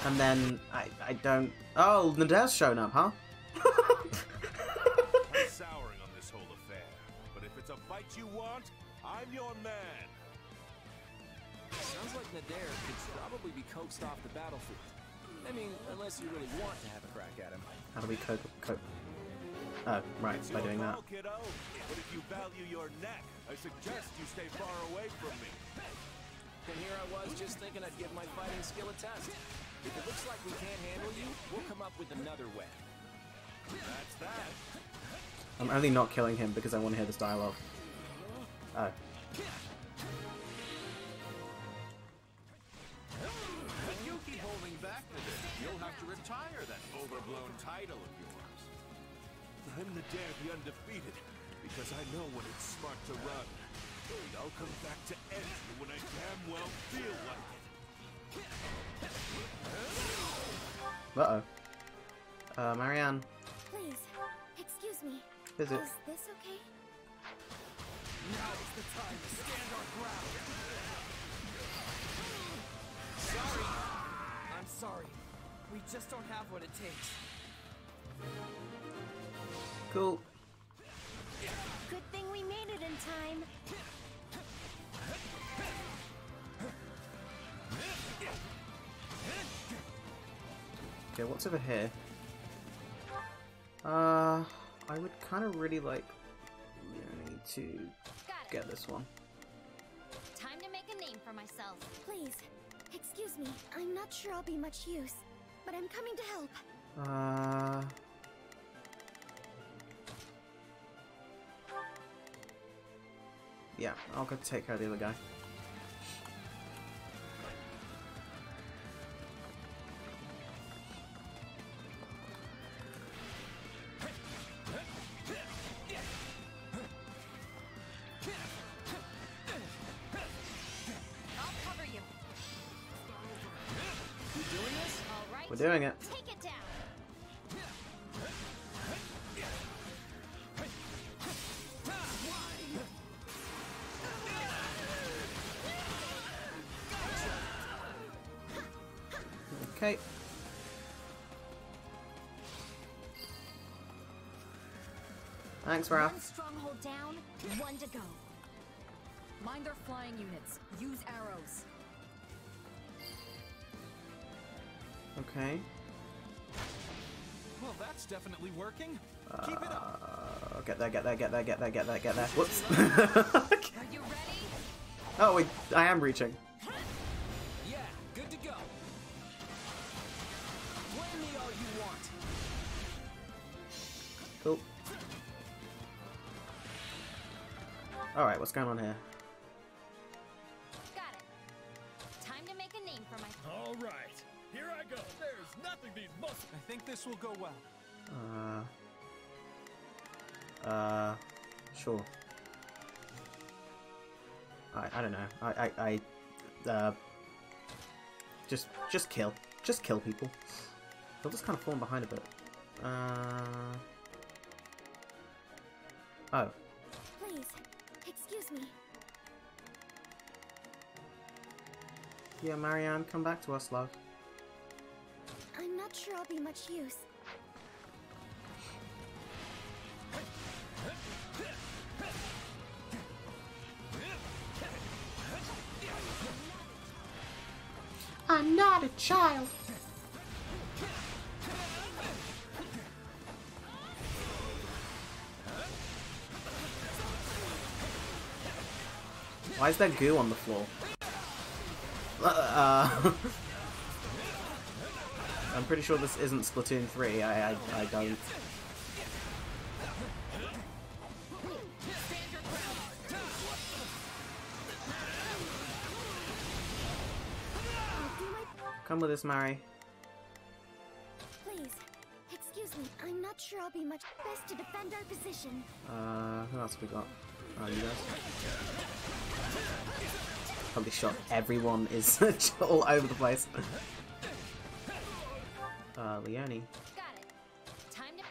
And then I don't. Oh, Nadir's shown up, huh? I'm souring on this whole affair, but if it's a fight you want, I'm your man. Sounds like Nadir could probably be coaxed off the battlefield. I mean, unless you really want to have a crack at him. How do we cope? Oh, right, by doing that. Call, kiddo. But if you value your neck, I suggest you stay far away from me. And here I was just thinking I'd give my fighting skill a test. If it looks like we can't handle you, we'll come up with another way. That's that. I'm only not killing him because I want to hear this dialogue. Oh. If you keep holding back with it, you'll have to retire that overblown title of yours. I'm the dare the undefeated, because I know when it's smart to run. And I'll come back to end you when I damn well feel like it. Uh-oh. Marianne. Please, excuse me. Is it? Is this okay? Now is the time to stand our ground. Sorry. I'm sorry. We just don't have what it takes. Cool. Good thing we made it in time. Okay, what's over here? I would kind of really like to get this one. Time to make a name for myself. Please, excuse me. I'm not sure I'll be much use, but I'm coming to help. Yeah, I'll go take care of the other guy. We're doing it. Take it down. Okay. Thanks, Raph. One stronghold down, one to go. Mind their flying units. Use arrows. Okay. Well, that's definitely working. Keep it up. Get there, get there, get there, get there, get there, get there. Whoops. Are you ready? Oh, wait, I am reaching. Yeah, good to go. Blame me all you want. Cool. Alright, what's going on here? Got it. Time to make a name for myself. All right. Here I go. There's nothing these muscles. I think this will go well. Sure. I don't know. Just kill. Just kill people. They'll just kind of falling behind a bit. Oh. Please, excuse me. Yeah, Marianne, come back to us, love. I'm not sure I'll be much use. I'm not a child. Why is there goo on the floor? I'm pretty sure this isn't Splatoon 3. I don't. Come with us, Mary. Please, excuse me. I'm not sure I'll be much best to defend our position. Who else we got? Oh, you guys. Probably shot. Everyone is all over the place. Leone. Got it. Time to.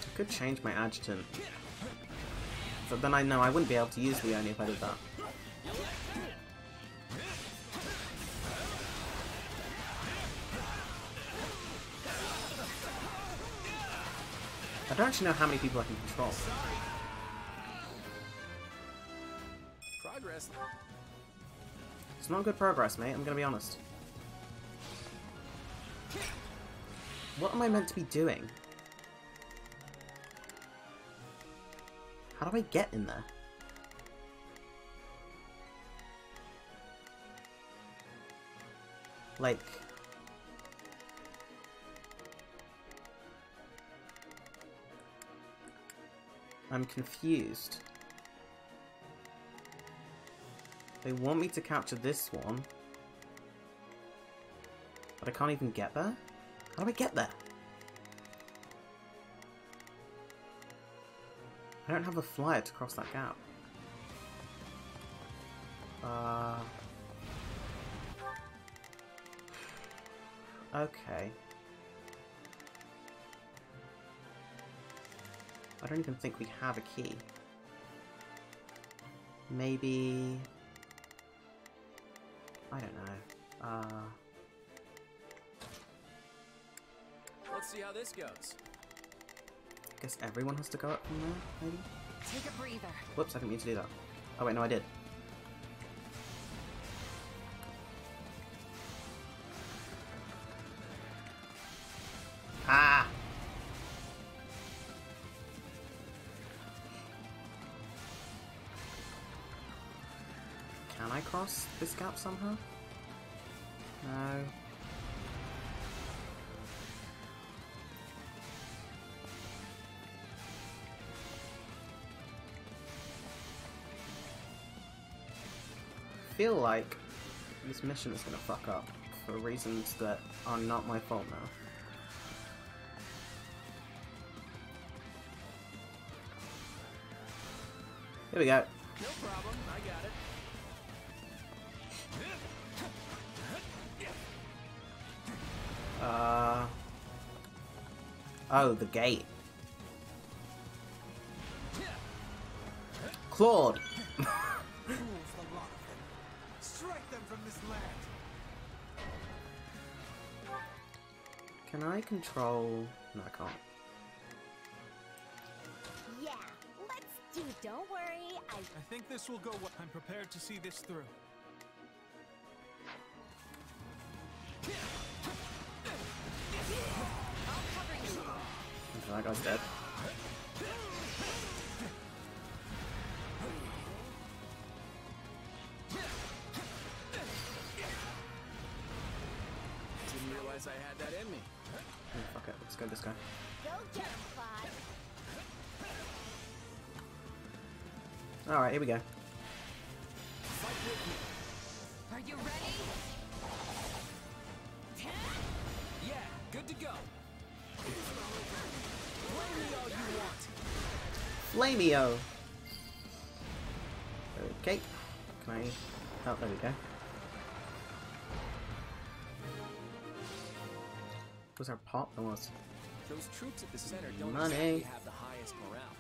I could change my adjutant. But then I know I wouldn't be able to use Leone if I did that. I don't actually know how many people I can control. Progress. It's not good progress, mate, I'm gonna be honest. What am I meant to be doing? How do I get in there? Like... I'm confused. They want me to capture this one. But I can't even get there? How do I get there? I don't have a flyer to cross that gap. Okay. I don't even think we have a key. Maybe... I don't know. Let's see how this goes. I guess everyone has to go up from there, maybe? Take a breather. Whoops, I didn't mean to do that. Oh wait, no I did. Ah! Can I cross this gap somehow? No. I feel like this mission is gonna fuck up for reasons that are not my fault now. Here we go. No problem, I got it. Oh, the gate. Claude! Strike them from this land. Can I control... No, I can't. Yeah, let's do. Don't worry, I think this will go well. I'm prepared to see this through. Okay, that guy's dead. Didn't realize I had that in me. Oh, fuck it, let's go this guy. Go get him, Claude. Alright, here we go. Are you ready? Yeah, good to go. Blame me all you want. Flameo! Okay. Can I... Oh, there we go. Was our pop? There was. Those troops at the center don't Money. exactly have the highest morale.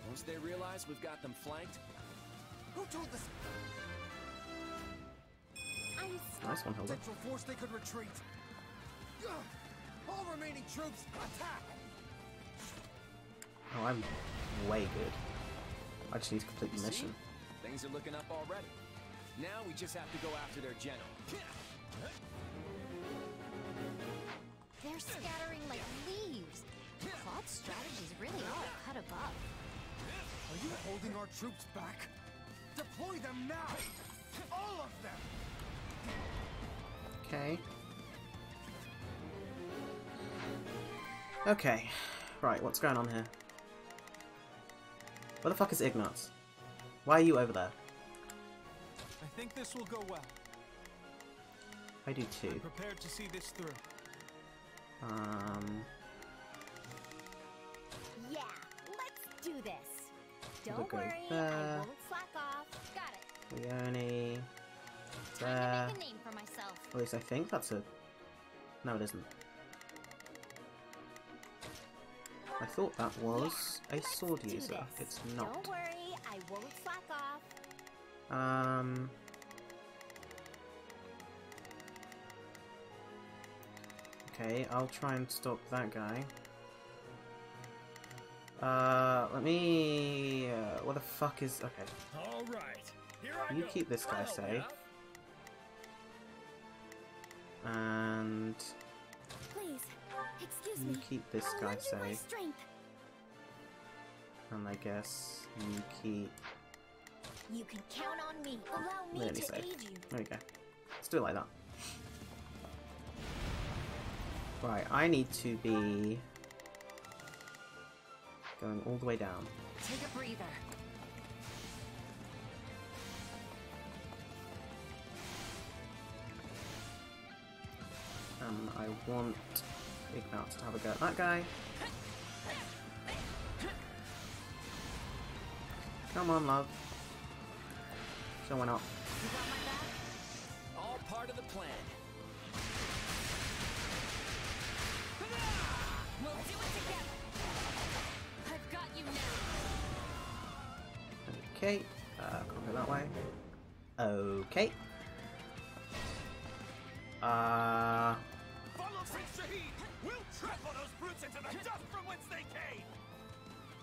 Once they realize we've got them flanked... Who told this? Nice one, Hilda. Central force they could retreat. All remaining troops, attack! Oh, I'm way good. I just need to complete the mission. Things are looking up already. Now we just have to go after their general. They're scattering like leaves. Claude's strategies really are a cut above. Are you holding our troops back? Deploy them now! All of them! Okay. Okay. Right, what's going on here? Where the fuck is Ignatz? Why are you over there? I think this will go well. I do too. I'm prepared to see this through. Yeah, let's do this. We'll Don't go worry, there. I won't slack off. Got it. Leone. Time There. to make a name for myself. At least I think that's a... No, it isn't. I thought that was a sword Do user. this. It's not. Don't worry, I won't slack off. Okay, I'll try and stop that guy. Let me... what the fuck is... Okay. Alright, here I You go. keep this guy Follow, safe. yeah? And... Please, excuse You me. keep this I'll guy lend you my safe. strength. And I guess you keep... You can count on me. Allow me Really to safe. aid you. There we go. Let's do it like that. Right, I need to be... going all the way down. Take a breather. I want Ignatz to have a go at that guy. Come on, love. Showing up. All part of the plan. We'll do it together. I've got you now. Okay, can't go that way. Okay. Follow Prince Shahid! We'll trample those brutes into the dust from whence they came!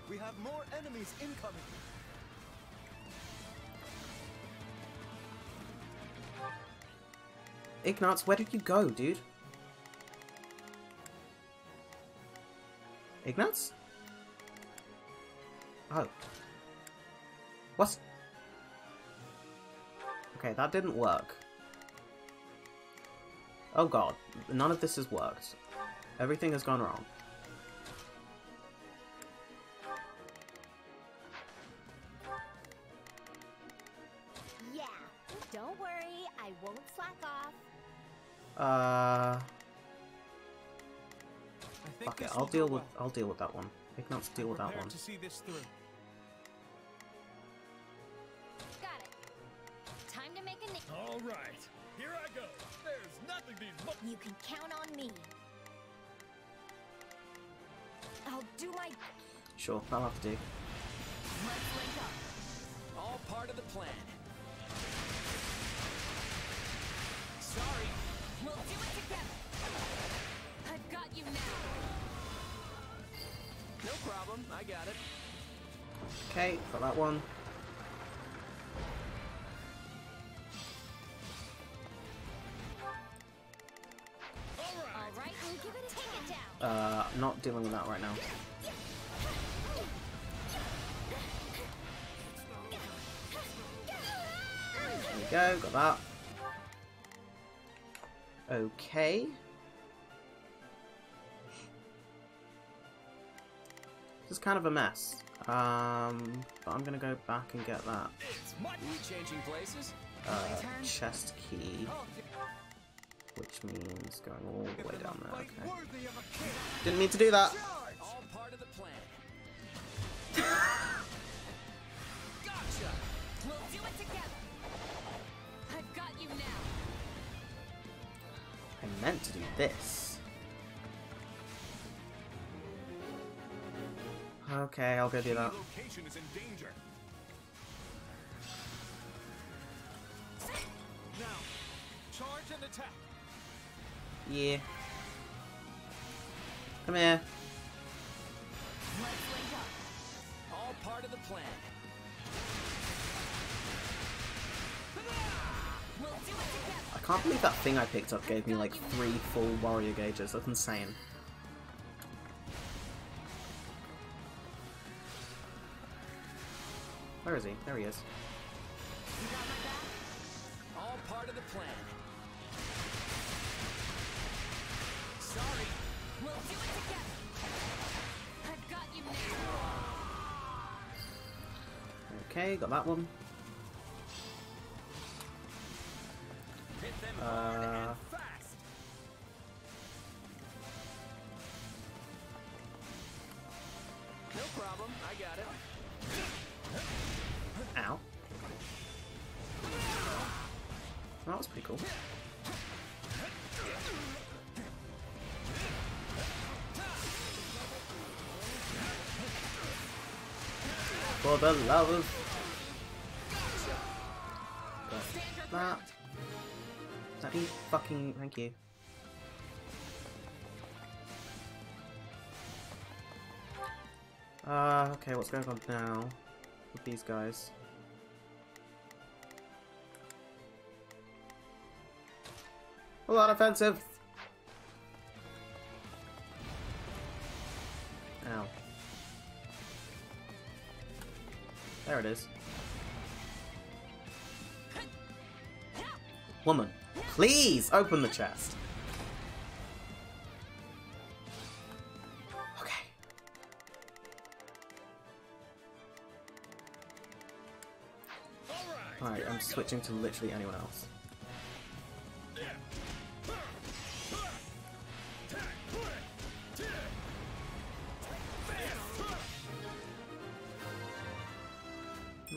We have more enemies incoming. Ignatz, where did you go, dude? Ignatz? Oh. What? Okay, that didn't work. Oh god, none of this has worked. Everything has gone wrong. Yeah, don't worry, I won't slack off. Fuck it, I'll deal with that one. Ignatz, deal with that one. To see this through. Got it. Time to make a name. All right, here I go. There's nothing these. You can count on me. I'll do my. Sure, that'll have to do. Let's link up. All part of the plan. Sorry. We'll do it together. I've got you now. No problem. I got it. Okay, got that one. All right, we'll give it a take it down. Not dealing with that right now. There we go, got that. Okay. This is kind of a mess. But I'm gonna go back and get that. We changing places? Chest key. Which means going all the way down there, okay. Didn't mean to do that! All part of the plan. Gotcha. We'll do it together. I've got you now. I meant to do this. Okay, I'll go do that. Location is in danger. Now, charge and attack. Yeah. Come here. Let's link up. All part of the plan. We'll do it together. I can't believe that thing I picked up gave me like 3 full warrior gauges. That's insane. Where is he? There he is. All part of the plan. Sorry. We'll do it together. I've got you now. Okay, got that one. Hit them hard and fast. No problem. I got it. Ow. That was pretty cool. For the love of... That. That be fucking... Thank you. Okay, what's going on now with these guys? A lot offensive! Ow. There it is. Woman, please open the chest. Okay. Alright, I'm switching to literally anyone else.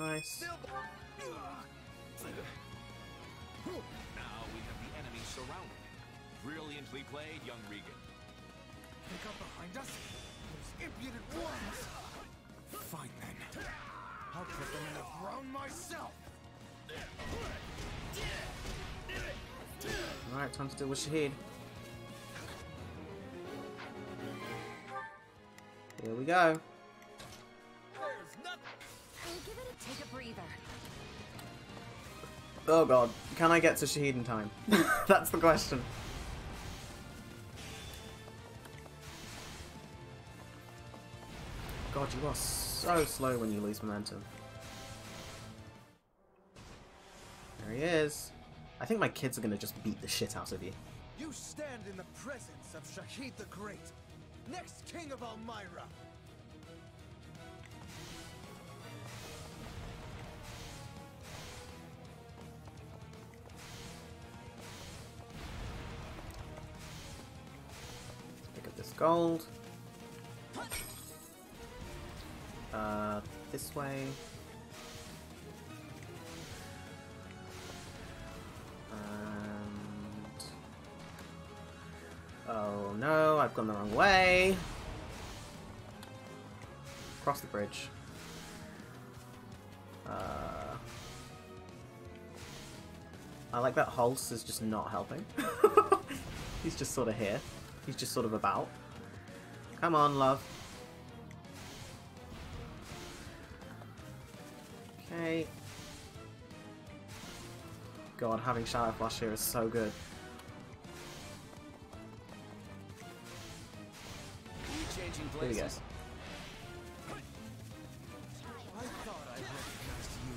Nice. Now we have the enemy surrounded. Brilliantly played, young Regan. They got behind us? Those impudent ones! Fine then. I'll put them in the ground myself! Alright, time to deal with Shahid. Here we go. Take a breather. Oh god, can I get to Shahid in time? That's the question. God, you are so slow when you lose momentum. There he is. I think my kids are gonna just beat the shit out of you. You stand in the presence of Shahid the Great, next king of Elmyra. Pick up this gold. This way. And... oh no, I've gone the wrong way. Cross the bridge. I like that Holst is just not helping. He's just sort of here. He's just sort of about. Come on, love. Okay. God, having Shadow Flash here is so good. Here we go. I thought I recognized you.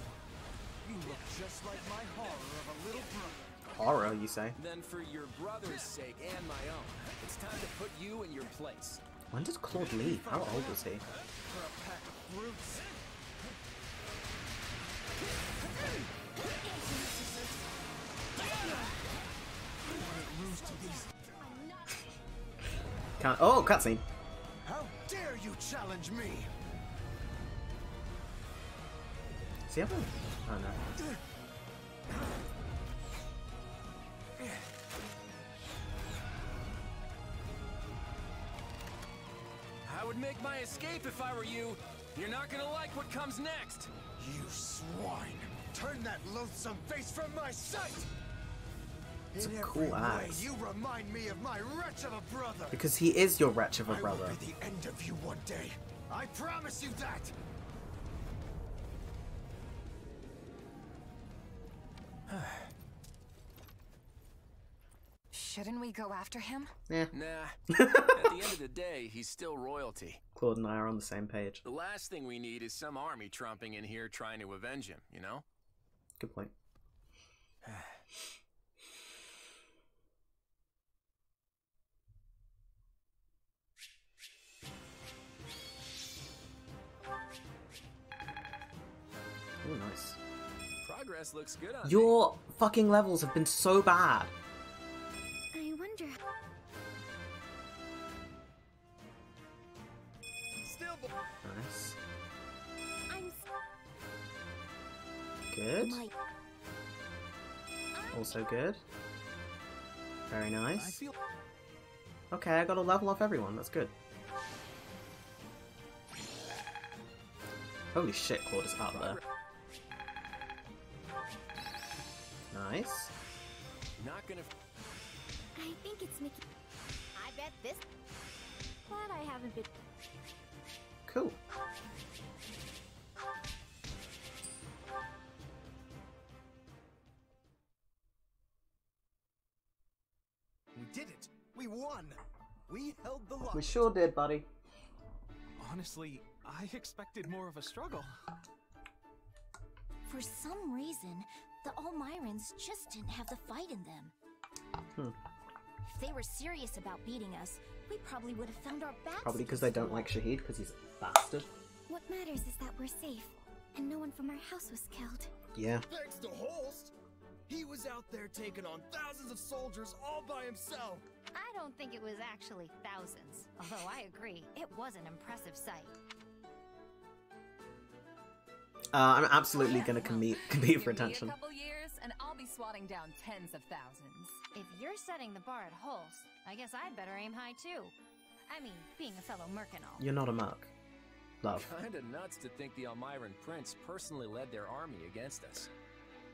You look just like my horror of a little brother. Horror, you say? Then for your brother's sake and my own, it's time to put you in your place. When did Claude leave? How old was he? For a pack of brutes. Can't. Oh, cutscene. How dare you challenge me? Is he ever? Oh no. I would make my escape if I were you. You're not gonna like what comes next. You swine! Turn that loathsome face from my sight! It's a In cool every way, axe. you remind me of my wretch of a brother. Because he is your wretch of a brother. I will be the end of you one day. I promise you that. Shouldn't we go after him? Yeah. Nah. At the end of the day, he's still royalty. Claude and I are on the same page. The last thing we need is some army tromping in here trying to avenge him, you know? Good point. Oh, nice. Progress looks good on Your fucking levels have been so bad. I wonder. Still. Nice. I'm. Good. My... Also good. Very nice. Okay, I got to level off everyone. That's good. Holy shit, Claude is out there. Nice. Not gonna. I think it's Mickey. I bet this. Glad I haven't been. Cool. We did it! We won! We held the lock. We sure did, buddy. Honestly, I expected more of a struggle. For some reason, the Elmyrans just didn't have the fight in them. If they were serious about beating us, we probably would have found our backs. Probably because they don't like Shahid, because he's a bastard. What matters is that we're safe, and no one from our house was killed. Yeah. Thanks to Holst! He was out there taking on thousands of soldiers all by himself! I don't think it was actually thousands, although I agree, it was an impressive sight. I'm absolutely gonna compete for attention. A couple years, and I'll be swatting down tens of thousands. If you're setting the bar at Holst, I guess I'd better aim high too. I mean, being a fellow merc and all. You're not a merc. Love. Kinda nuts to think the Elmyran Prince personally led their army against us.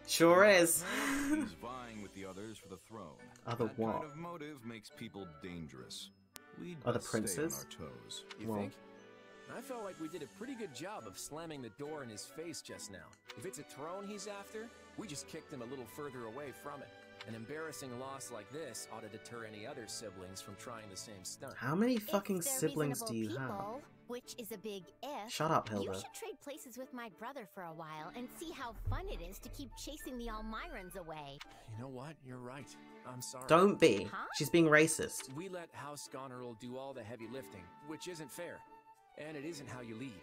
Sure is. He's vying with the others for the throne. Other that what? kind of motive makes people dangerous. We'd Other stay on princes? our toes. You think? I felt like we did a pretty good job of slamming the door in his face just now. If it's a throne he's after, we just kicked him a little further away from it. An embarrassing loss like this ought to deter any other siblings from trying the same stunt. How many fucking siblings do you have? Which is a big if. Shut up, Hilda. You should trade places with my brother for a while and see how fun it is to keep chasing the Elmyrans away. You know what? You're right. I'm sorry. Don't be. Huh? She's being racist. We let House Goneril do all the heavy lifting, which isn't fair. And it isn't how you lead.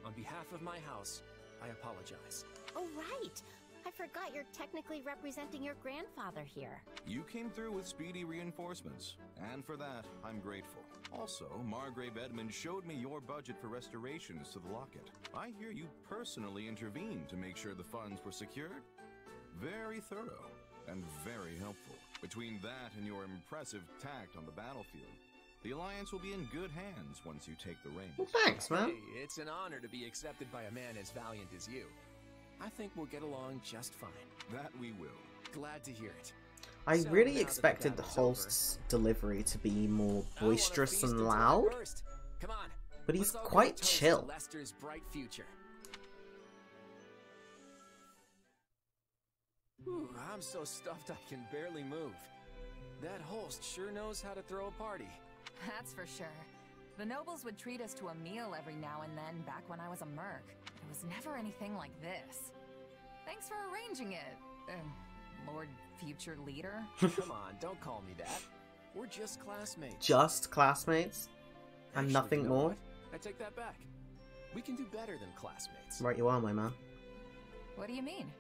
On behalf of my house, I apologize. Oh, right. I forgot you're technically representing your grandfather here. You came through with speedy reinforcements, and for that, I'm grateful. Also, Margrave Edmund showed me your budget for restorations to the locket. I hear you personally intervened to make sure the funds were secured. Very thorough, and very helpful. Between that and your impressive tact on the battlefield, the Alliance will be in good hands once you take the reins. Well, thanks, man. Hey, it's an honor to be accepted by a man as valiant as you. I think we'll get along just fine. That we will. Glad to hear it. I So, really now that expected the the battle's Holst's delivery to be more I wanna boisterous feast and until I loud, burst. Come on. but he's Let's all quite give a toast to chill. Lester's bright future. Whew, I'm so stuffed I can barely move. That Holst sure knows how to throw a party. That's for sure. The nobles would treat us to a meal every now and then back when I was a merc. It was never anything like this. Thanks for arranging it, Lord Future Leader. Come on, don't call me that. We're just classmates. Just classmates? And Actually, nothing you know more? what? I take that back. We can do better than classmates. Right you are, my man. What do you mean?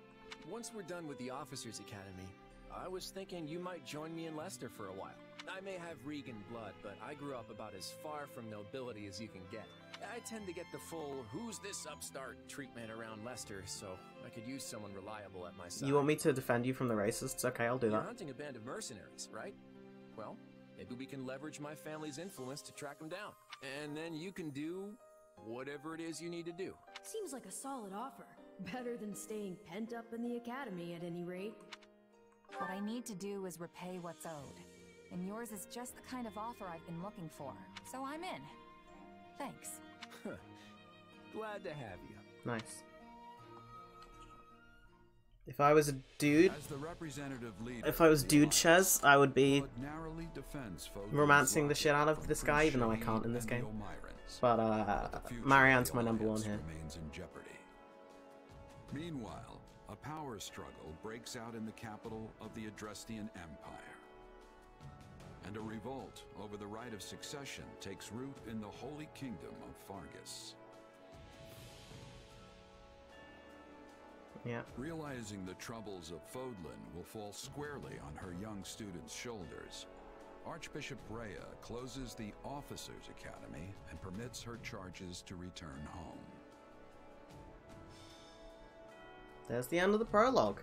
Once we're done with the Officers Academy, I was thinking you might join me in Leicester for a while. I may have Regan blood, but I grew up about as far from nobility as you can get. I tend to get the full, who's this upstart treatment around Leicester, so I could use someone reliable at my side. You want me to defend you from the racists? Okay, I'll do You're that. hunting a band of mercenaries, right? Well, maybe we can leverage my family's influence to track them down. And then you can do whatever it is you need to do. Seems like a solid offer. Better than staying pent up in the academy at any rate. What I need to do is repay what's owed. And yours is just the kind of offer I've been looking for. So I'm in. Thanks. Glad to have you. Nice. If I was a dude, As the representative leader if I was of the dude Alliance, Chez, I would be Claude narrowly defends Foden's romancing the locket shit out of this from guy, even though I Shade can't in this and game. the Elmyrans. But The future Marianne's of my the number one Alliance here. remains in jeopardy. Meanwhile, a power struggle breaks out in the capital of the Adrestian Empire. And a revolt over the right of succession takes root in the Holy Kingdom of Fargus. Yeah. Realizing the troubles of Fodlan will fall squarely on her young students' shoulders, Archbishop Rhea closes the Officers' Academy and permits her charges to return home. There's the end of the prologue.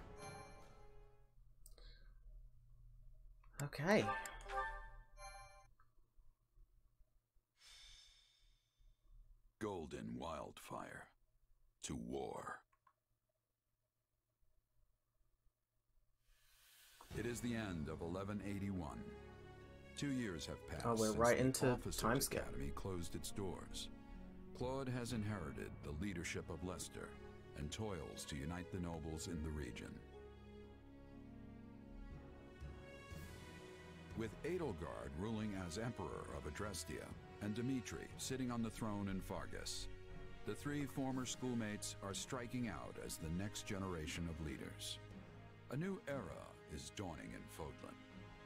Okay. Golden wildfire. To war. It is the end of 1181. 2 years have passed Oh, we're since right the into Officers' timescale. Academy closed its doors. Claude has inherited the leadership of Leicester and toils to unite the nobles in the region. With Edelgard ruling as Emperor of Adrestia and Dimitri sitting on the throne in Fargus, the three former schoolmates are striking out as the next generation of leaders. A new era is dawning in Fodlan,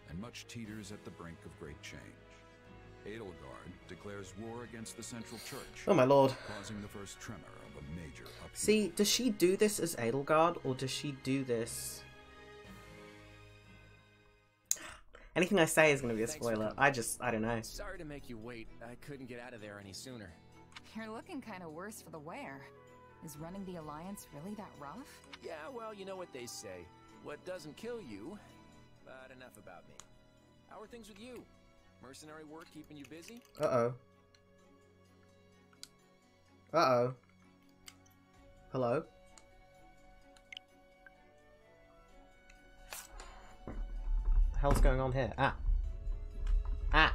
and much teeters at the brink of great change. Edelgard declares war against the Central Church, Oh my lord. causing the first tremor of a major upheaval. See, does she do this as Edelgard, or does she do this... Anything I say is going to be a Thanks for spoiler. coming. I don't know. Sorry to make you wait. I couldn't get out of there any sooner. You're looking kind of worse for the wear. Is running the Alliance really that rough? Yeah, well, you know what they say. What doesn't kill you. But enough about me. How are things with you? Mercenary work keeping you busy? Uh-oh. Uh-oh. Hello? What the hell's going on here? Ah. Ah.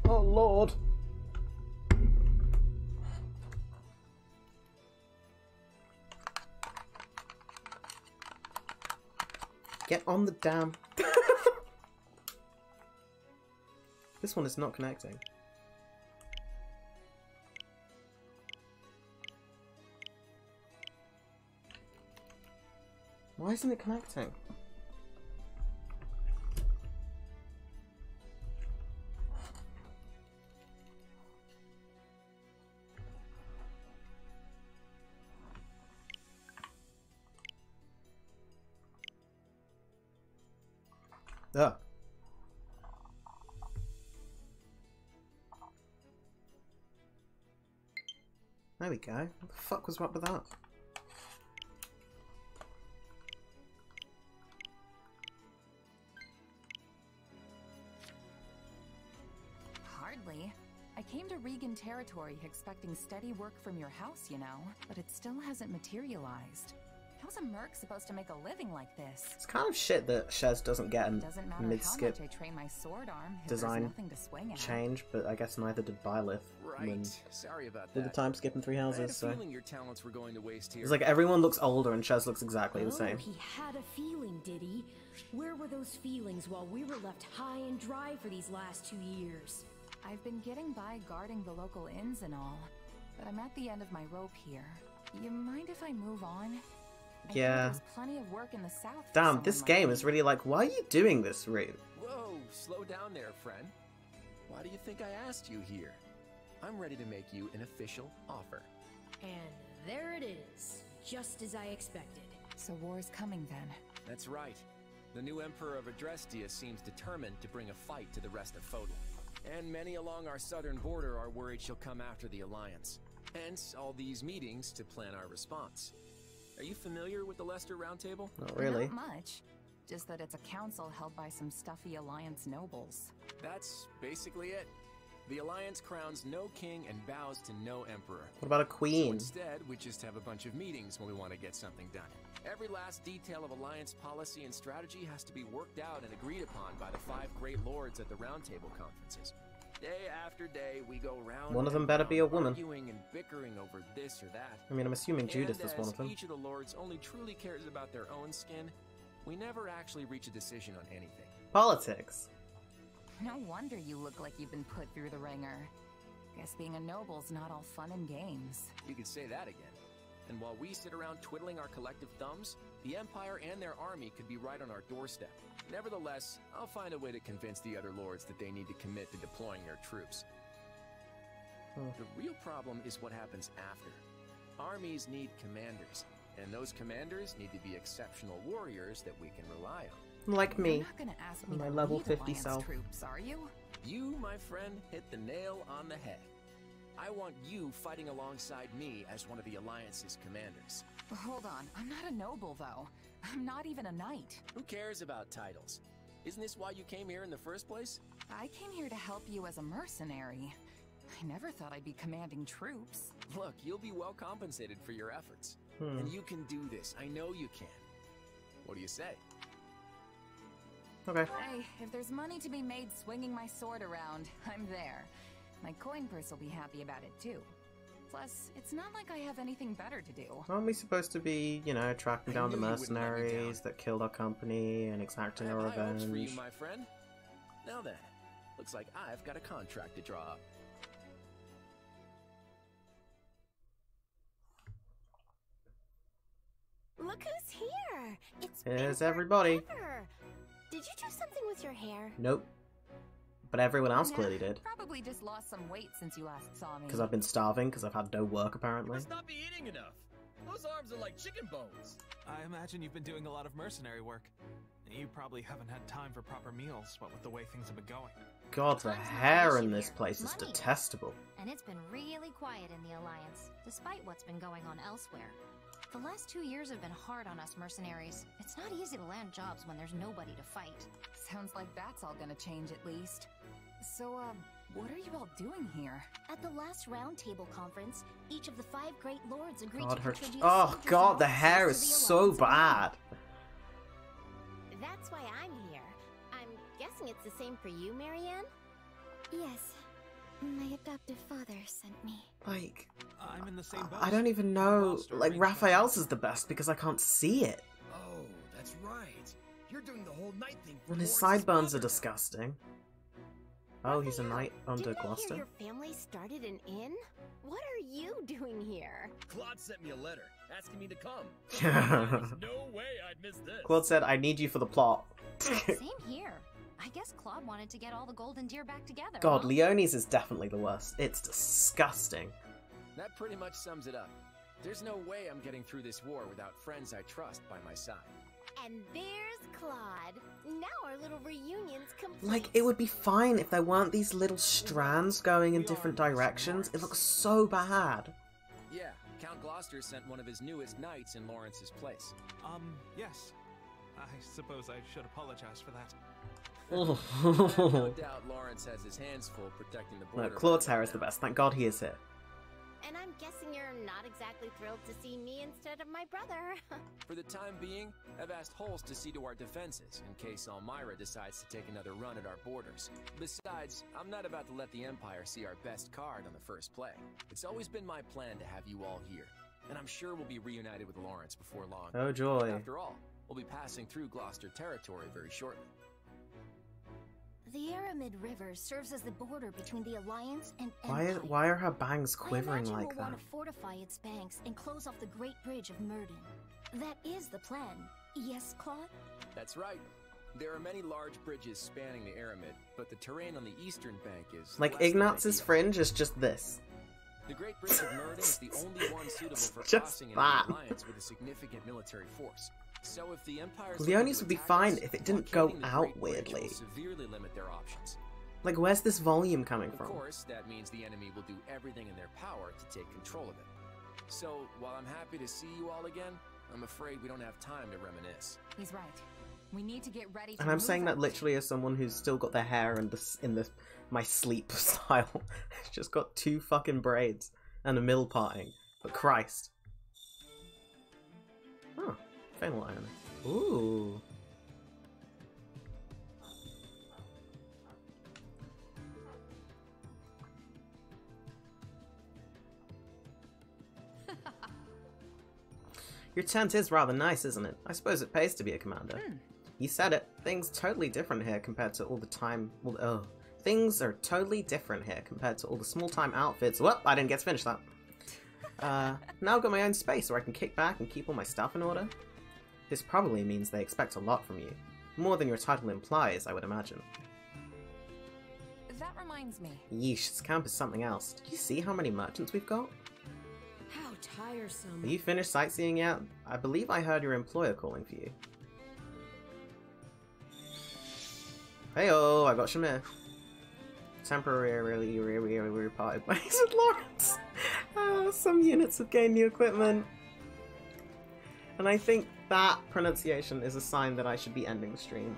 Oh, Lord. Get on the damn... This one is not connecting. Why isn't it connecting? Ugh. There we go. What the fuck was up with that? Hardly. I came to Regan territory expecting steady work from your house, you know, but it still hasn't materialized. How's a merc supposed to make a living like this? It's kind of shit that Shez doesn't get a mid-skip I train my sword arm if design there's nothing to swing at. change, but I guess neither did Byleth. Right. Sorry about Did that. the time skip in 3 I had houses, a so... feeling your talents were going to waste here. It's like everyone looks older and Shez looks exactly the same. He had a feeling, did he? Where were those feelings while we were left high and dry for these last 2 years? I've been getting by guarding the local inns and all, but I'm at the end of my rope here. You mind if I move on? Yeah. There's plenty of work in the south. Damn, this game is really like, why are you doing this, Rue? Whoa, slow down there, friend. Why do you think I asked you here? I'm ready to make you an official offer. And there it is, just as I expected. So war's coming then. That's right. The new Emperor of Adrestia seems determined to bring a fight to the rest of Fodal. And many along our southern border are worried she'll come after the Alliance. Hence, all these meetings to plan our response. Are you familiar with the Leicester Roundtable? Not really. Not much. Just that it's a council held by some stuffy Alliance nobles. That's basically it. The Alliance crowns no king and bows to no emperor. What about a So queen? instead, we just have a bunch of meetings when we want to get something done. Every last detail of Alliance policy and strategy has to be worked out and agreed upon by the 5 great lords at the Roundtable conferences. Day after day, we go round. One of them and better round, be a woman. arguing and bickering over this or that. I mean, I'm assuming Judith and is one of them. Each of the lords only truly cares about their own skin. We never actually reach a decision on anything. Politics. No wonder you look like you've been put through the ringer. Guess being a noble's not all fun and games. You could say that again. And while we sit around twiddling our collective thumbs, the Empire and their army could be right on our doorstep. Nevertheless, I'll find a way to convince the other lords that they need to commit to deploying their troops. The real problem is what happens after. Armies need commanders, and those commanders need to be exceptional warriors that we can rely on. Like me. You're not gonna ask me My to level lead 50 Alliance self. troops, are you? You, my friend, hit the nail on the head. I want you fighting alongside me as one of the Alliance's commanders. Hold on, I'm not a noble though. I'm not even a knight. Who cares about titles? Isn't this why you came here in the first place? I came here to help you as a mercenary. I never thought I'd be commanding troops. Look, you'll be well compensated for your efforts. Hmm. And you can do this. I know you can. What do you say? Okay. Hey, if there's money to be made swinging my sword around, I'm there. My coin purse will be happy about it too. Plus, it's not like I have anything better to do. Aren't we supposed to be, you know, tracking down the knew you wouldn't let me mercenaries that killed our company and exacting I have our high hopes for you, revenge? my friend. Now then, looks like I've got a contract to draw up. Look who's here! It's Here's been everybody. forever. Did you do something with your hair? Nope. But everyone else Nah, clearly did. Probably just lost some weight since you last saw me. Because I've been starving, because I've had no work apparently. Must not be eating enough. Those arms are like chicken bones. I imagine you've been doing a lot of mercenary work. You probably haven't had time for proper meals, what with the way things have been going. God, the hair in this place is detestable. And it's been really quiet in the Alliance, despite what's been going on elsewhere. The last 2 years have been hard on us mercenaries. It's not easy to land jobs when there's nobody to fight. Sounds like that's all gonna change at least. So, what are you all doing here? At the last roundtable conference, each of the 5 great lords agreed God, to her. contribute Oh soldiers God, and the hair is officers to the so Alliance bad. That's why I'm here. I'm guessing it's the same for you, Marianne? Yes. My adoptive father sent me. Like, I'm in the same boat. I don't even know. Like, Raphael's is the best because I can't see it. Oh, that's right. You're doing the whole night thing. And his sideburns are disgusting. Oh, he's a knight under Didn't I Gloucester. hear your family started an inn? What are you doing here? Claude sent me a letter asking me to come. There's no way I'd miss this. Claude said, I need you for the plot. Same here. I guess Claude wanted to get all the golden deer back together. God, huh? Leonie's is definitely the worst. It's disgusting. That pretty much sums it up. There's no way I'm getting through this war without friends I trust by my side. And there's Claude. Now our little reunion's complete. Like, it would be fine if there weren't these little strands going in different directions. It looks so bad. Yeah, Count Gloucester sent one of his newest knights in Lawrence's place. Yes. I suppose I should apologize for that. No doubt Lawrence has his hands full protecting the border. No, Claude's hair is the best. Thank God he is here. And I'm guessing you're not exactly thrilled to see me instead of my brother. For the time being, I've asked Holst to see to our defenses in case Elmira decides to take another run at our borders. Besides, I'm not about to let the Empire see our best card on the first play. It's always been my plan to have you all here, and I'm sure we'll be reunited with Lawrence before long. Oh joy. After all, we'll be passing through Gloucester territory very shortly. The Aramid River serves as the border between the Alliance and Empire. Why are her bangs quivering I imagine like we'll that? want to fortify its banks and close off the Great Bridge of Murden. That is the plan. Yes, Claude? That's right. There are many large bridges spanning the Aramid, but the terrain on the eastern bank is Like, less than Ignaz's ideal. fringe is just this. The Great Bridge of Murden is the only one suitable for Just crossing that. an alliance with a significant military force. So if the Empire's Leonie's would be fine if it didn't go blockading the out Great Bridge weirdly. will severely limit their options. Like, where's this volume coming Of from? course, that means the enemy will do everything in their power to take control of it. So, while I'm happy to see you all again, I'm afraid we don't have time to reminisce. He's right. We need to get ready to And I'm move saying that out. literally as someone who's still got their hair in the my sleep style. It's just got 2 fucking braids and a middle parting. But Christ. Oh, fatal iron. Ooh. Your tent is rather nice, isn't it? I suppose it pays to be a commander. You said it. Things totally different here compared to all the time... Things are totally different here compared to all the small-time outfits. Whoop! I didn't get to finish that. Now I've got my own space where I can kick back and keep all my stuff in order. This probably means they expect a lot from you. More than your title implies, I would imagine. That reminds me. Yeesh, this camp is something else. Did you see how many merchants we've got? How tiresome. Are you finished sightseeing yet? I believe I heard your employer calling for you. Heyo, I got Shamir. Temporarily parted ways with Lawrence. Some units have gained new equipment. And I think that pronunciation is a sign that I should be ending the stream.